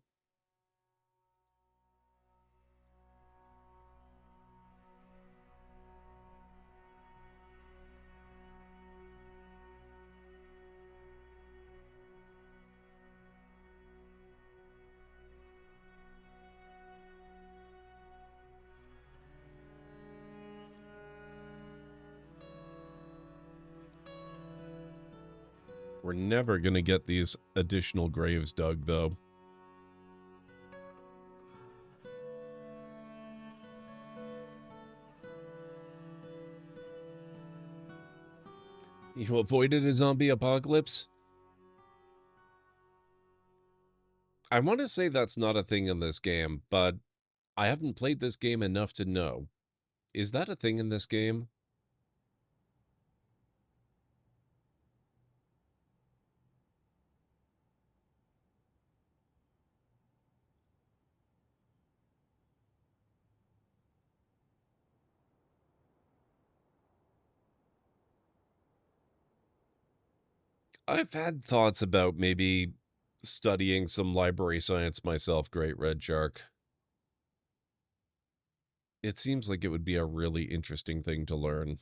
We're never going to get these additional graves dug, though. You avoided a zombie apocalypse? I want to say that's not a thing in this game, but I haven't played this game enough to know. Is that a thing in this game? I've had thoughts about maybe studying some library science myself, Great Red Shark. It seems like it would be a really interesting thing to learn.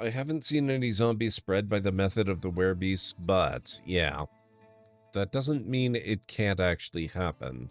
I haven't seen any zombies spread by the method of the werebeasts, but yeah, that doesn't mean it can't actually happen.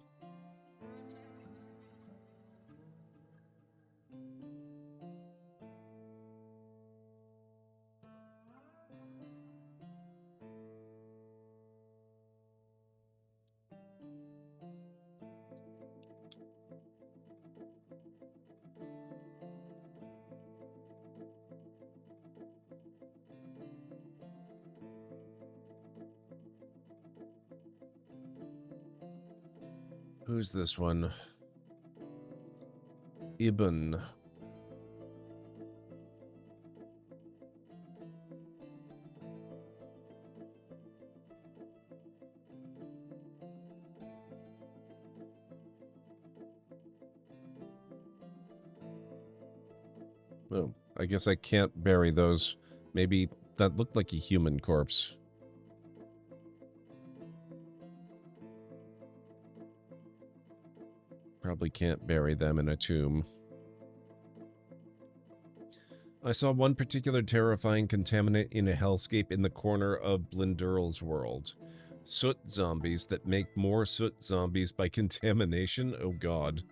Who's this one? Ibn. Oh, I guess I can't bury those. Maybe that looked like a human corpse. Probably can't bury them in a tomb. I saw one particular terrifying contaminant in a hellscape in the corner of Blindurl's world. Soot zombies that make more soot zombies by contamination? Oh god.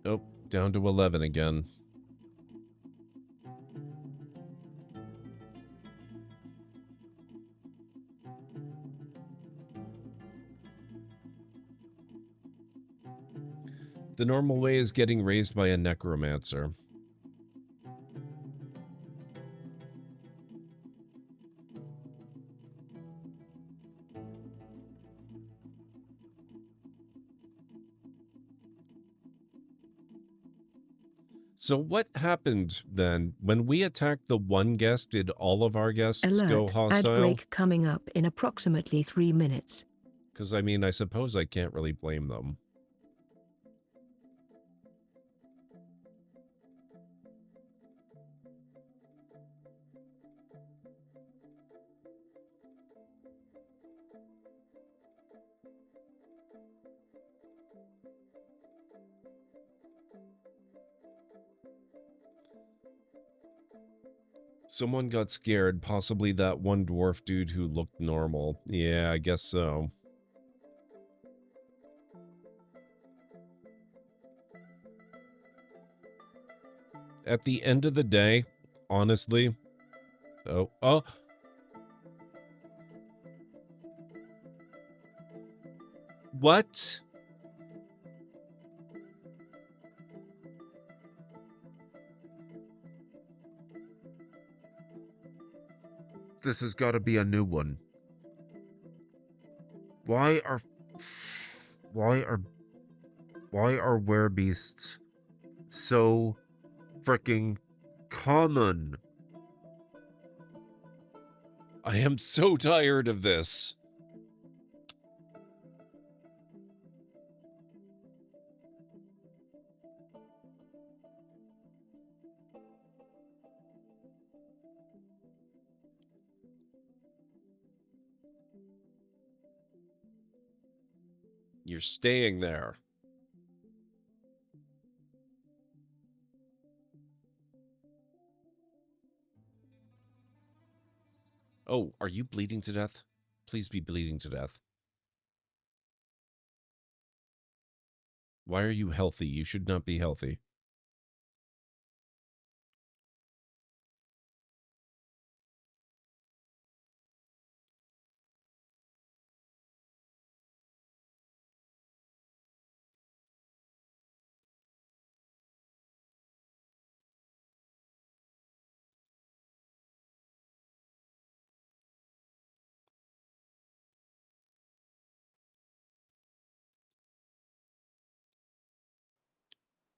Oh, down to 11 again. The normal way is getting raised by a necromancer. So what happened then? When we attacked the one guest, did all of our guests go Alert, hostile? outbreak coming up in approximately 3 minutes. Because, I mean, I suppose I can't really blame them. Someone got scared, possibly that one dwarf dude who looked normal. Yeah, I guess so. At the end of the day, honestly... Oh. What? This has got to be a new one. Why are werebeasts so freaking common? I am so tired of this. You're staying there. Oh, are you bleeding to death? Please be bleeding to death. Why are you healthy? You should not be healthy.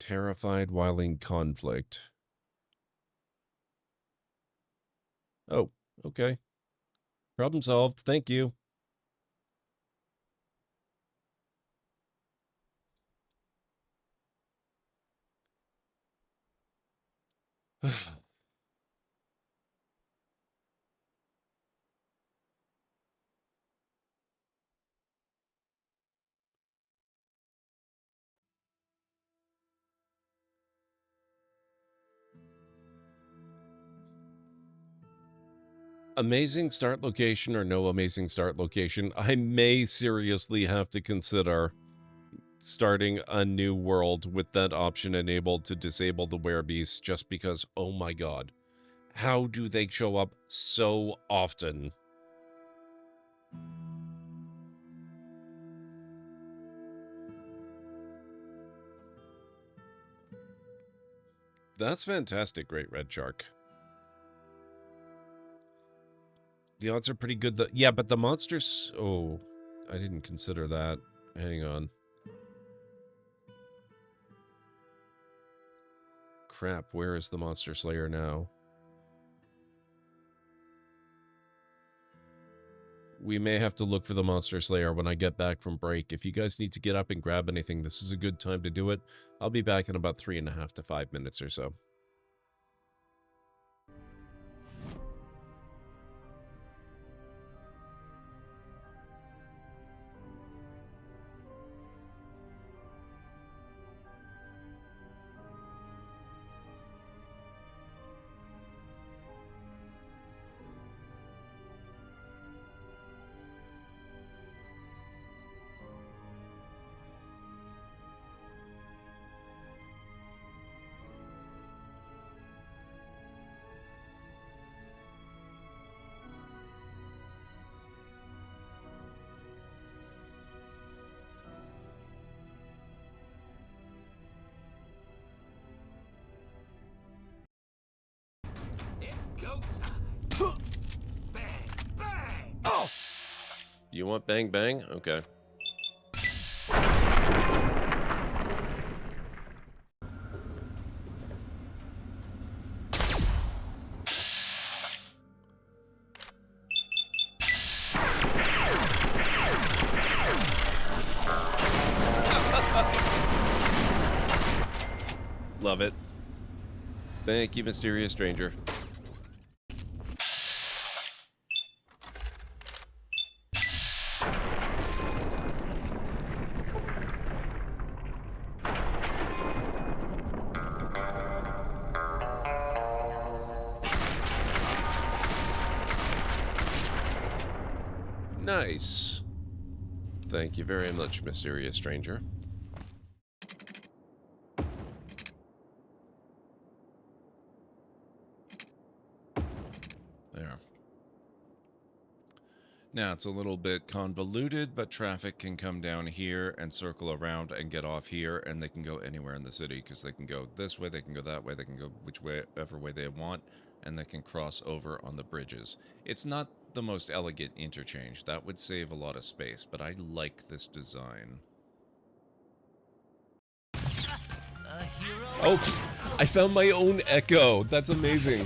Terrified while in conflict. Oh, Okay. Problem solved. Thank you. Amazing start location or no amazing start location, I may seriously have to consider starting a new world with that option enabled to disable the werebeasts, just because, oh my god, how do they show up so often? That's fantastic, Great Red Shark. The odds are pretty good. Yeah, but the monsters... Oh, I didn't consider that. Hang on. Crap, where is the Monster Slayer now? We may have to look for the Monster Slayer when I get back from break. If you guys need to get up and grab anything, this is a good time to do it. I'll be back in about 3.5 to 5 minutes or so. You want bang bang? Okay. Love it. Thank you, mysterious stranger. Nice. Thank you very much, mysterious stranger. There. Now, it's a little bit convoluted, but traffic can come down here and circle around and get off here, and they can go anywhere in the city, because they can go this way, they can go that way, they can go whichever way they want, and they can cross over on the bridges. It's not the most elegant interchange. That would save a lot of space, but I like this design. Oh, I found my own echo. That's amazing.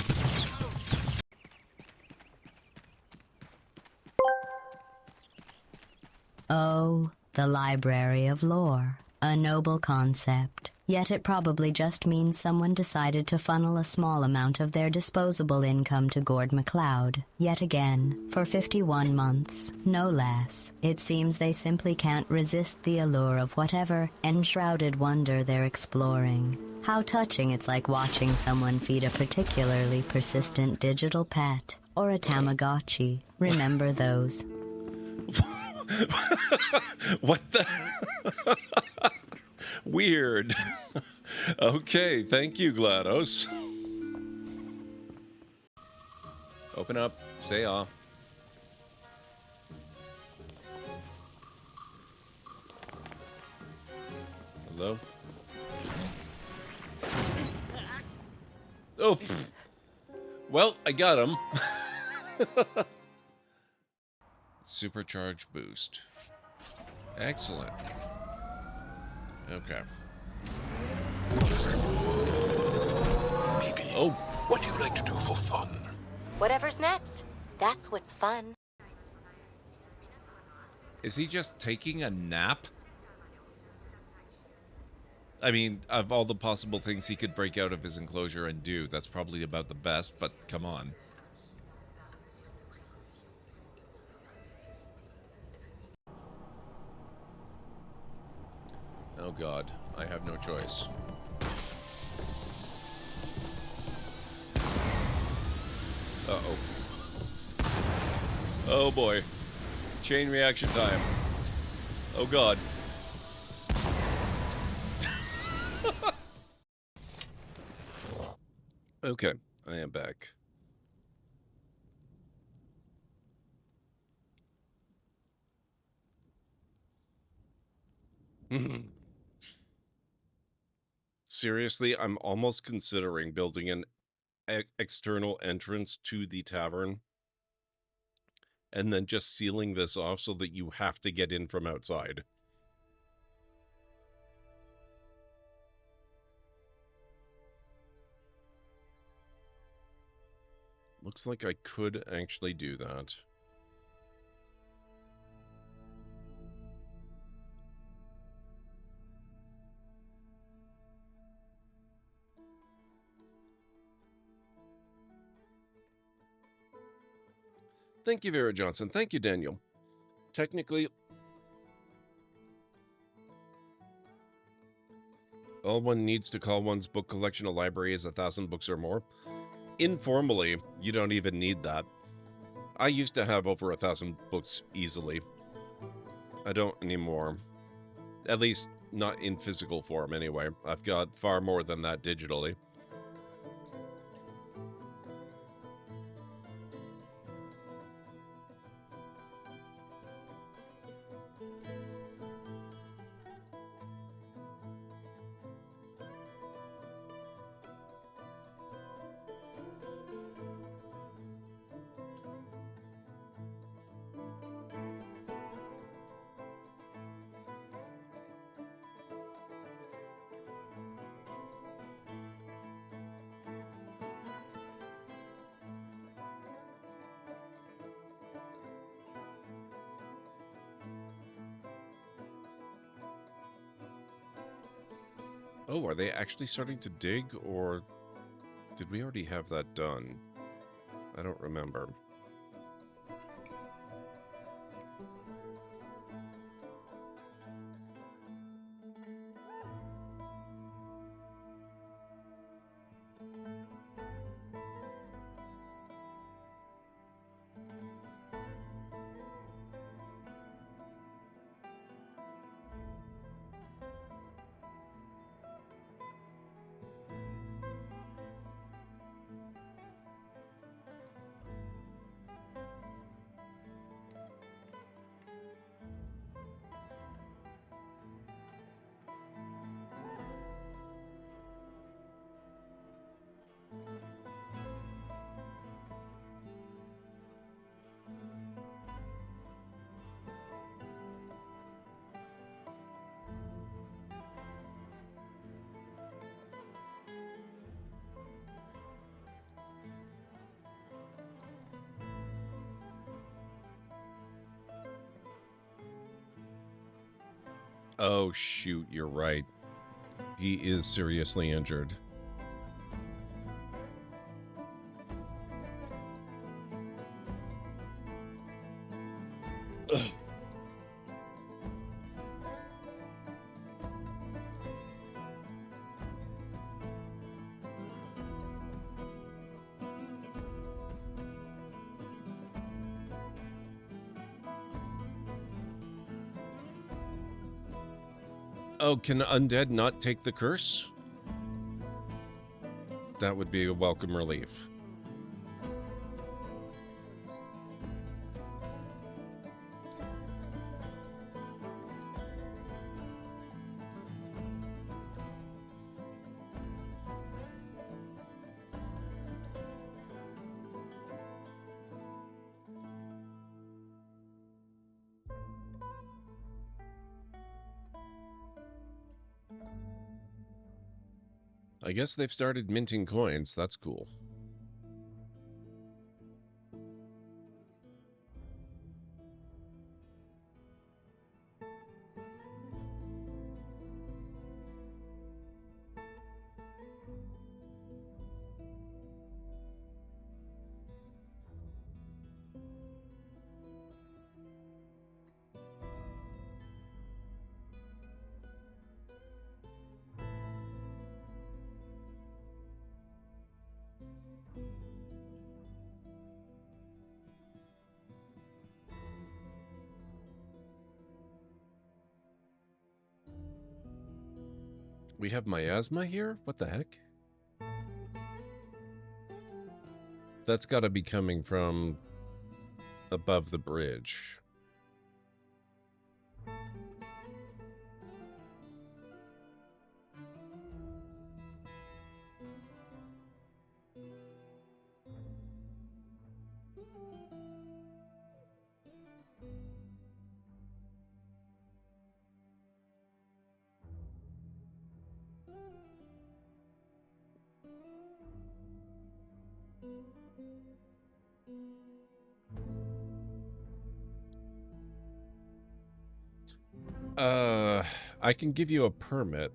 Oh, the Library of Lore. A noble concept. Yet it probably just means someone decided to funnel a small amount of their disposable income to GordMcLeod. Yet again, for 51 months, no less. It seems they simply can't resist the allure of whatever enshrouded wonder they're exploring. How touching it's like watching someone feed a particularly persistent digital pet. Or a Tamagotchi. Remember those? What the? Weird. Okay, thank you, GLaDOS. Open up. Say off. Hello? Oh. Well, I got him. Supercharge boost. Excellent. Okay. Maybe. Oh. What do you like to do for fun? Whatever's next. That's what's fun. Is he just taking a nap? I mean, of all the possible things he could break out of his enclosure and do, that's probably about the best, but come on. Oh god, I have no choice. Uh-oh. Oh boy. Chain reaction time. Oh god. Okay, I am back. Seriously, I'm almost considering building an external entrance to the tavern and then just sealing this off so that you have to get in from outside. Looks like I could actually do that. Thank you, Vera Johnson. Thank you, Daniel. Technically, all one needs to call one's book collection a library is 1,000 books or more. Informally, you don't even need that. I used to have over 1,000 books easily. I don't anymore. At least not in physical form anyway. I've got far more than that digitally. Oh, are they actually starting to dig, or did we already have that done? I don't remember. Oh, shoot, you're right. He is seriously injured. Ugh. Oh, can undead not take the curse? That would be a welcome relief. I guess they've started minting coins. That's cool. We have miasma here? What the heck? That's got to be coming from above the bridge. I can give you a permit.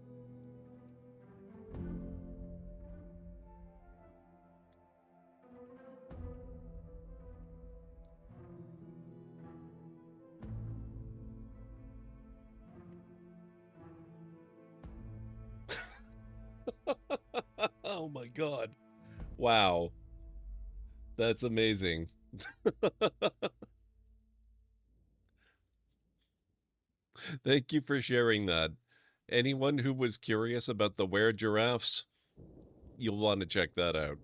Oh my god. Wow. That's amazing. Thank you for sharing that. Anyone who was curious about the were giraffes, you'll want to check that out.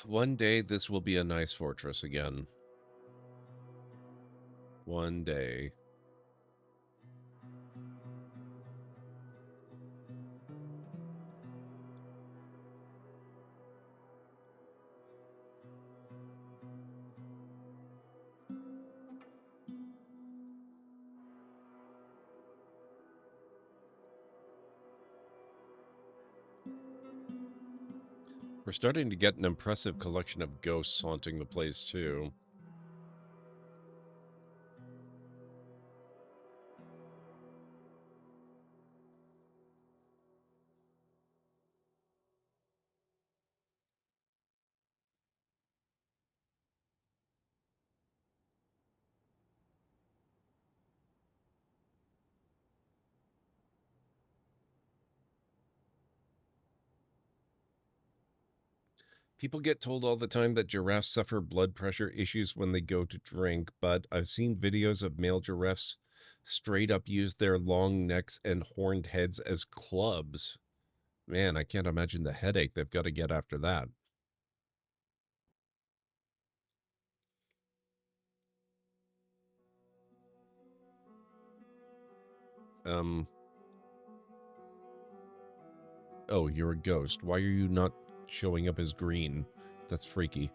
One day this will be a nice fortress again. One day. We're starting to get an impressive collection of ghosts haunting the place, too. People get told all the time that giraffes suffer blood pressure issues when they go to drink, but I've seen videos of male giraffes straight up use their long necks and horned heads as clubs. Man, I can't imagine the headache they've got to get after that. Oh, you're a ghost. Why are you not showing up as green? That's freaky.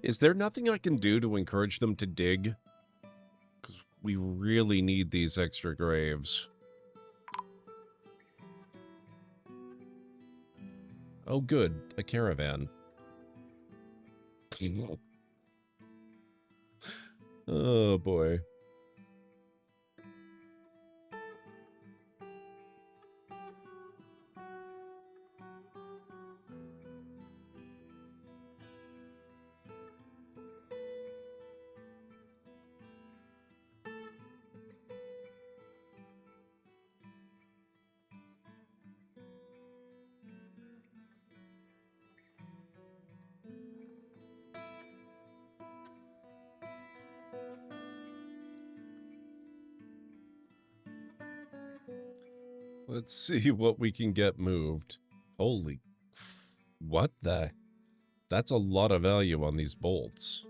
Is there nothing I can do to encourage them to dig? Because we really need these extra graves. Oh, good. A caravan. Oh, boy. Let's see what we can get moved. Holy... What the... That's a lot of value on these bolts.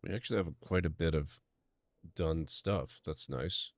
We actually have quite a bit of done stuff. That's nice.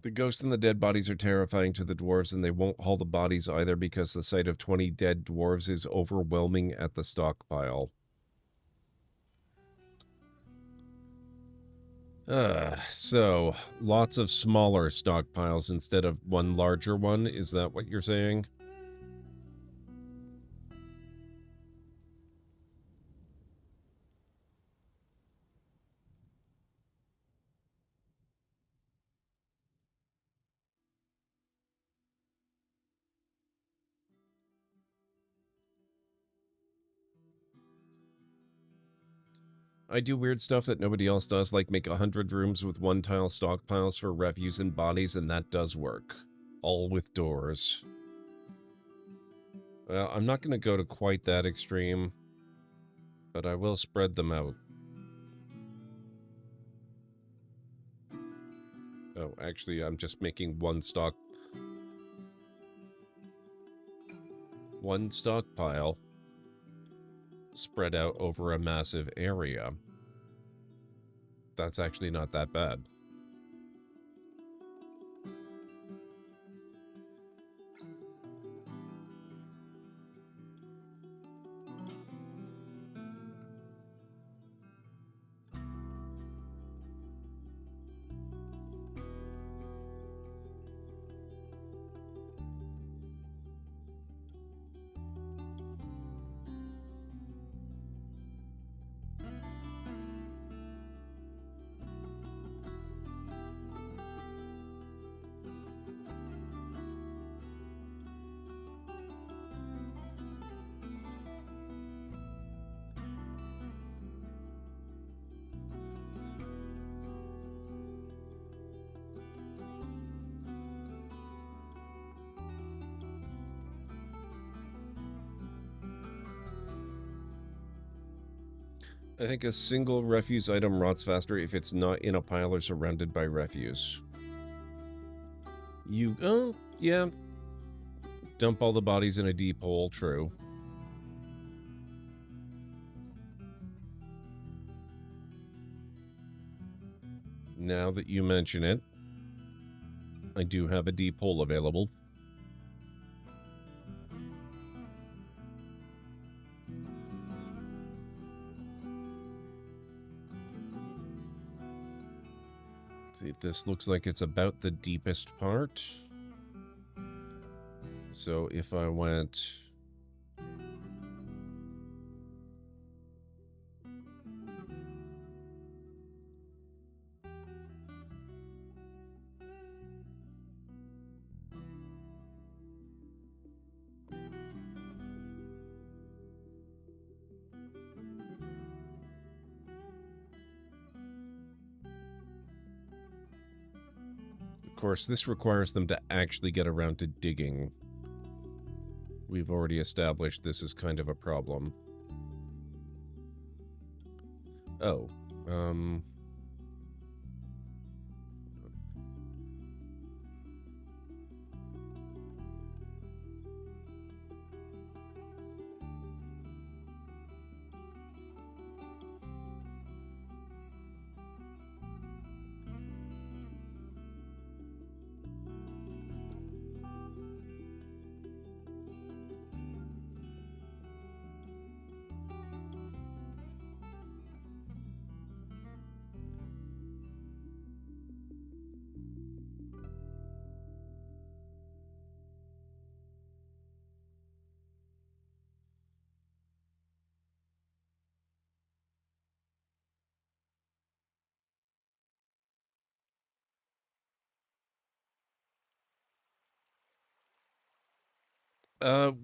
The ghosts and the dead bodies are terrifying to the dwarves, and they won't haul the bodies either because the sight of 20 dead dwarves is overwhelming at the stockpile. So, lots of smaller stockpiles instead of one larger one, is that what you're saying? I do weird stuff that nobody else does, like make 100 rooms with one-tile stockpiles for refuse and bodies, and that does work. All with doors. Well, I'm not going to go to quite that extreme, but I will spread them out. Oh, actually, I'm just making one stockpile spread out over a massive area. That's actually not that bad. I think a single refuse item rots faster if it's not in a pile or surrounded by refuse. Oh, yeah. Dump all the bodies in a deep hole, true. now that you mention it, I do have a deep hole available. See, this looks like it's about the deepest part. So if I went... Of course, this requires them to actually get around to digging. We've already established this is kind of a problem. Oh,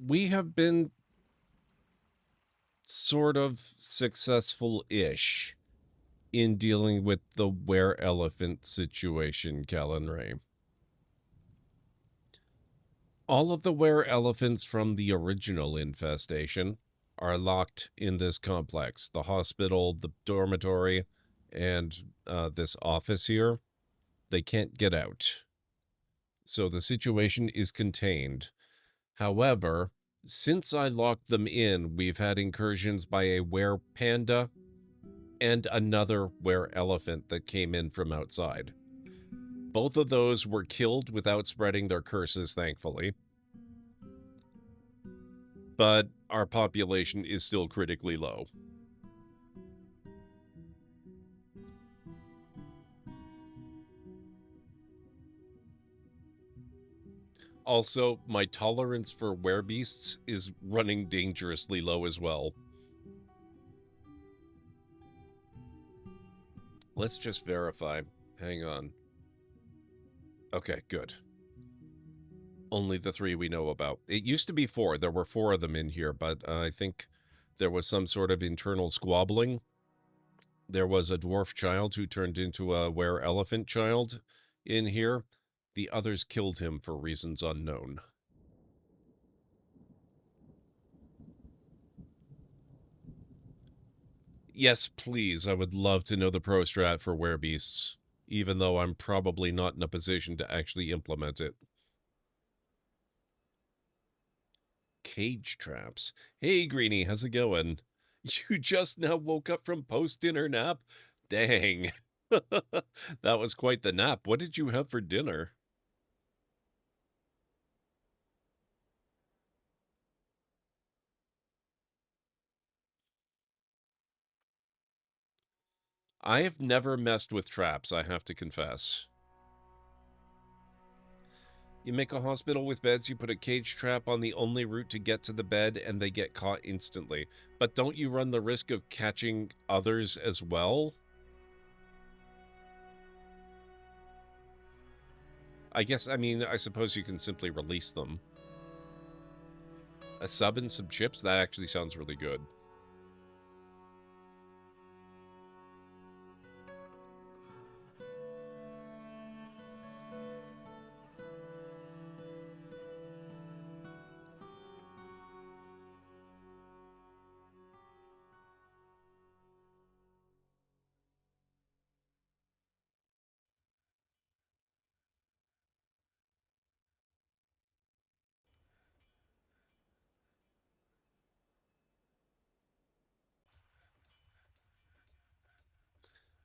we have been sort of successful-ish in dealing with the wereelephant situation, Callan Ray. All of the wereelephants from the original infestation are locked in this complex. The hospital, the dormitory, and this office here. They can't get out. So the situation is contained. However, since I locked them in, we've had incursions by a were-panda and another were-elephant that came in from outside. Both of those were killed without spreading their curses, thankfully. But our population is still critically low. Also, my tolerance for werebeasts is running dangerously low as well. Let's just verify. Hang on. Okay, good. Only the 3 we know about. It used to be 4. There were 4 of them in here, but I think there was some sort of internal squabbling. There was a dwarf child who turned into a were-elephant child in here. The others killed him for reasons unknown. Yes, please. I would love to know the pro strat for werebeasts, even though I'm probably not in a position to actually implement it. Cage traps. Hey, Greenie, how's it going? You just now woke up from post-dinner nap? Dang. That was quite the nap. What did you have for dinner? I have never messed with traps, I have to confess. You make a hospital with beds, you put a cage trap on the only route to get to the bed, and they get caught instantly. But don't you run the risk of catching others as well? I suppose you can simply release them. A sub and some chips? That actually sounds really good.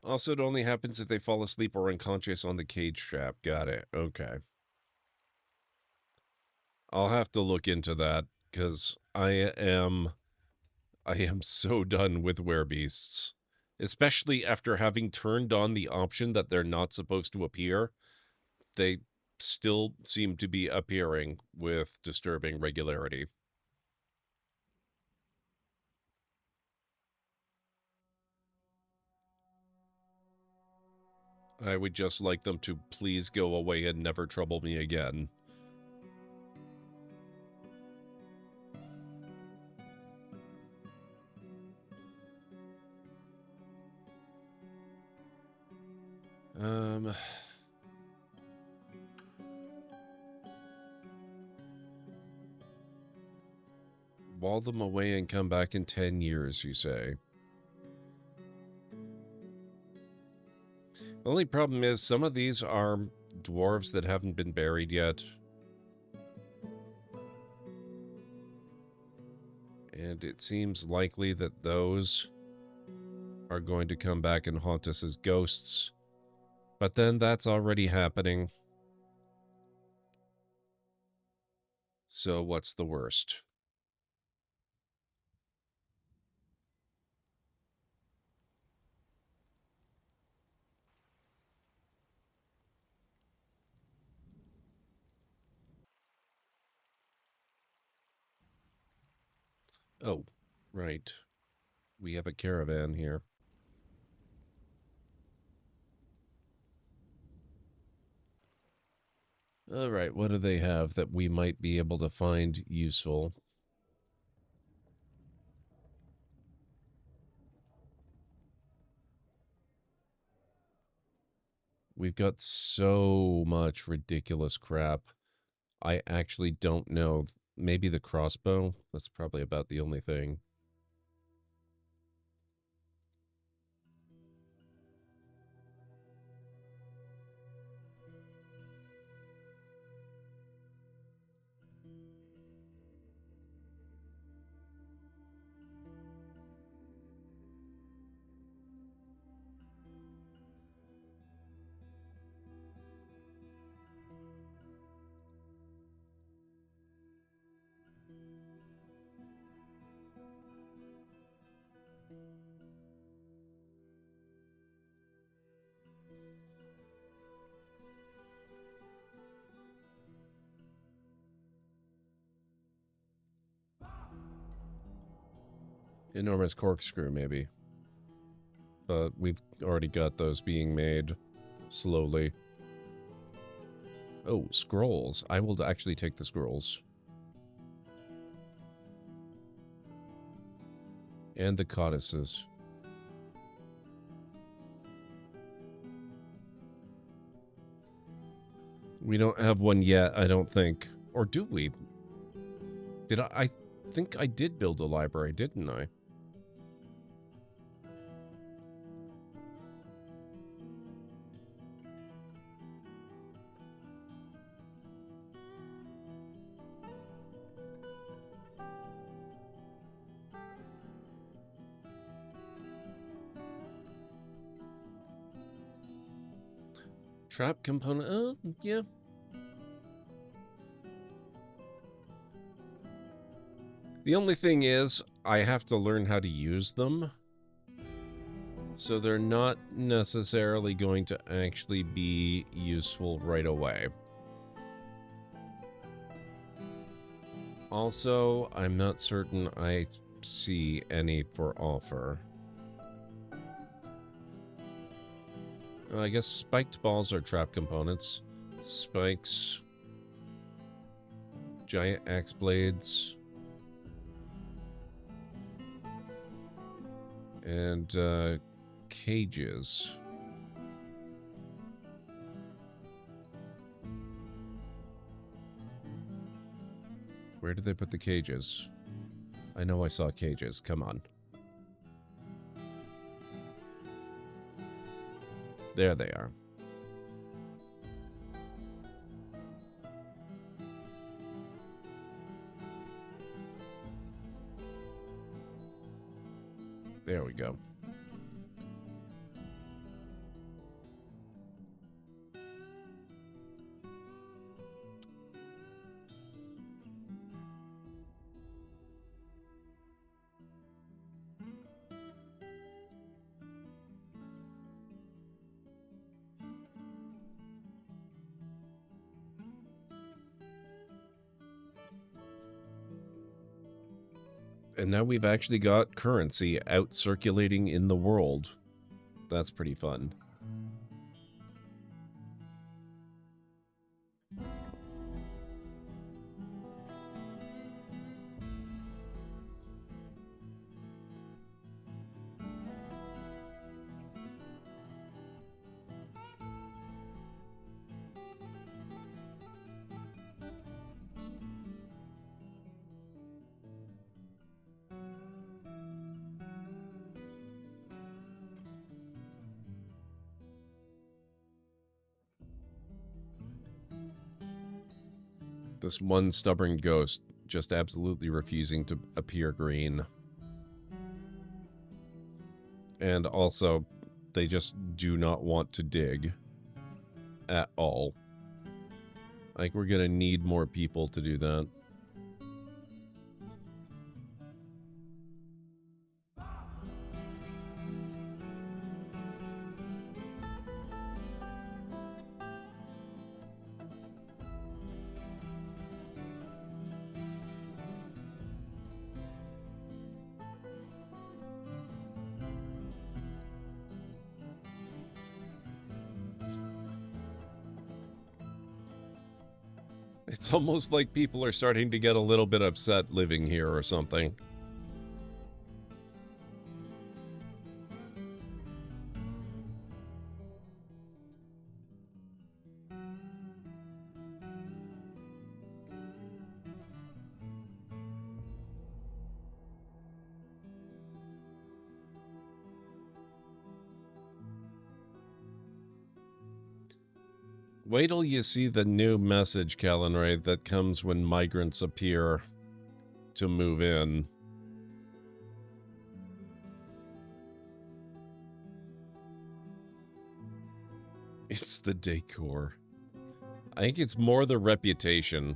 Also, it only happens if they fall asleep or unconscious on the cage strap. Got it. Okay. I'll have to look into that, because I am so done with werebeasts. Especially after having turned on the option that they're not supposed to appear. They still seem to be appearing with disturbing regularity. I would just like them to please go away and never trouble me again. Wall them away and come back in 10 years, you say? The only problem is some of these are dwarves that haven't been buried yet. And it seems likely that those are going to come back and haunt us as ghosts. But then that's already happening. So what's the worst? Oh, right. We have a caravan here. Alright, what do they have that we might be able to find useful? We've got so much ridiculous crap. I actually don't know. Maybe the crossbow? That's probably about the only thing. Enormous corkscrew, maybe. But we've already got those being made slowly. Oh, scrolls. I will actually take the scrolls. And the codices. We don't have one yet, I don't think. Or do we? Did I think I did build a library, didn't I? Trap component, oh, yeah. The only thing is, I have to learn how to use them. So they're not necessarily going to actually be useful right away. Also, I'm not certain I see any for offer. I guess spiked balls are trap components. Spikes. Giant axe blades. And, cages. Where did they put the cages? I know I saw cages. Come on. There they are. There we go. And now we've actually got currency out circulating in the world. That's pretty fun. This one stubborn ghost just absolutely refusing to appear green. And also, they just do not want to dig at all. I think we're going to need more people to do that. It's almost like people are starting to get a little bit upset living here or something. Wait till you see the new message calendar that comes when migrants appear to move in. It's the decor. I think it's more the reputation.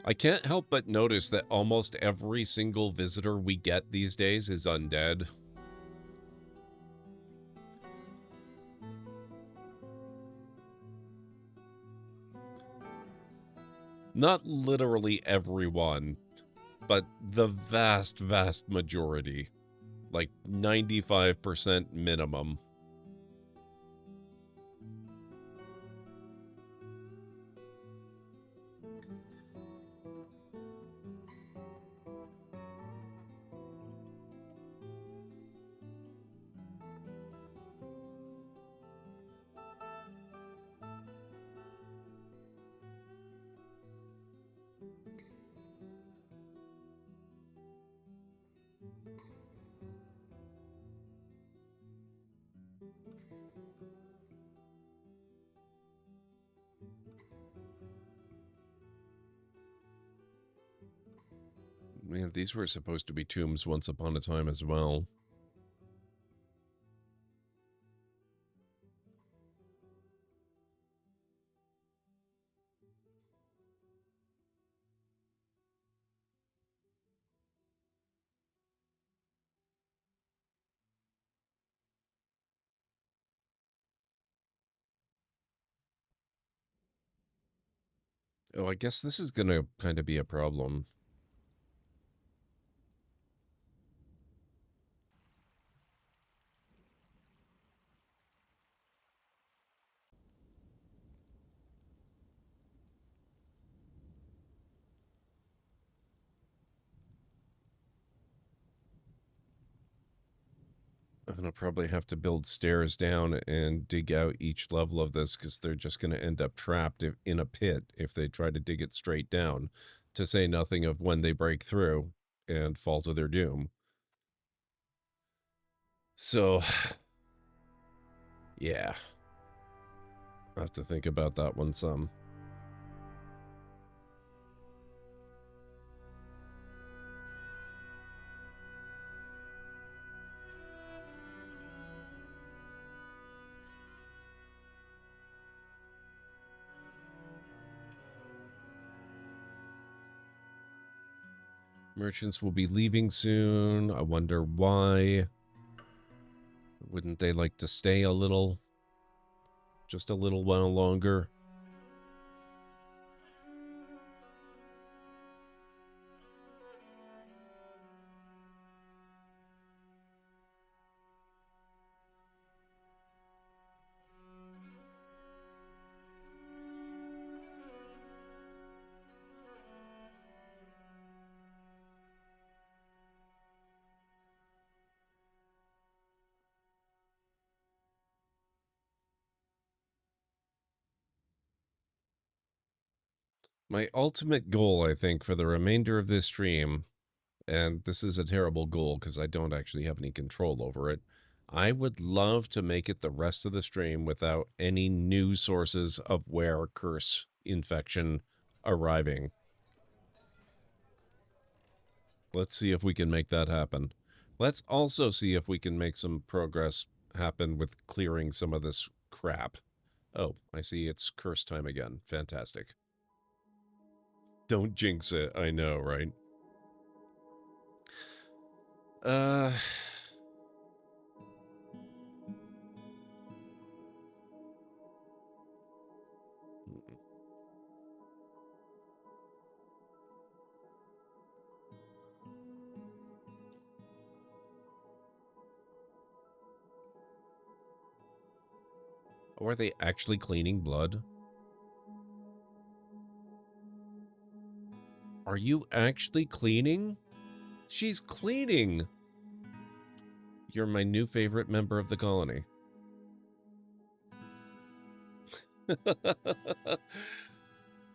I can't help but notice that almost every single visitor we get these days is undead. Not literally everyone, but the vast, vast majority. Like 95% minimum. Man, these were supposed to be tombs once upon a time as well. Oh, I guess this is going to kind of be a problem. I'm going to probably have to build stairs down and dig out each level of this because they're just going to end up trapped in a pit if they try to dig it straight down, to say nothing of when they break through and fall to their doom. So, yeah. I'll have to think about that one some. Merchants will be leaving soon. I wonder why. Wouldn't they like to stay a little? Just a little while longer? My ultimate goal, I think, for the remainder of this stream, and this is a terrible goal because I don't actually have any control over it, I would love to make it the rest of the stream without any new sources of were curse infection arriving. Let's see if we can make that happen. Let's also see if we can make some progress happen with clearing some of this crap. Oh, I see it's curse time again. Fantastic. Don't jinx it. I know, right? Or are they actually cleaning blood? Are you actually cleaning? She's cleaning! You're my new favorite member of the colony.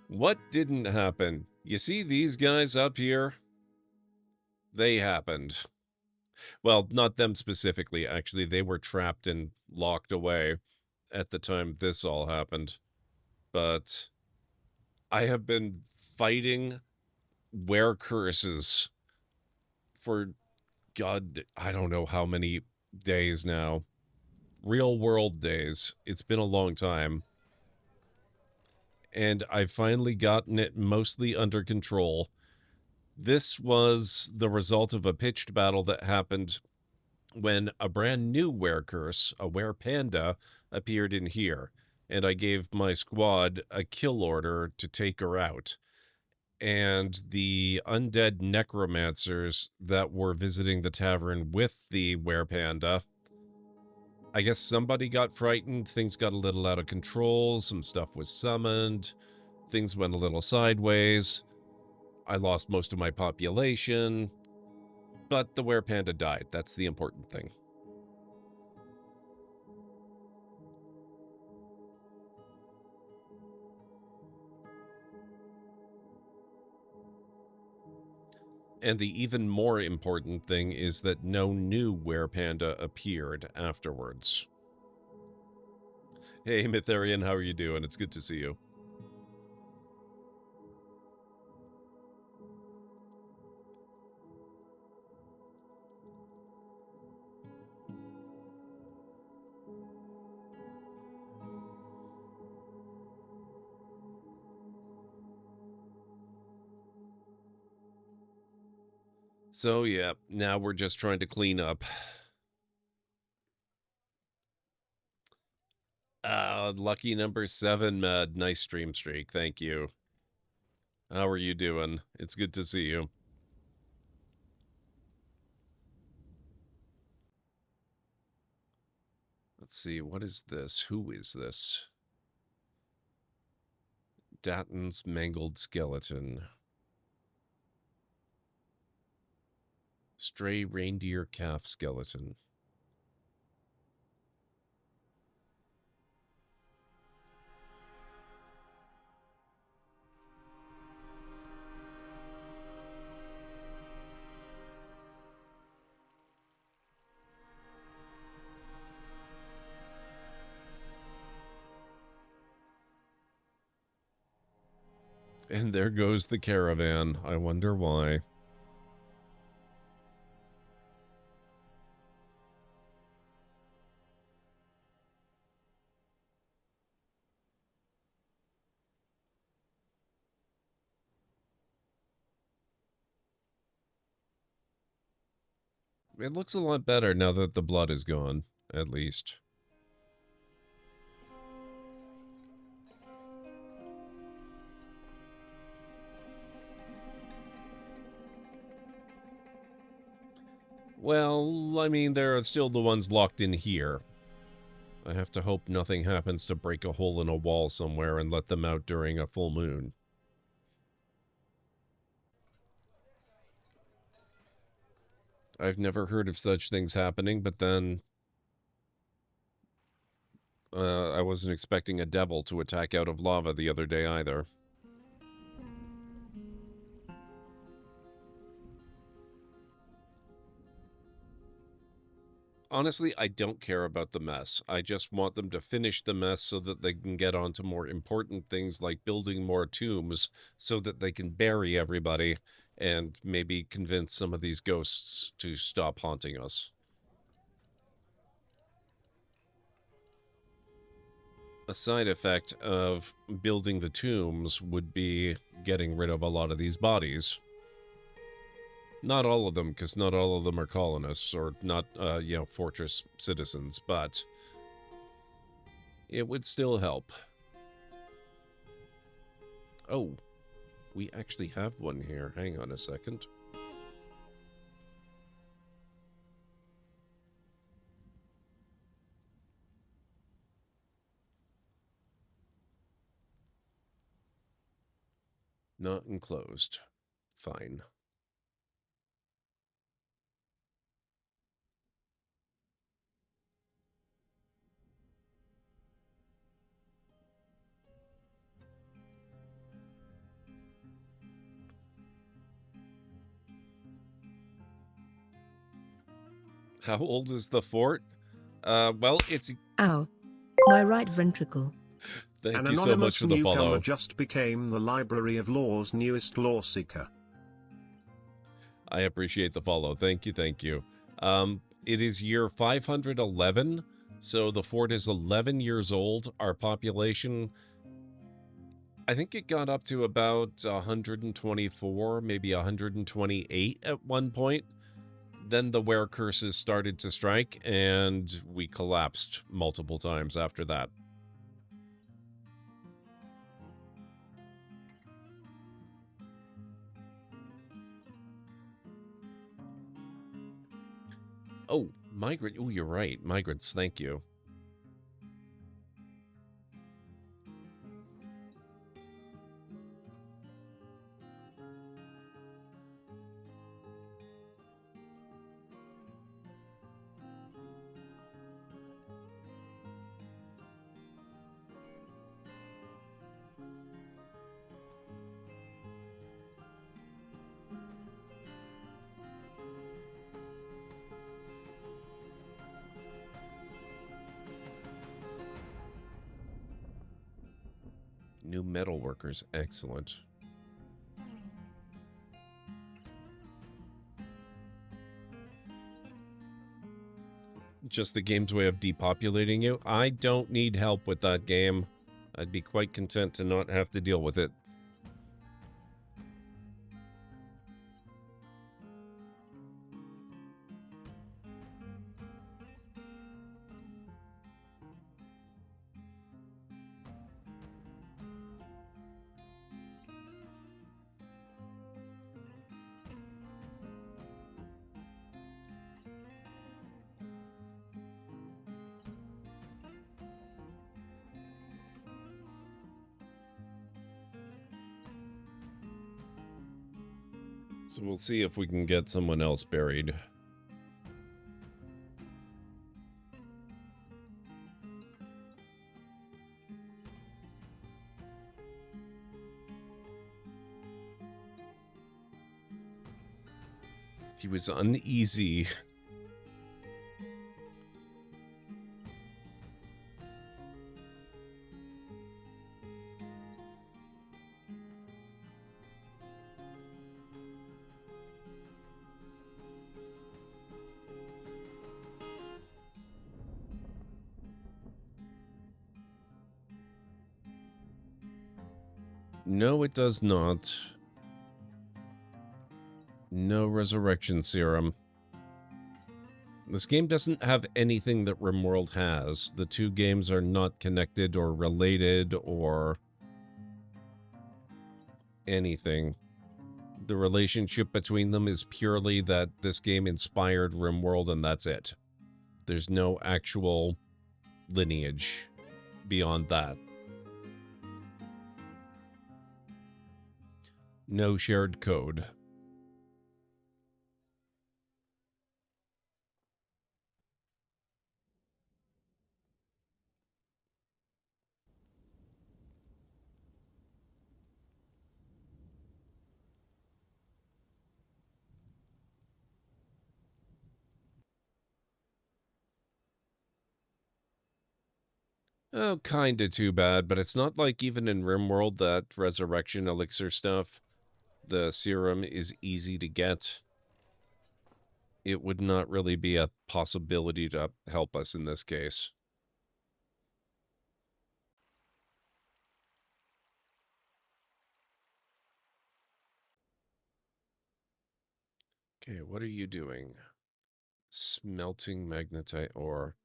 What didn't happen? You see these guys up here? They happened. Well, not them specifically, actually. They were trapped and locked away at the time this all happened. But I have been fighting were curses for, God, I don't know how many days now. Real world days. It's been a long time. And I've finally gotten it mostly under control. This was the result of a pitched battle that happened when a brand new were curse, a were panda, appeared in here. And I gave my squad a kill order to take her out. And the undead necromancers that were visiting the tavern with the were panda, I guess somebody got frightened, things got a little out of control, some stuff was summoned, things went a little sideways, I lost most of my population, but the were panda died. That's the important thing. And the even more important thing is that no new were panda appeared afterwards. Hey, Mytharian, how are you doing? It's good to see you. So, yeah, now we're just trying to clean up. Lucky number 7, Mad. Nice stream streak. Thank you. How are you doing? It's good to see you. Let's see, what is this? Who is this? Datton's mangled skeleton. Stray reindeer calf skeleton. And there goes the caravan. I wonder why. It looks a lot better now that the blood is gone, at least. Well, I mean, there are still the ones locked in here. I have to hope nothing happens to break a hole in a wall somewhere and let them out during a full moon. I've never heard of such things happening, but then I wasn't expecting a devil to attack out of lava the other day either. Honestly, I don't care about the mess. I just want them to finish the mess so that they can get on to more important things like building more tombs so that they can bury everybody and maybe convince some of these ghosts to stop haunting us. A side effect of building the tombs would be getting rid of a lot of these bodies. Not all of them, because not all of them are colonists or not, fortress citizens, but it would still help. Oh, we actually have one here. Hang on a second. Not enclosed. Fine. How old is the fort? Well, it's... Ow. My right ventricle. Thank An you so much anonymous for the newcomer follow. just became the Library of Law's newest law seeker. I appreciate the follow. Thank you, thank you. It is year 511, so the fort is 11 years old. Our population, I think it got up to about 124, maybe 128 at one point. Then the were curses started to strike, and we collapsed multiple times after that. Oh, migrant. Oh, you're right. Migrants, thank you. New metal workers, excellent. Just the game's way of depopulating you. I don't need help with that game. I'd be quite content to not have to deal with it. So we'll see if we can get someone else buried. He was uneasy. No, it does not. No resurrection serum. This game doesn't have anything that RimWorld has. The two games are not connected or related or anything. The relationship between them is purely that this game inspired RimWorld and that's it. There's no actual lineage beyond that. No shared code. Oh, kinda too bad, but it's not like even in RimWorld, that resurrection elixir stuff, the serum is easy to get. It would not really be a possibility to help us in this case. Okay, what are you doing? Smelting magnetite ore.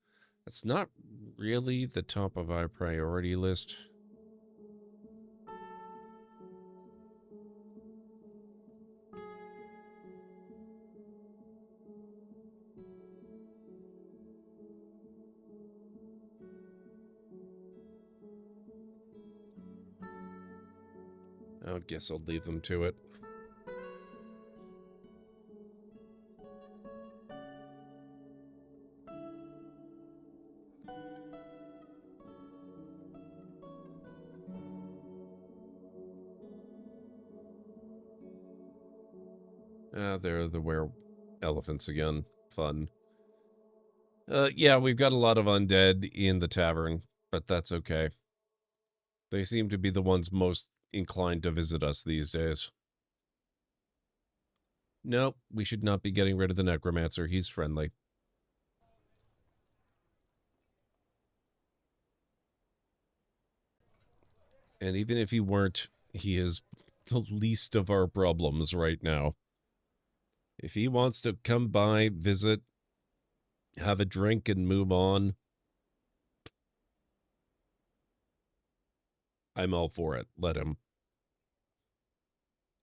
That's not really the top of our priority list. I guess I'll leave them to it. They're the were-elephants again. Fun. Yeah, we've got a lot of undead in the tavern, but that's okay. They seem to be the ones most inclined to visit us these days. Nope, we should not be getting rid of the necromancer. He's friendly. And even if he weren't, he is the least of our problems right now. If he wants to come by, visit, have a drink, and move on, I'm all for it. Let him.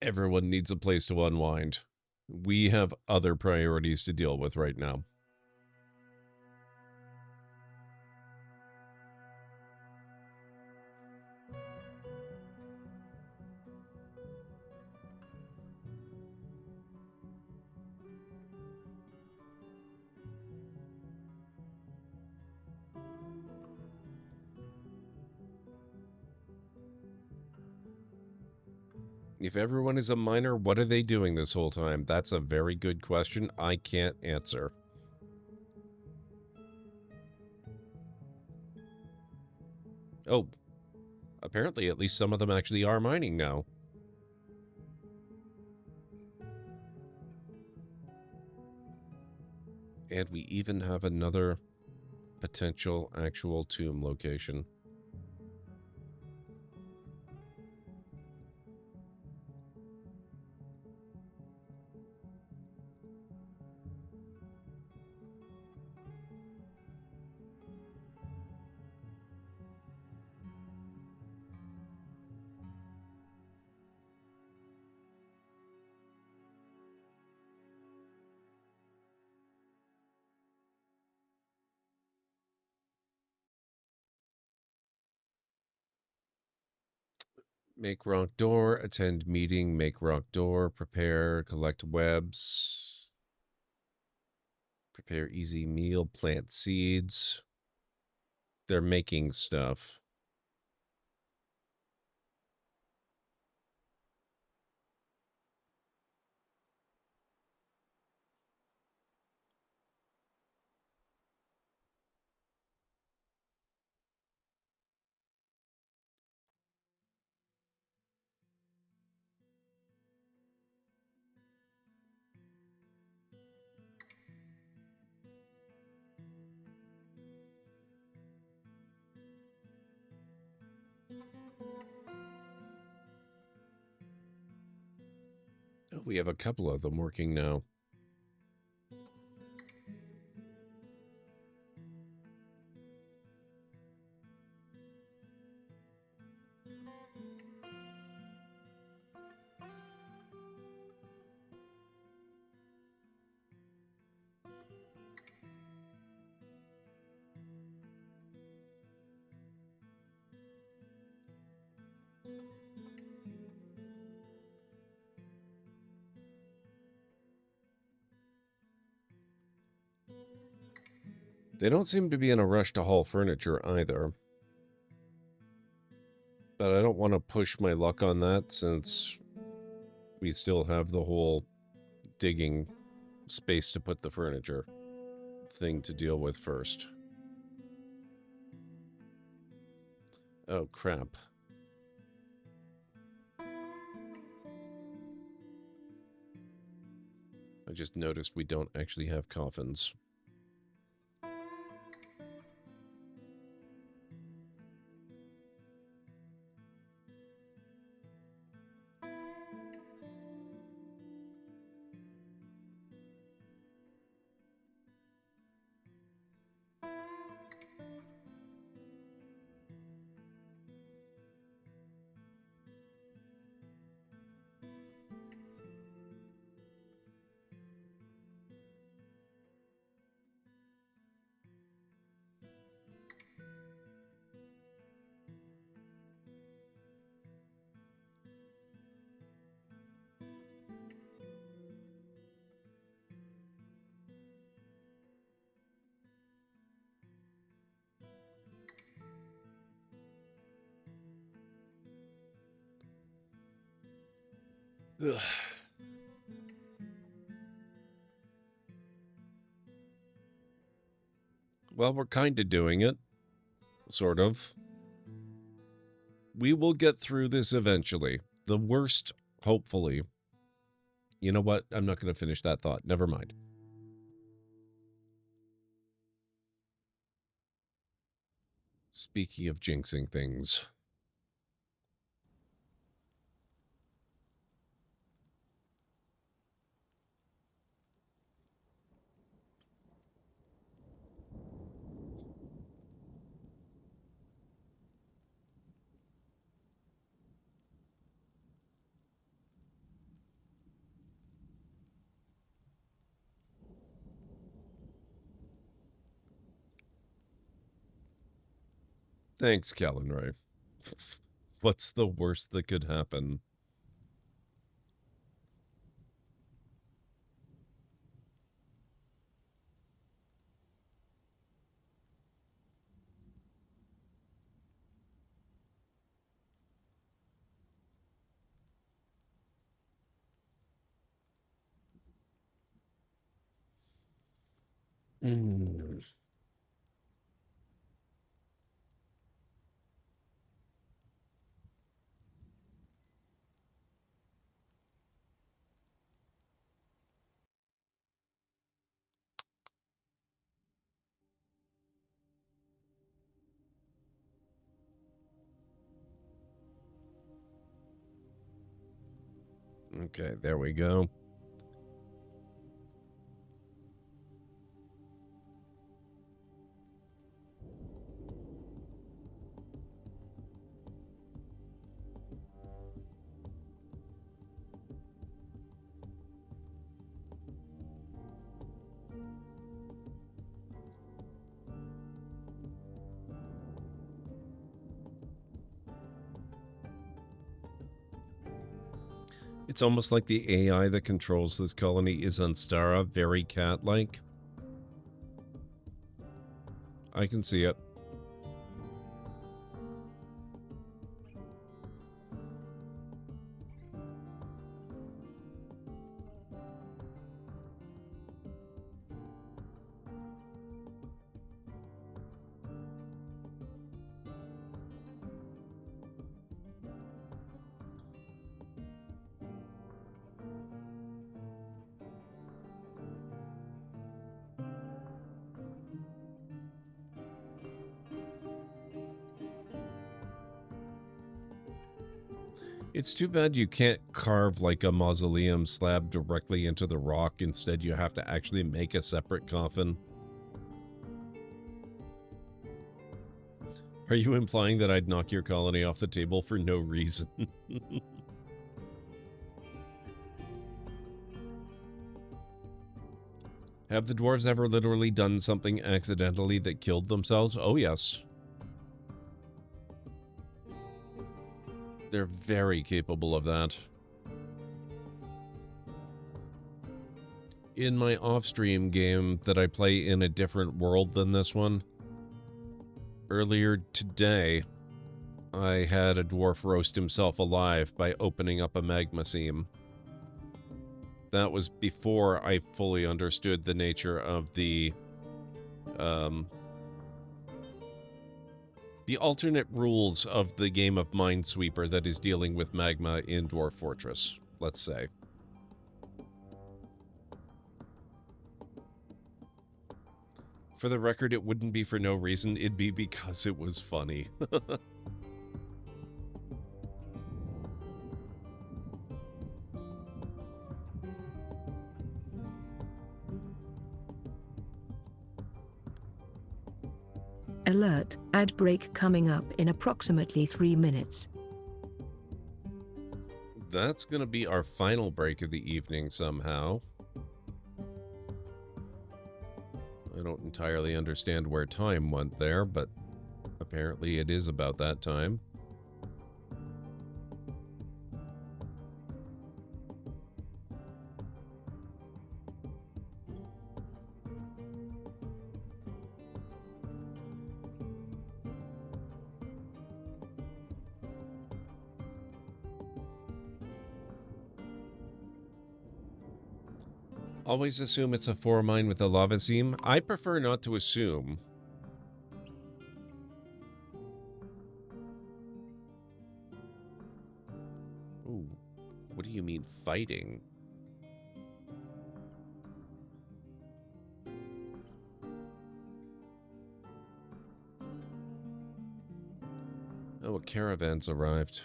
Everyone needs a place to unwind. We have other priorities to deal with right now. If everyone is a miner, what are they doing this whole time? That's a very good question. I can't answer. Oh, apparently at least some of them actually are mining now. And we even have another potential actual tomb location. Make rock door, attend meeting, make rock door, prepare, collect webs, prepare easy meal, plant seeds. They're making stuff. Oh, we have a couple of them working now. They don't seem to be in a rush to haul furniture either. But I don't want to push my luck on that since we still have the whole digging space to put the furniture thing to deal with first. Oh, crap. I just noticed we don't actually have coffins. Ugh. Well, we're kind of doing it. Sort of. We will get through this eventually. The worst, hopefully. You know what? I'm not going to finish that thought. Never mind. Speaking of jinxing things. Thanks, Callan. What's the worst that could happen? Mm. Okay, there we go. It's almost like the AI that controls this colony is Unstara, very cat-like. I can see it. It's too bad you can't carve like a mausoleum slab directly into the rock. Instead, you have to actually make a separate coffin. Are you implying that I'd knock your colony off the table for no reason? Have the dwarves ever literally done something accidentally that killed themselves? Oh, yes. They're very capable of that. In my off-stream game that I play in a different world than this one, earlier today, I had a dwarf roast himself alive by opening up a magma seam. That was before I fully understood the nature of the The alternate rules of the game of Minesweeper that is dealing with magma in Dwarf Fortress, let's say. For the record, it wouldn't be for no reason. It'd be because it was funny. Alert, ad break coming up in approximately 3 minutes. That's going to be our final break of the evening somehow. I don't entirely understand where time went there, but apparently it is about that time. Always assume it's a 4 mine with a lava seam. I prefer not to assume. Ooh, what do you mean fighting? Oh, a caravan's arrived.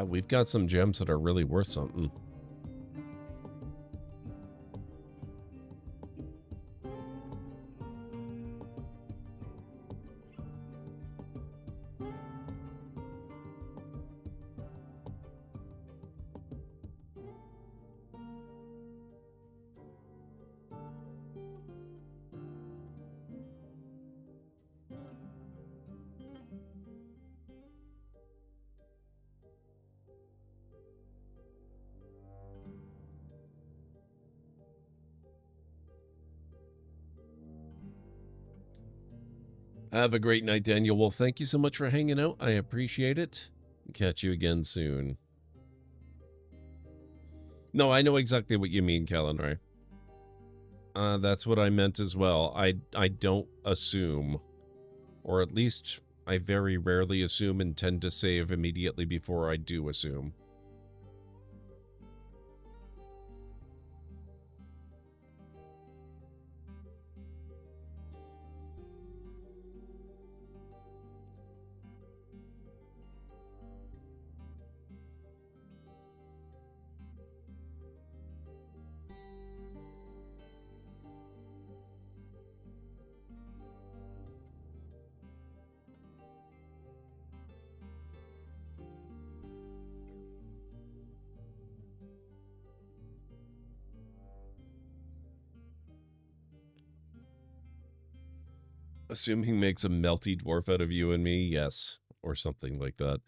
We've got some gems that are really worth something. Have a great night, Daniel. Well, thank you so much for hanging out. I appreciate it. Catch you again soon. No, I know exactly what you mean, Kalinrai. That's what I meant as well. I don't assume. Or at least I very rarely assume and tend to save immediately before I do assume. Assuming makes a melty dwarf out of you and me, yes, or something like that.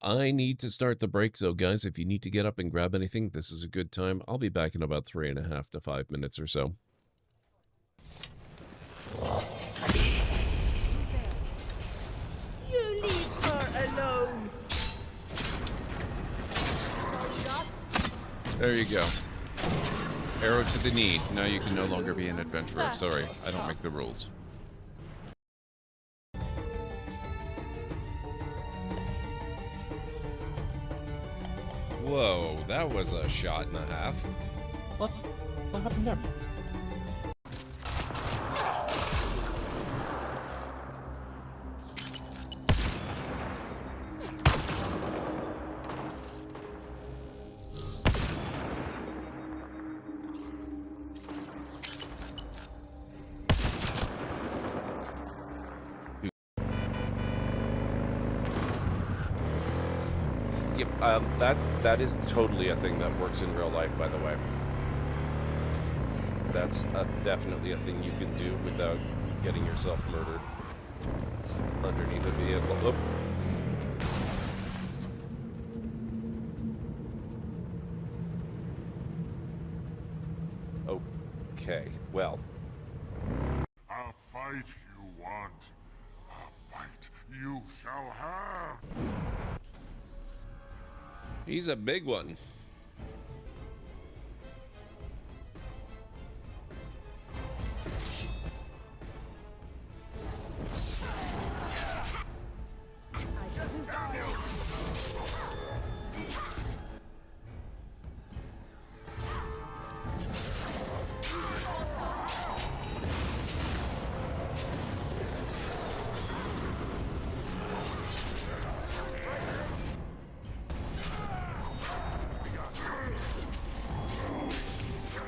I need to start the break, so guys, if you need to get up and grab anything, this is a good time. I'll be back in about 3.5 to 5 minutes or so. You leave her alone. There you go. Arrow to the knee. Now you can no longer be an adventurer. Sorry, I don't make the rules. Whoa, that was a shot and a half. What happened there? Yep, that is totally a thing that works in real life, by the way. That's definitely a thing you can do without getting yourself murdered underneath a vehicle. Oop. Okay, well. A fight you want, a fight you shall have. He's a big one.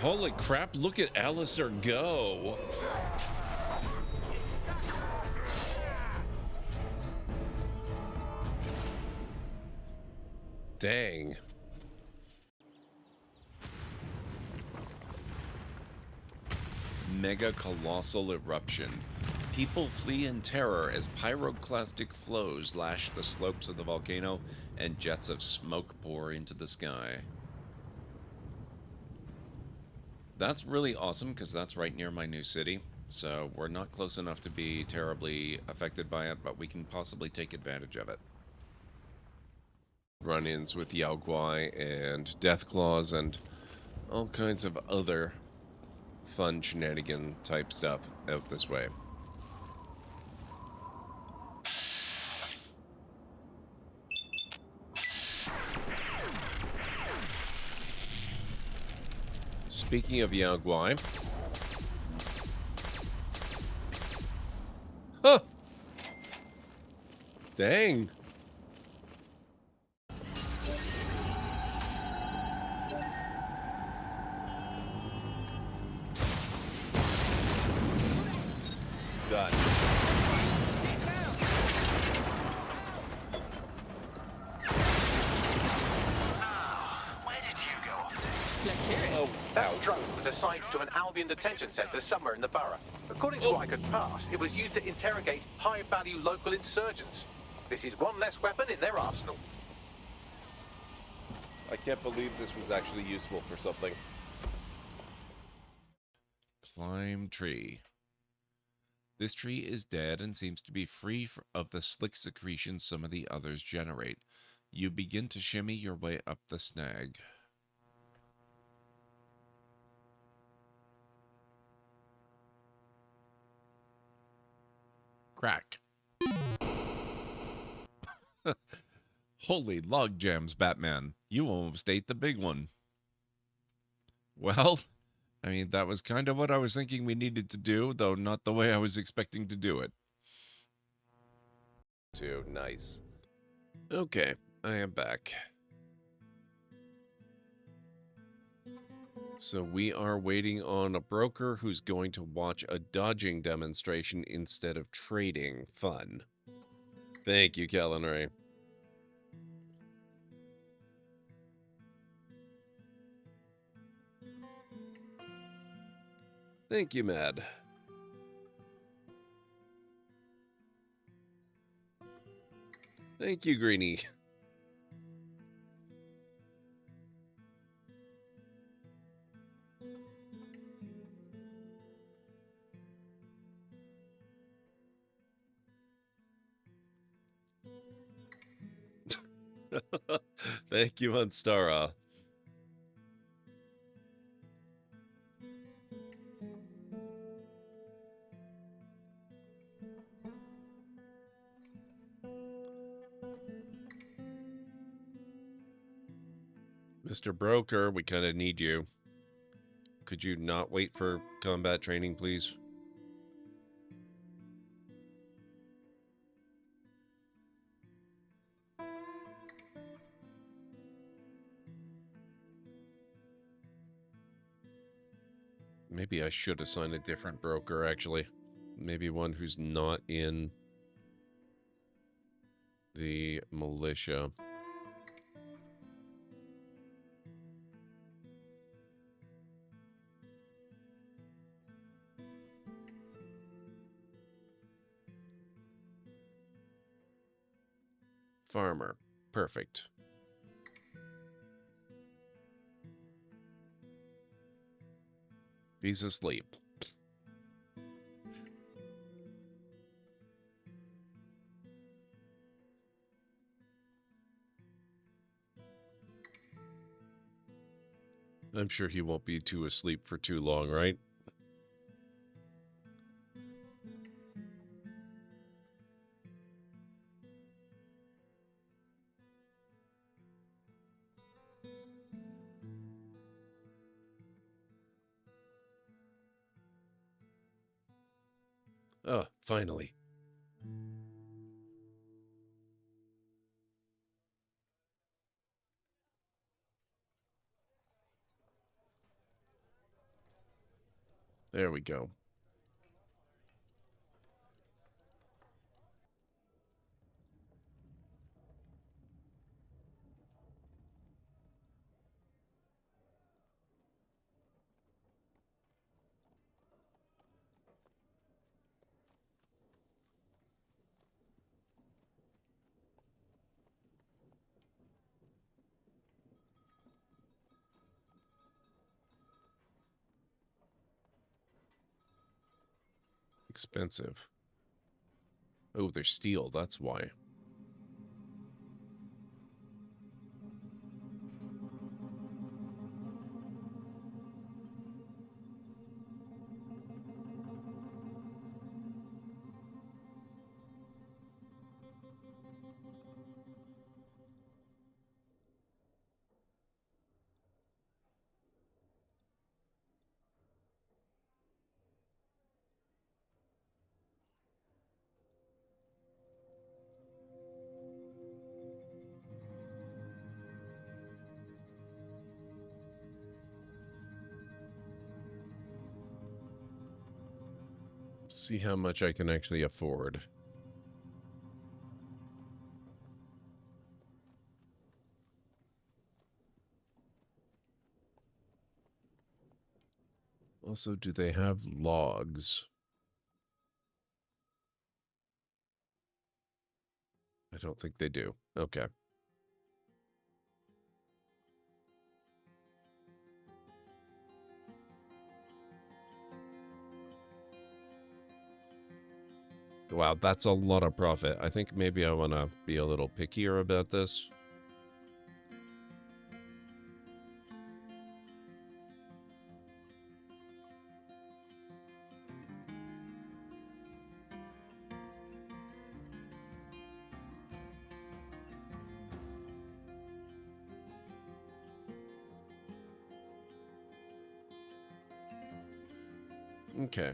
Holy crap, look at Alistair go. Dang. Mega colossal eruption. People flee in terror as pyroclastic flows lash the slopes of the volcano and jets of smoke pour into the sky. That's really awesome because that's right near my new city. So we're not close enough to be terribly affected by it, but we can possibly take advantage of it. Run-ins with Yao Guai and Deathclaws and all kinds of other fun shenanigan type stuff out this way. Speaking of Yao Guai, huh? Dang. Done. Where did you go off to? Let's hear it. Oh, That drone was assigned to an Albion detention centre somewhere in the borough. According to what I could pass, it was used to interrogate high-value local insurgents. This is one less weapon in their arsenal. I can't believe this was actually useful for something. Climb tree. This tree is dead and seems to be free of the slick secretions some of the others generate. You begin to shimmy your way up the snag. Crack. Holy log jams, Batman. You almost ate the big one. Well, I mean, that was kind of what I was thinking we needed to do, though not the way I was expecting to do it. Too nice. Okay, I am back. So we are waiting on a broker who's going to watch a dodging demonstration instead of trading. Fun. Thank you, Calinary. Thank you, Mad. Thank you, Greenie. Thank you, Monstara. Mr. Broker, we kind of need you. Could you not wait for combat training, please? Maybe I should assign a different broker, actually. Maybe one who's not in the militia. Farmer. Perfect. He's asleep. I'm sure he won't be too asleep for too long, right? Oh, finally. There we go. Expensive. Oh, they're steel, that's why. See how much I can actually afford. Also, do they have logs? I don't think they do. Okay. Wow, that's a lot of profit. I think maybe I want to be a little pickier about this. Okay.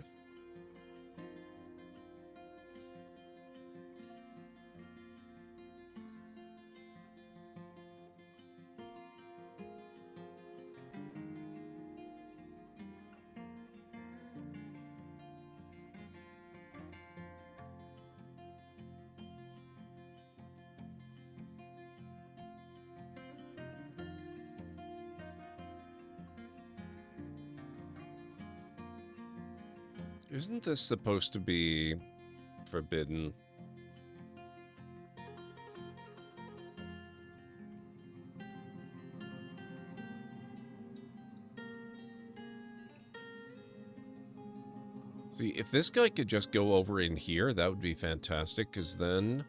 Isn't this supposed to be forbidden? See, if this guy could just go over in here, that would be fantastic, because then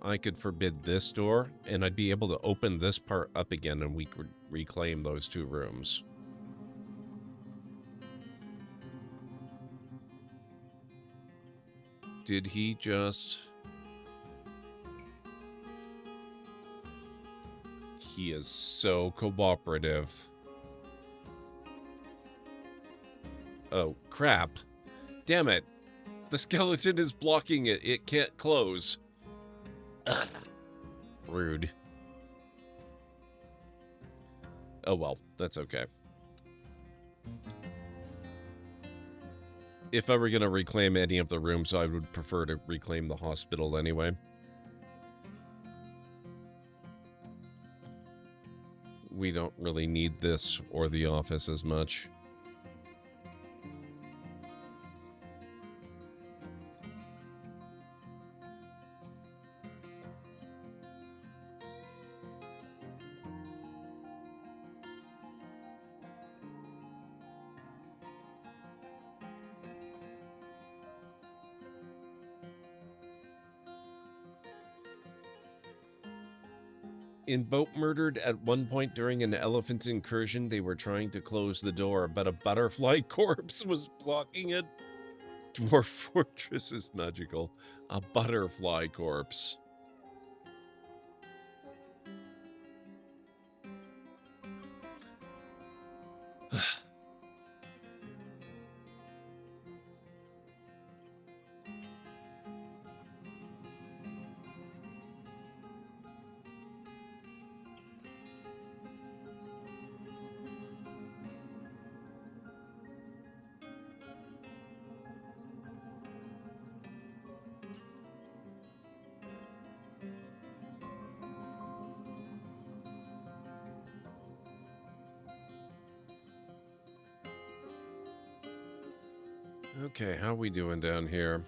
I could forbid this door, and I'd be able to open this part up again, and we could reclaim those two rooms. Did he just... He is so cooperative. Oh, crap. Damn it. The skeleton is blocking it. It can't close. Ugh. Rude. Oh well, that's okay. If I were going to reclaim any of the rooms, I would prefer to reclaim the hospital anyway. We don't really need this or the office as much. In Boat Murdered, at one point during an elephant incursion, they were trying to close the door, but a butterfly corpse was blocking it. Dwarf Fortress is magical. A butterfly corpse. Okay, how we doing down here?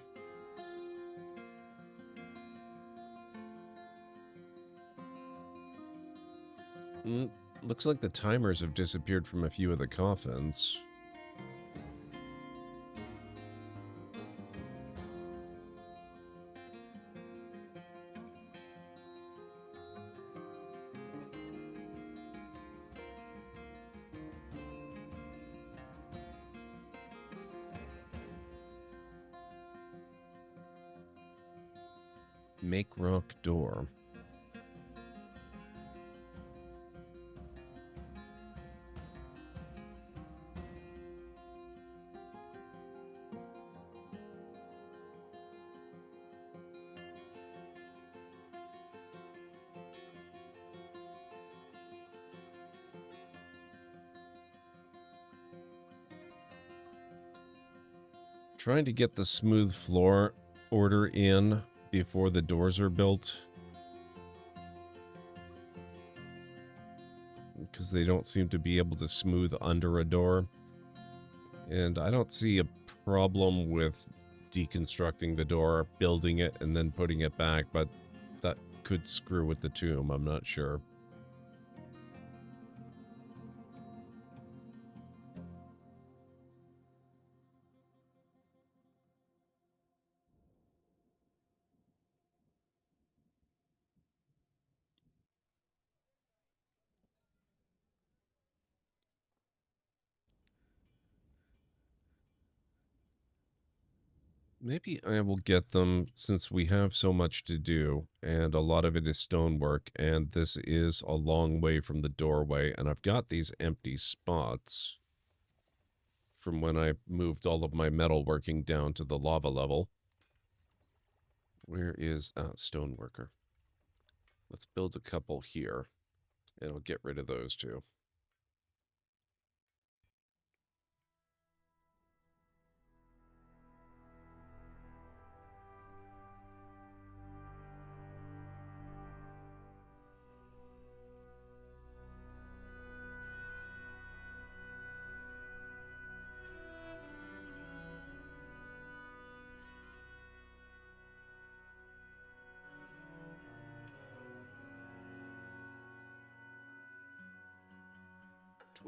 Looks like the timers have disappeared from a few of the coffins. Make rock door. Trying to get the smooth floor order in before the doors are built, because they don't seem to be able to smooth under a door. And I don't see a problem with deconstructing the door, building it, and then putting it back, but that could screw with the tomb. I'm not sure. Maybe I will get them, since we have so much to do, and a lot of it is stonework, and this is a long way from the doorway, and I've got these empty spots from when I moved all of my metalworking down to the lava level. Where is stoneworker? Let's build a couple here, and I'll get rid of those two.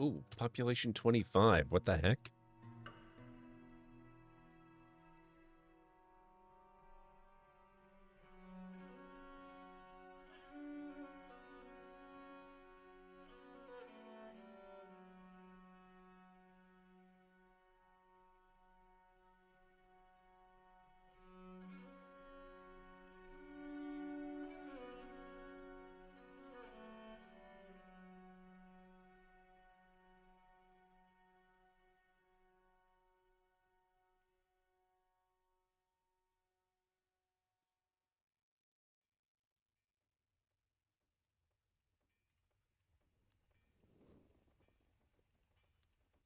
Ooh, population 25. What the heck?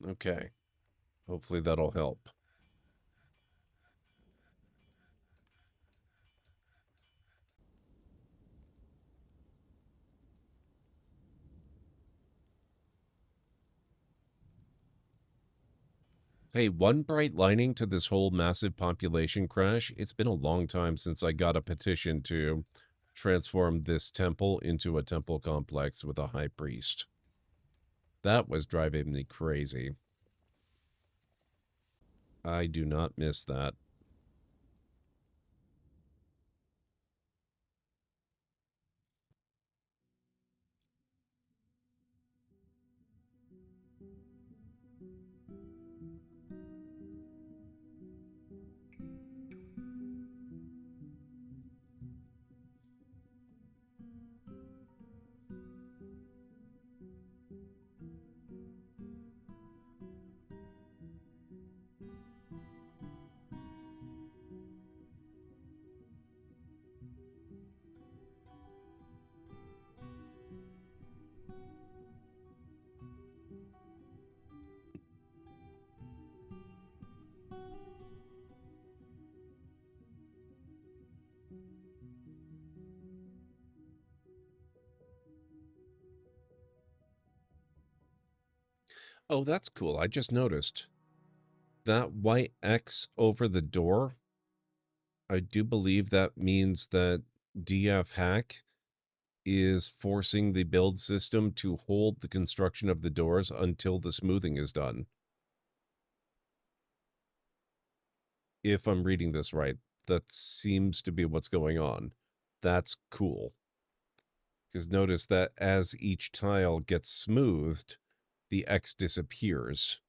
Okay. Hopefully that'll help. Hey, one bright lining to this whole massive population crash, it's been a long time since I got a petition to transform this temple into a temple complex with a high priest. That was driving me crazy. I do not miss that. Oh, that's cool. I just noticed that white X over the door. I do believe that means that DF hack is forcing the build system to hold the construction of the doors until the smoothing is done. If I'm reading this right, that seems to be what's going on. That's cool. Because notice that as each tile gets smoothed, the X disappears.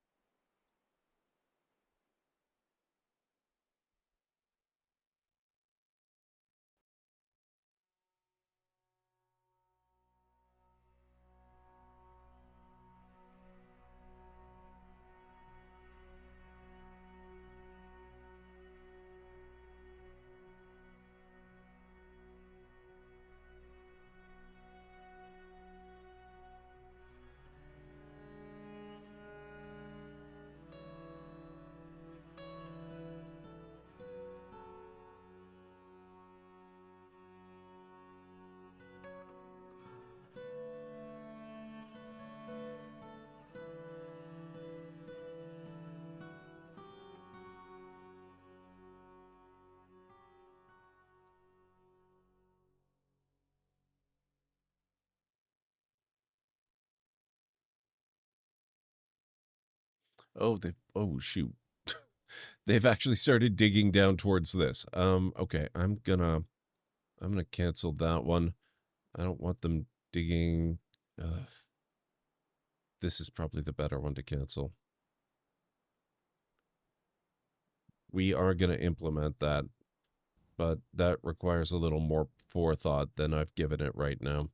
Oh, oh shoot. They've actually started digging down towards this. Okay, I'm gonna cancel that one. I don't want them digging. This is probably the better one to cancel. We are gonna implement that, but that requires a little more forethought than I've given it right now.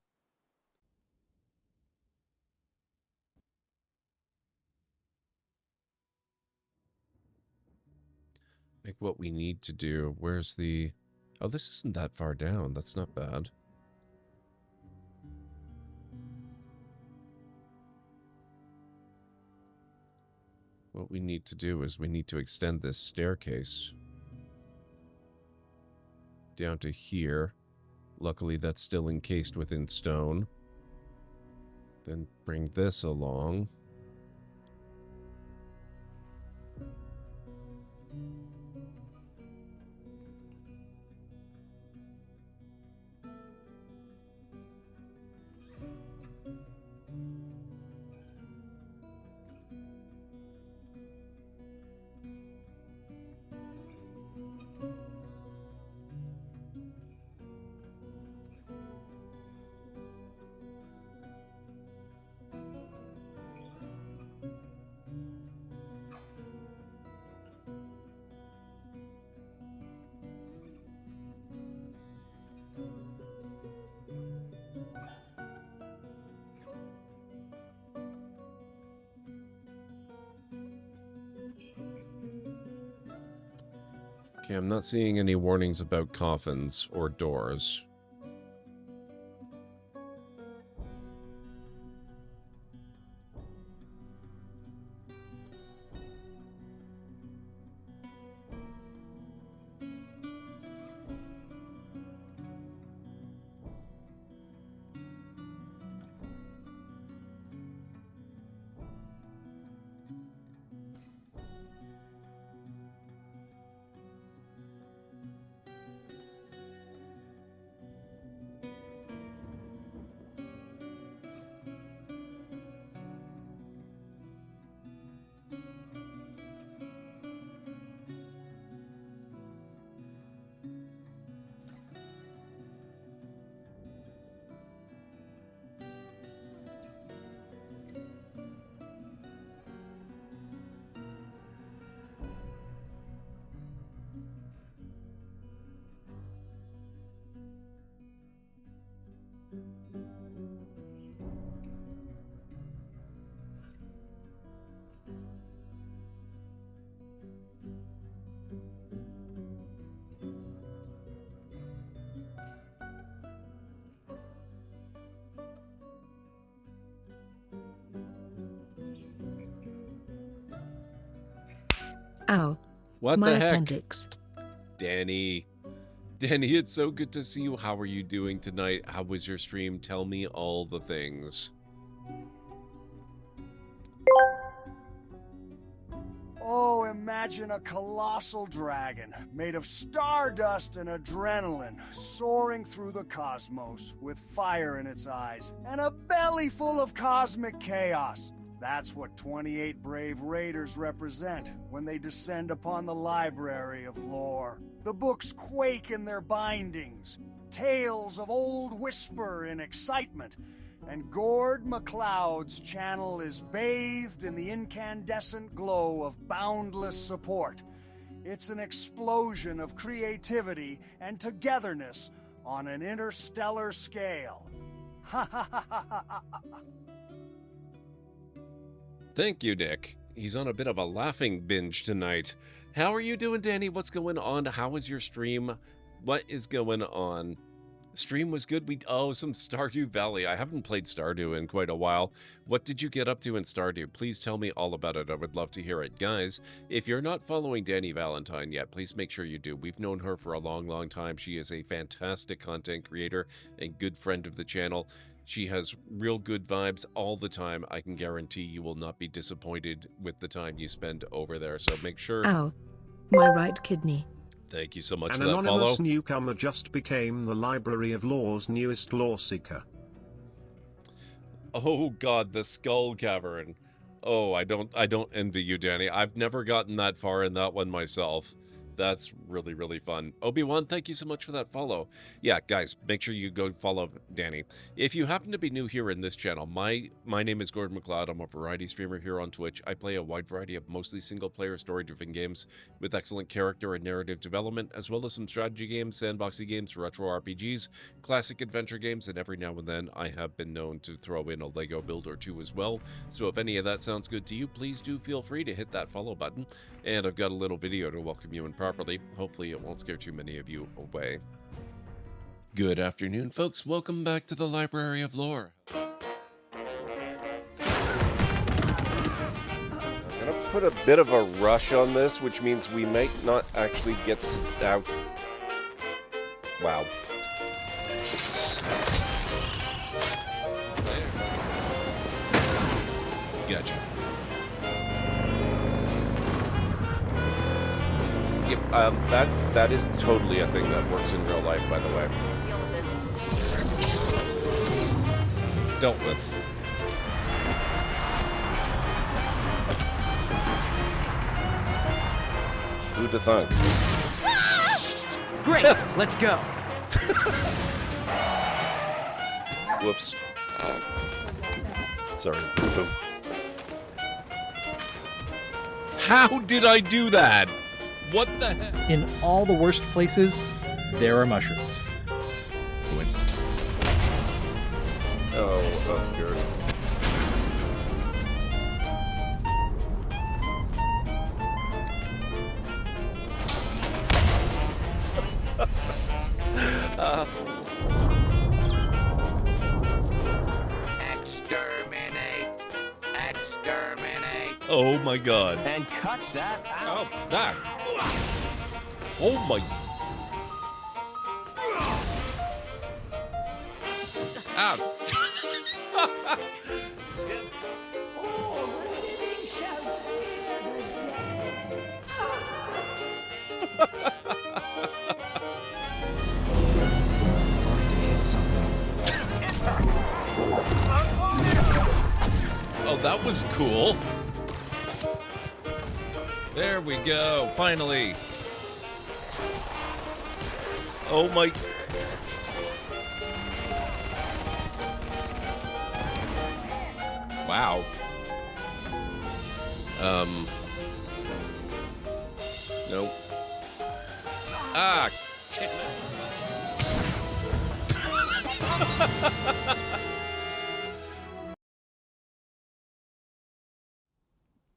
I think what we need to do, where's the... Oh, this isn't that far down. That's not bad. What we need to do is we need to extend this staircase down to here. Luckily, that's still encased within stone. Then bring this along. Okay, I'm not seeing any warnings about coffins or doors. Ow. What My the heck? appendix. Danny, it's so good to see you. How are you doing tonight? How was your stream? Tell me all the things. Oh, imagine a colossal dragon made of stardust and adrenaline, soaring through the cosmos with fire in its eyes and a belly full of cosmic chaos. That's what 28 brave raiders represent when they descend upon the library of lore. The books quake in their bindings, tales of old whisper in excitement, and GordMcLeod's channel is bathed in the incandescent glow of boundless support. It's an explosion of creativity and togetherness on an interstellar scale. Ha ha ha ha ha ha. Thank you, Nick. He's on a bit of a laughing binge tonight. How are you doing, Danny? What's going on? How was your stream? What is going on? Stream was good. Some Stardew Valley. I haven't played Stardew in quite a while. What did you get up to in Stardew? Please tell me all about it. I would love to hear it. Guys, if you're not following DaniValentyne yet, please make sure you do. We've known her for a long, long time. She is a fantastic content creator and good friend of the channel. She has real good vibes all the time. I can guarantee you will not be disappointed with the time you spend over there. So make sure... Ow. My right kidney. Thank you so much An for that follow. anonymous newcomer just became the Library of Lore's newest lore seeker. Oh god, the Skull Cavern. Oh, I don't envy you, Danny. I've never gotten that far in that one myself. That's really, really fun. Obi-Wan, thank you so much for that follow. Yeah, guys, make sure you go follow Danny. If you happen to be new here in this channel, my name is GordMcLeod. I'm a variety streamer here on Twitch. I play a wide variety of mostly single-player, story-driven games with excellent character and narrative development, as well as some strategy games, sandboxy games, retro RPGs, classic adventure games, and every now and then I have been known to throw in a Lego build or two as well. So if any of that sounds good to you, please do feel free to hit that follow button. And I've got a little video to welcome you in properly. Hopefully it won't scare too many of you away. Good afternoon, folks. Welcome back to the Library of Lore. I'm gonna put a bit of a rush on this, which means we might not actually get to out. Wow. Gotcha. Yep, that is totally a thing that works in real life, by the way. Deal with this. Dealt with. Who'd have thunk? Great, let's go. Whoops. Sorry. Boom. How did I do that? What the heck? In all the worst places, there are mushrooms. Coincidence. Oh, good. Exterminate! Exterminate! Oh my god. And cut that out. Oh, that. Oh my. Ow. Oh, that was cool. There we go, finally. Oh my. Wow. Nope. Ah, damn it.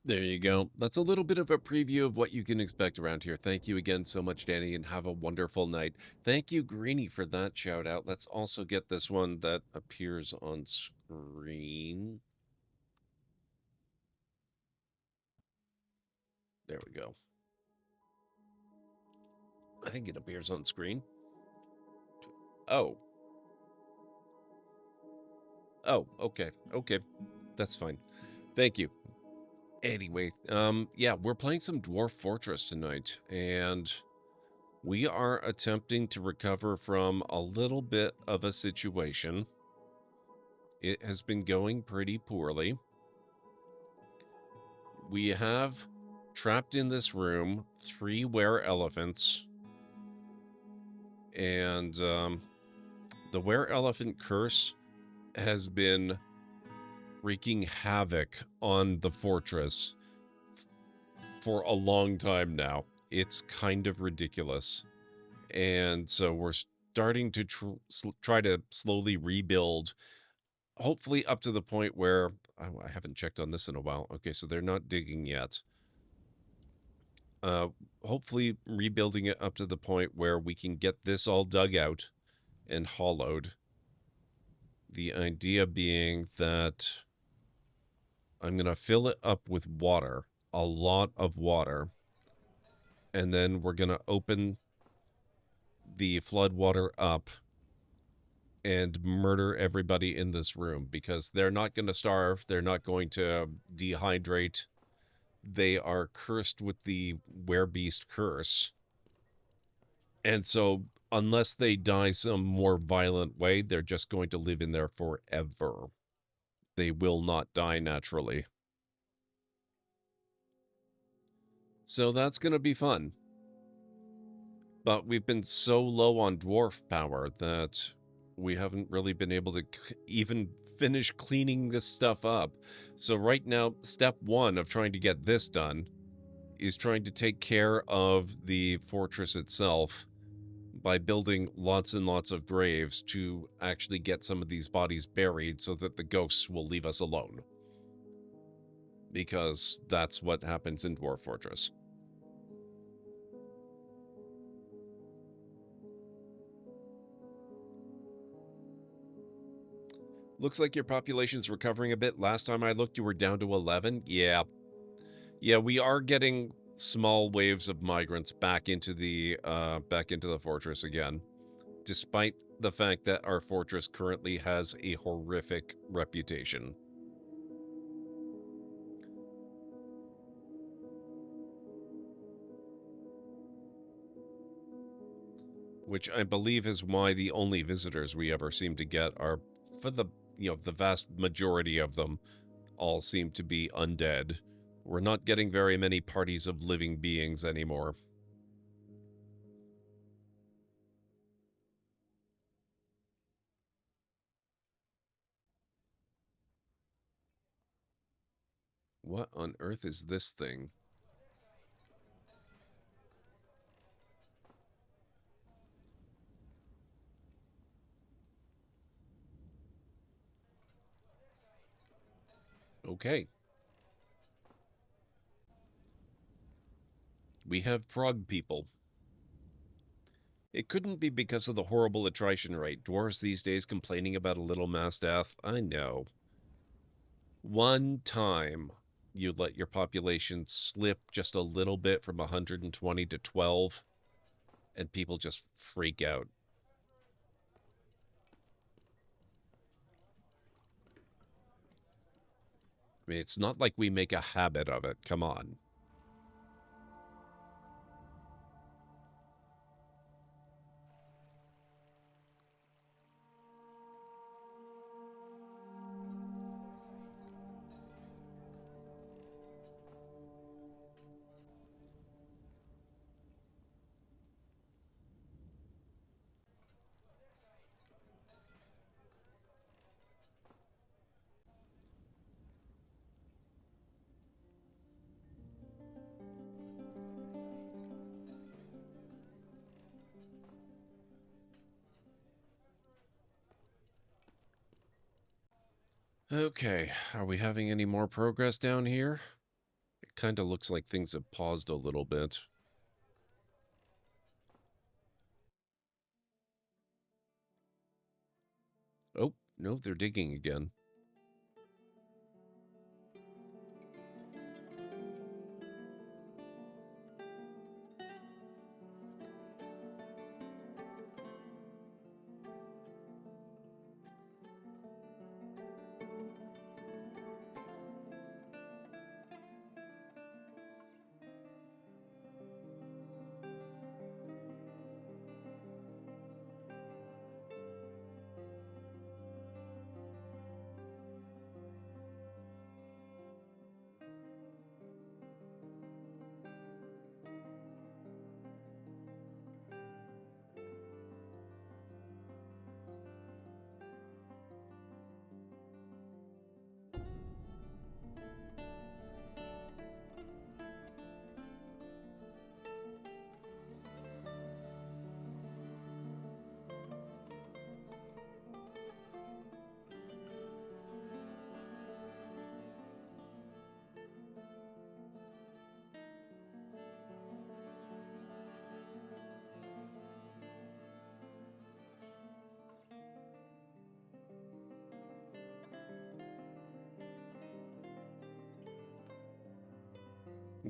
There you go. That's a little bit of a preview of what you can expect around here. Thank you again so much, Danny, and have a wonderful night. Thank you, Greenie, for that shout out. Let's also get this one that appears on screen. There we go. I think it appears on screen. Oh. Oh, okay. Okay. That's fine. Thank you. Anyway, yeah, we're playing some Dwarf Fortress tonight, and we are attempting to recover from a little bit of a situation. It has been going pretty poorly. We have trapped in this room 3 were-elephants, and the were-elephant curse has been wreaking havoc on the fortress for a long time now. It's kind of ridiculous. And so we're starting to try to slowly rebuild, hopefully up to the point where, I haven't checked on this in a while. Okay, so they're not digging yet. Hopefully rebuilding it up to the point where we can get this all dug out and hollowed. The idea being that I'm going to fill it up with water, a lot of water, and then we're going to open the flood water up and murder everybody in this room, because they're not going to starve, they're not going to dehydrate. They are cursed with the werebeast curse. And so unless they die some more violent way, they're just going to live in there forever. They will not die naturally. So that's going to be fun. But we've been so low on dwarf power that we haven't really been able to even finish cleaning this stuff up. So right now, step 1 of trying to get this done is trying to take care of the fortress itself by building lots and lots of graves to actually get some of these bodies buried so that the ghosts will leave us alone. Because that's what happens in Dwarf Fortress. Looks like your population's recovering a bit. Last time I looked, you were down to 11. Yeah. Yeah, we are getting small waves of migrants back into the fortress again, despite the fact that our fortress currently has a horrific reputation. Which I believe is why the only visitors we ever seem to get are, for the, the vast majority of them, all seem to be undead. We're not getting very many parties of living beings anymore. What on earth is this thing? Okay. We have frog people. It couldn't be because of the horrible attrition rate. Dwarves these days complaining about a little mass death. I know. One time you let your population slip just a little bit from 120 to 12, and people just freak out. I mean, it's not like we make a habit of it. Come on. Okay, are we having any more progress down here? It kind of looks like things have paused a little bit. Oh, no, they're digging again.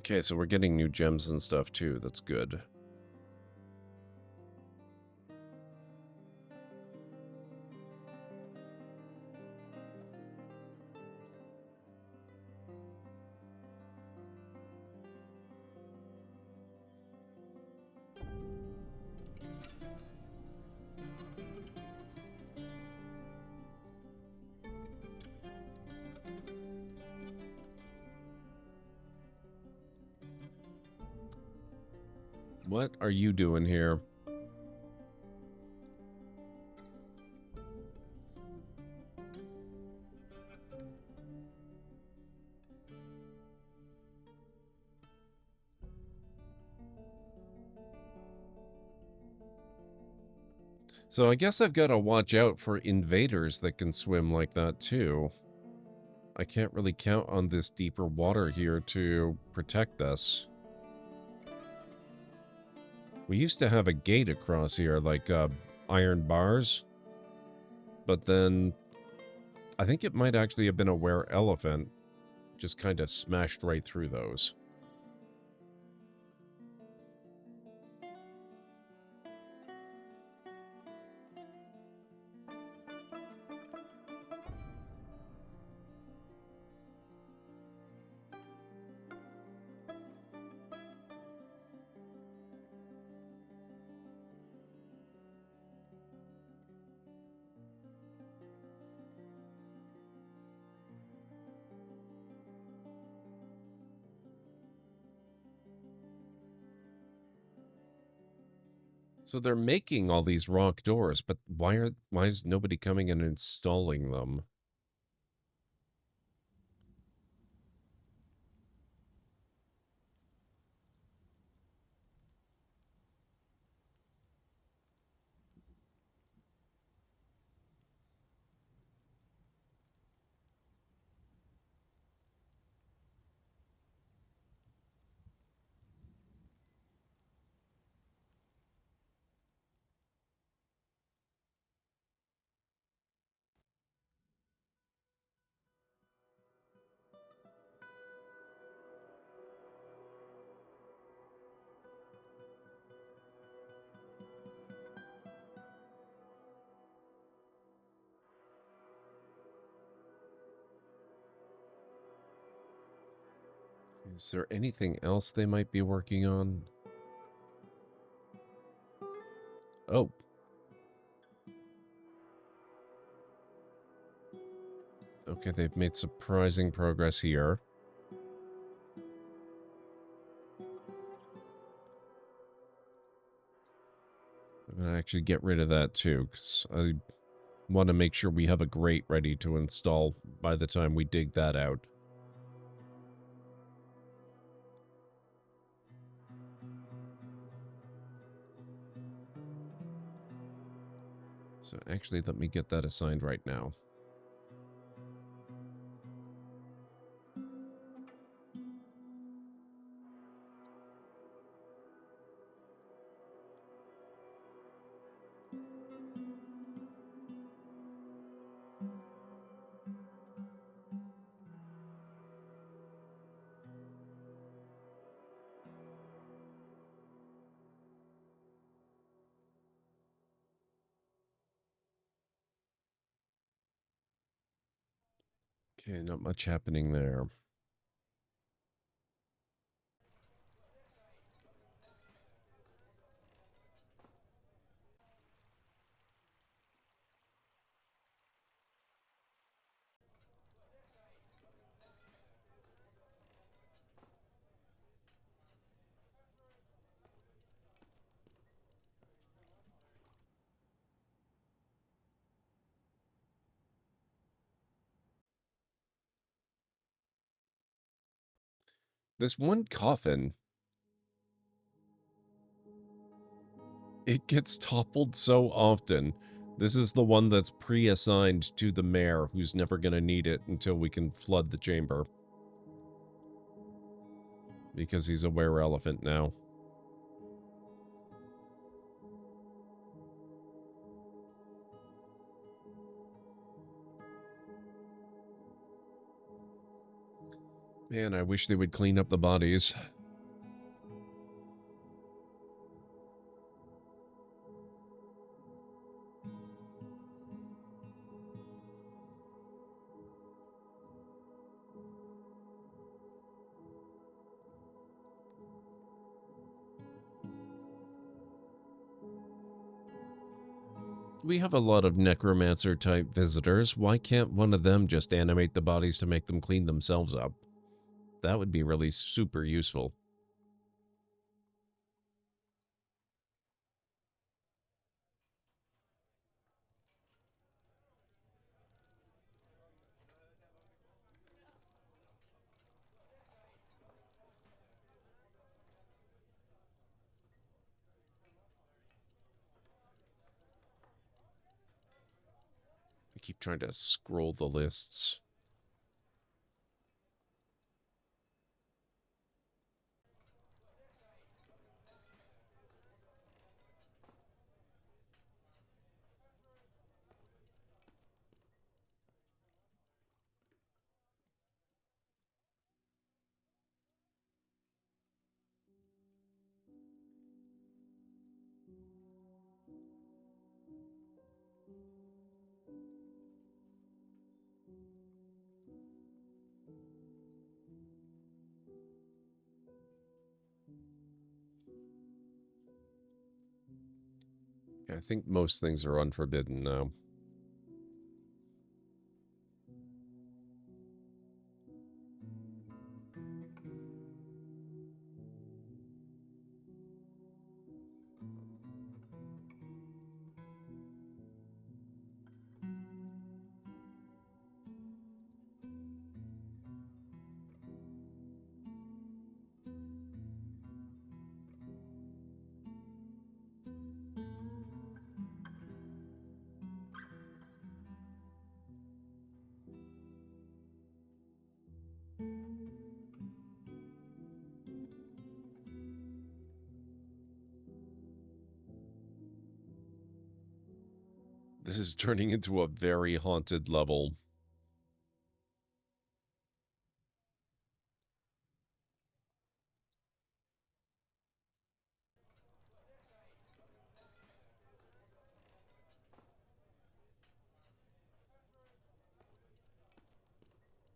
Okay, so we're getting new gems and stuff too. That's good. What are you doing here? So I guess I've got to watch out for invaders that can swim like that too. I can't really count on this deeper water here to protect us. We used to have a gate across here, like iron bars. But then I think it might actually have been a wereelephant. Just kind of smashed right through those. So they're making all these rock doors, but why is nobody coming and installing them? Is there anything else they might be working on? Oh. Okay, they've made surprising progress here. I'm going to actually get rid of that too, because I want to make sure we have a grate ready to install by the time we dig that out. So actually, let me get that assigned right now. Okay, not much happening there. This one coffin, it gets toppled so often. This is the one that's pre-assigned to the mayor, who's never going to need it until we can flood the chamber. Because he's a wereelephant now. Man, I wish they would clean up the bodies. We have a lot of necromancer-type visitors. Why can't one of them just animate the bodies to make them clean themselves up? That would be really super useful. I keep trying to scroll the lists. I think most things are unforbidden now. This is turning into a very haunted level.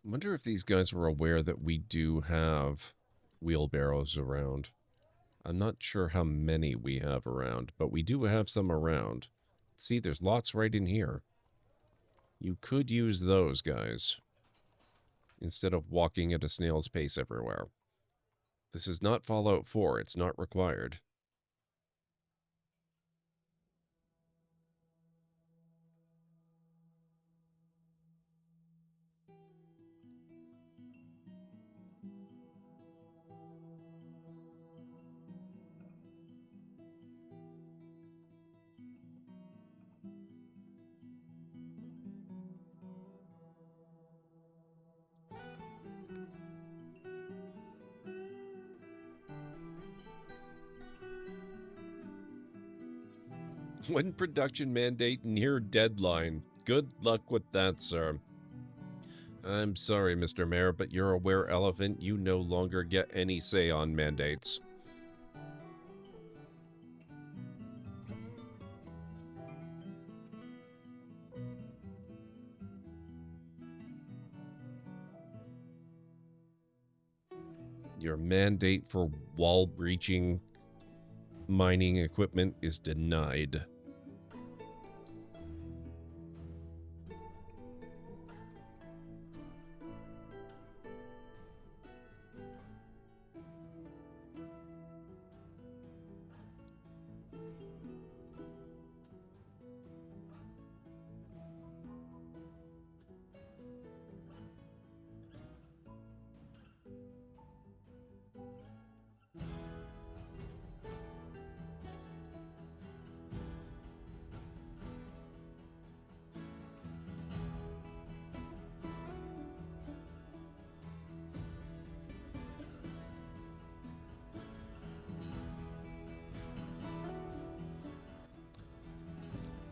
I wonder if these guys were aware that we do have wheelbarrows around. I'm not sure how many we have around, but we do have some around. See, there's lots right in here. You could use those, guys, instead of walking at a snail's pace everywhere. This is not Fallout 4. It's not required. When production mandate near deadline. Good luck with that, sir. I'm sorry, Mr. Mayor, but you're a wereelephant. You no longer get any say on mandates. Your mandate for wall-breaching mining equipment is denied.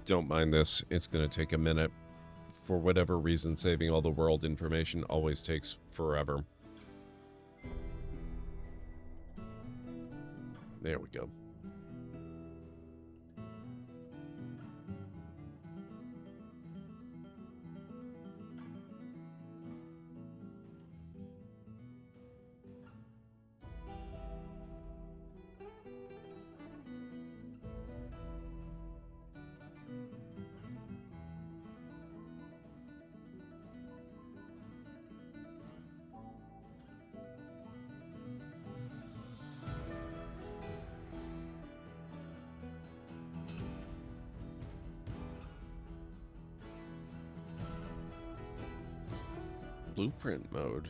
Don't mind this. It's going to take a minute. For whatever reason, saving all the world information always takes forever. There we go. blueprint mode.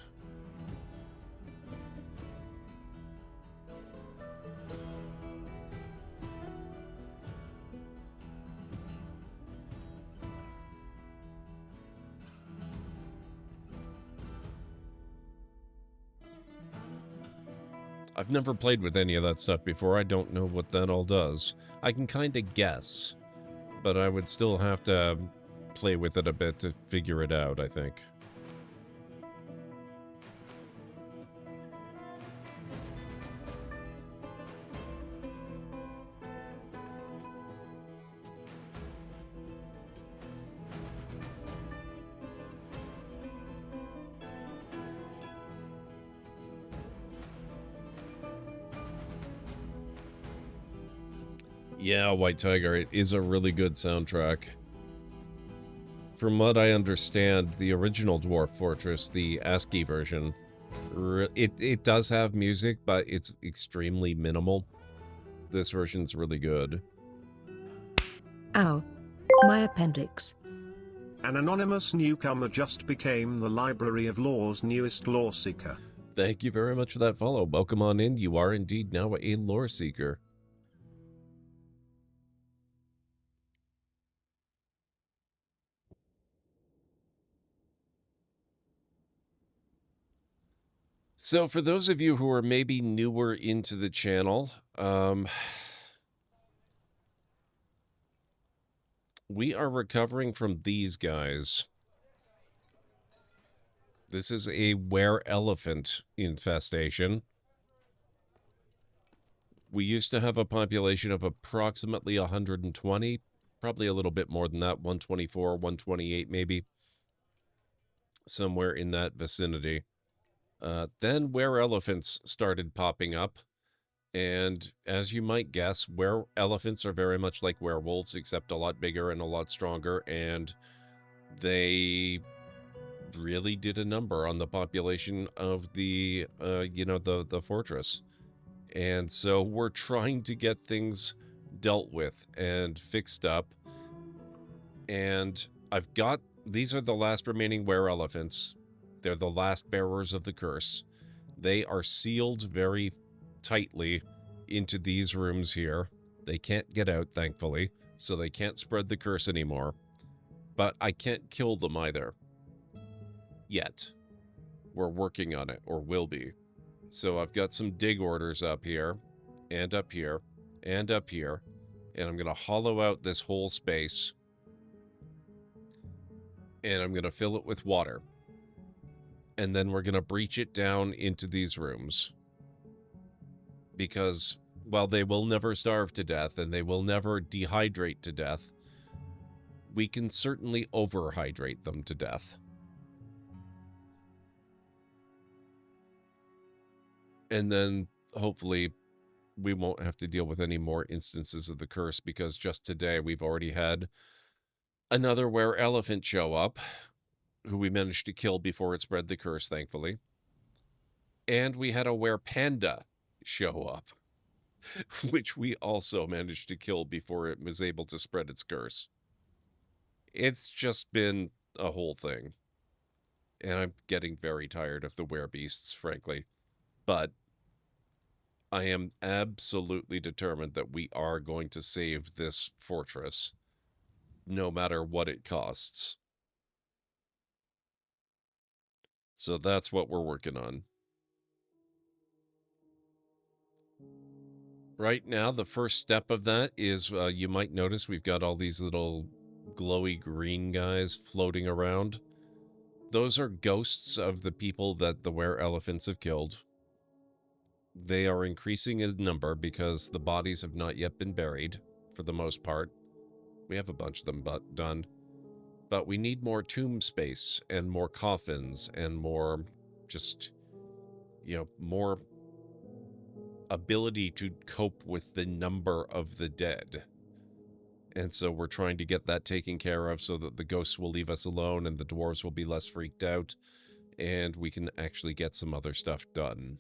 I've never played with any of that stuff before. I don't know what that all does. I can kind of guess, but I would still have to play with it a bit to figure it out, I think. Yeah, White Tiger, it is a really good soundtrack. From what I understand, the original Dwarf Fortress, the ASCII version, it does have music, but it's extremely minimal. This version's really good. Ow. My appendix. An anonymous newcomer just became the Library of Lore's newest lore seeker. Thank you very much for that follow. Welcome on in. You are indeed now a lore seeker. So for those of you who are maybe newer into the channel, we are recovering from these guys. This is a wereelephant infestation. We used to have a population of approximately 120, probably a little bit more than that, 124, 128 maybe, somewhere in that vicinity. Then wereelephants started popping up, and as you might guess, wereelephants are very much like werewolves, except a lot bigger and a lot stronger, and they really did a number on the population of the, the fortress. And so we're trying to get things dealt with and fixed up. And I've got, these are the last remaining wereelephants. They're the last bearers of the curse. They are sealed very tightly into these rooms here. They can't get out, thankfully, so they can't spread the curse anymore. But I can't kill them either. Yet. We're working on it, or will be. So I've got some dig orders up here, and up here, and up here, and I'm going to hollow out this whole space, and I'm going to fill it with water. And then we're going to breach it down into these rooms. Because, while they will never starve to death, and they will never dehydrate to death, we can certainly overhydrate them to death. And then, hopefully, we won't have to deal with any more instances of the curse, because just today we've already had another wereelephant show up, who we managed to kill before it spread the curse, thankfully. And we had a werepanda show up, which we also managed to kill before it was able to spread its curse. It's just been a whole thing. And I'm getting very tired of the werebeasts, frankly. But I am absolutely determined that we are going to save this fortress, no matter what it costs. So that's what we're working on. Right now, the first step of that is, you might notice we've got all these little glowy green guys floating around. Those are ghosts of the people that the wereelephants have killed. They are increasing in number because the bodies have not yet been buried, for the most part. We have a bunch of them done. But we need more tomb space, and more coffins, and more just, more ability to cope with the number of the dead. And so we're trying to get that taken care of so that the ghosts will leave us alone and the dwarves will be less freaked out, and we can actually get some other stuff done.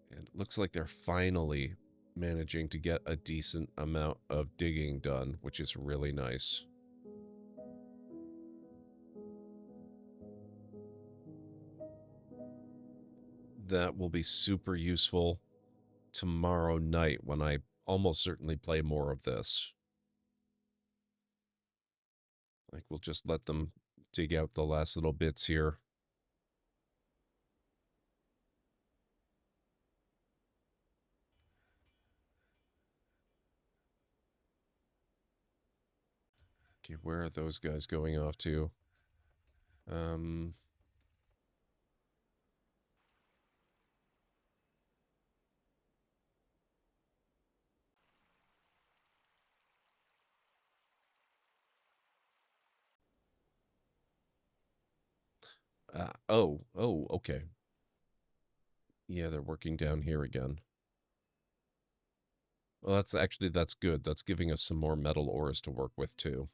And it looks like they're finally managing to get a decent amount of digging done, which is really nice. that will be super useful tomorrow night when I almost certainly play more of this. Like, we'll just let them dig out the last little bits here. Okay, where are those guys going off to? Oh, okay. Yeah, they're working down here again. Well, that's good. That's giving us some more metal ores to work with, too.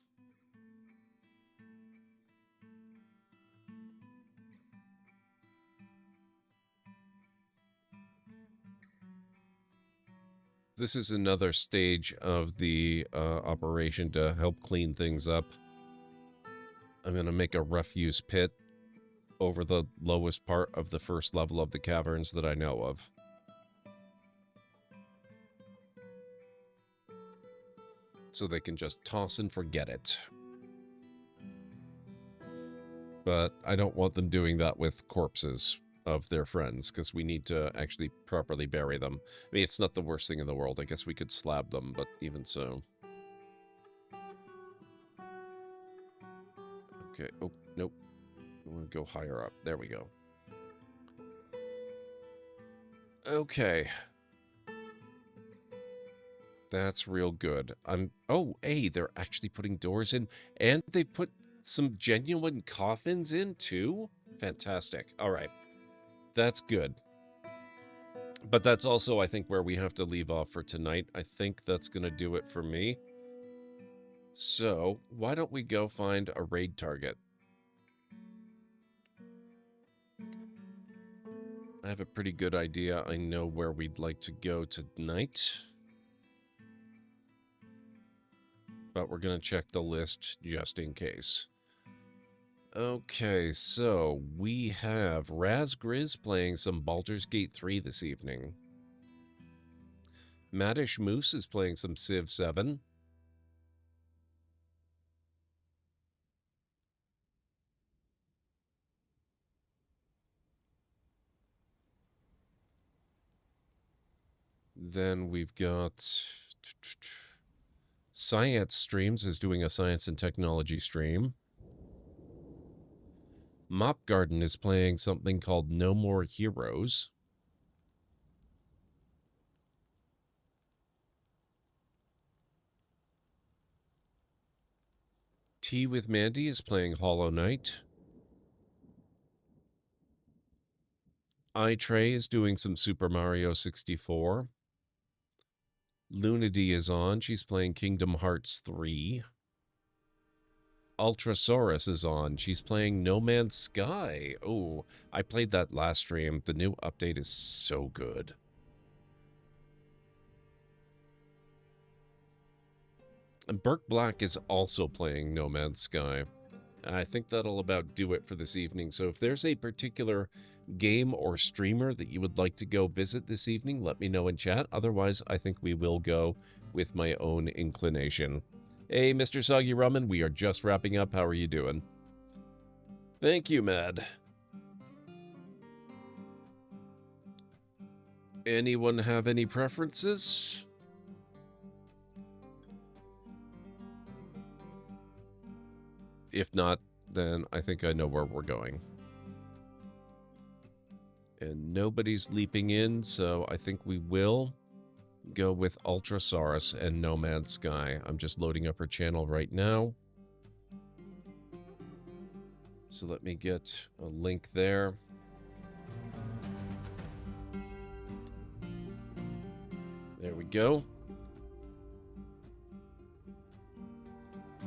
This is another stage of the operation to help clean things up. I'm going to make a refuse pit over the lowest part of the first level of the caverns that I know of. So they can just toss and forget it. But I don't want them doing that with corpses of their friends, because we need to actually properly bury them. I mean, it's not the worst thing in the world. I guess we could slab them, but even so. Okay. Oh, nope. I want to go higher up. There we go. Okay. That's real good. Oh, hey, they're actually putting doors in, and they put some genuine coffins in, too? Fantastic. All right. That's good. But that's also, I think, where we have to leave off for tonight. I think that's going to do it for me. So, why don't we go find a raid target? I have a pretty good idea. I know where we'd like to go tonight. But we're going to check the list just in case. Okay, so we have Razgriz playing some Baldur's Gate 3 this evening. Maddish Moose is playing some Civ 7. Then we've got Science Streams is doing a science and technology stream. Mop Garden is playing something called No More Heroes. Tea with Mandy is playing Hollow Knight. iTray is doing some Super Mario 64. Lunady is on. She's playing Kingdom Hearts 3. Ultrasaurus is on. She's playing No Man's Sky. Oh, I played that last stream. The new update is so good. And Burke Black is also playing No Man's Sky. I think that'll about do it for this evening. So if there's a particular game or streamer that you would like to go visit this evening, let me know in chat. Otherwise, I think we will go with my own inclination. Hey, Mr. Soggy Ramen, we are just wrapping up. How are you doing? Thank you, Mad. Anyone have any preferences? If not, then I think I know where we're going. And nobody's leaping in, so I think we will go with Ultrasaurus and No Man's Sky. I'm just loading up her channel right now. So let me get a link there. There we go.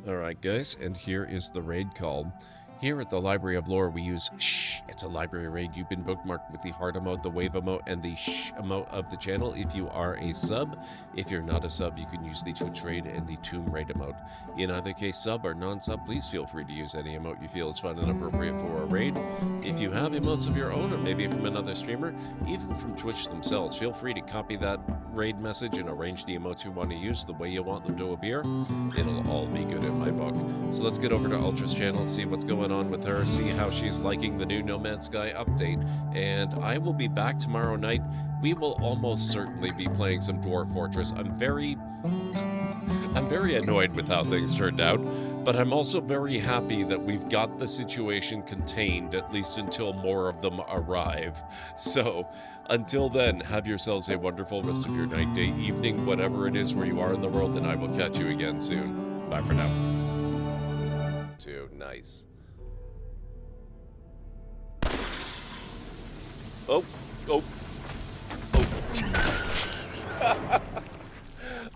All right, guys, and here is the raid call. Here at the Library of Lore, we use shh. It's a library raid. You've been bookmarked with the heart emote, the wave emote, and the shh emote of the channel if you are a sub. If you're not a sub, you can use the Twitch raid and the Tomb raid emote. In either case, sub or non-sub, please feel free to use any emote you feel is fun and appropriate for a raid. If you have emotes of your own, or maybe from another streamer, even from Twitch themselves, feel free to copy that raid message and arrange the emotes you want to use the way you want them to appear. It'll all be good in my book. So let's get over to Ultra's channel, see what's going on with her, see how she's liking the new No Man's Sky update, and I will be back tomorrow night. We will almost certainly be playing some Dwarf Fortress. I'm very annoyed with how things turned out, but I'm also very happy that we've got the situation contained, at least until more of them arrive. So, until then, have yourselves a wonderful rest of your night, day, evening, whatever it is where you are in the world, and I will catch you again soon. Bye for now. Too nice. Oh.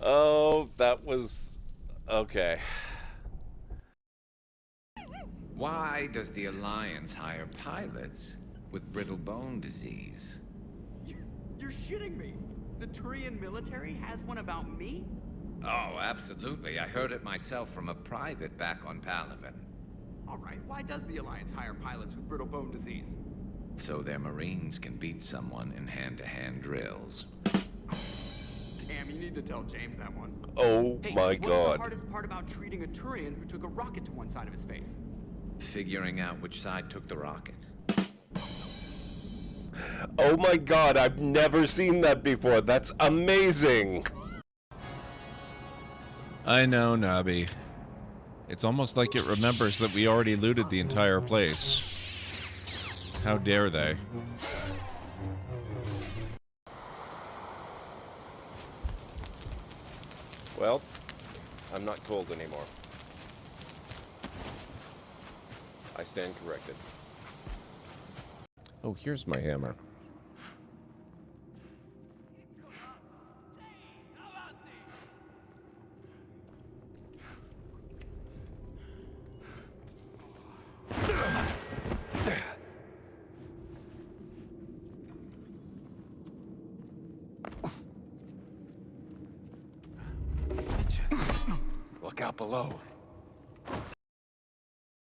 Oh, that was... okay. Why does the Alliance hire pilots with brittle bone disease? You're shitting me. The Turian military has one about me? Oh, absolutely. I heard it myself from a private back on Palaven. All right, why does the Alliance hire pilots with brittle bone disease? So their Marines can beat someone in hand-to-hand drills. Damn, you need to tell James that one. Oh my God. What's the hardest part about treating a Turian who took a rocket to one side of his face? Figuring out which side took the rocket. Oh my god, I've never seen that before. That's amazing. I know, Nabi. It's almost like it remembers that we already looted the entire place. How dare they? Well, I'm not cold anymore. I stand corrected. Oh, here's my hammer. Look out below.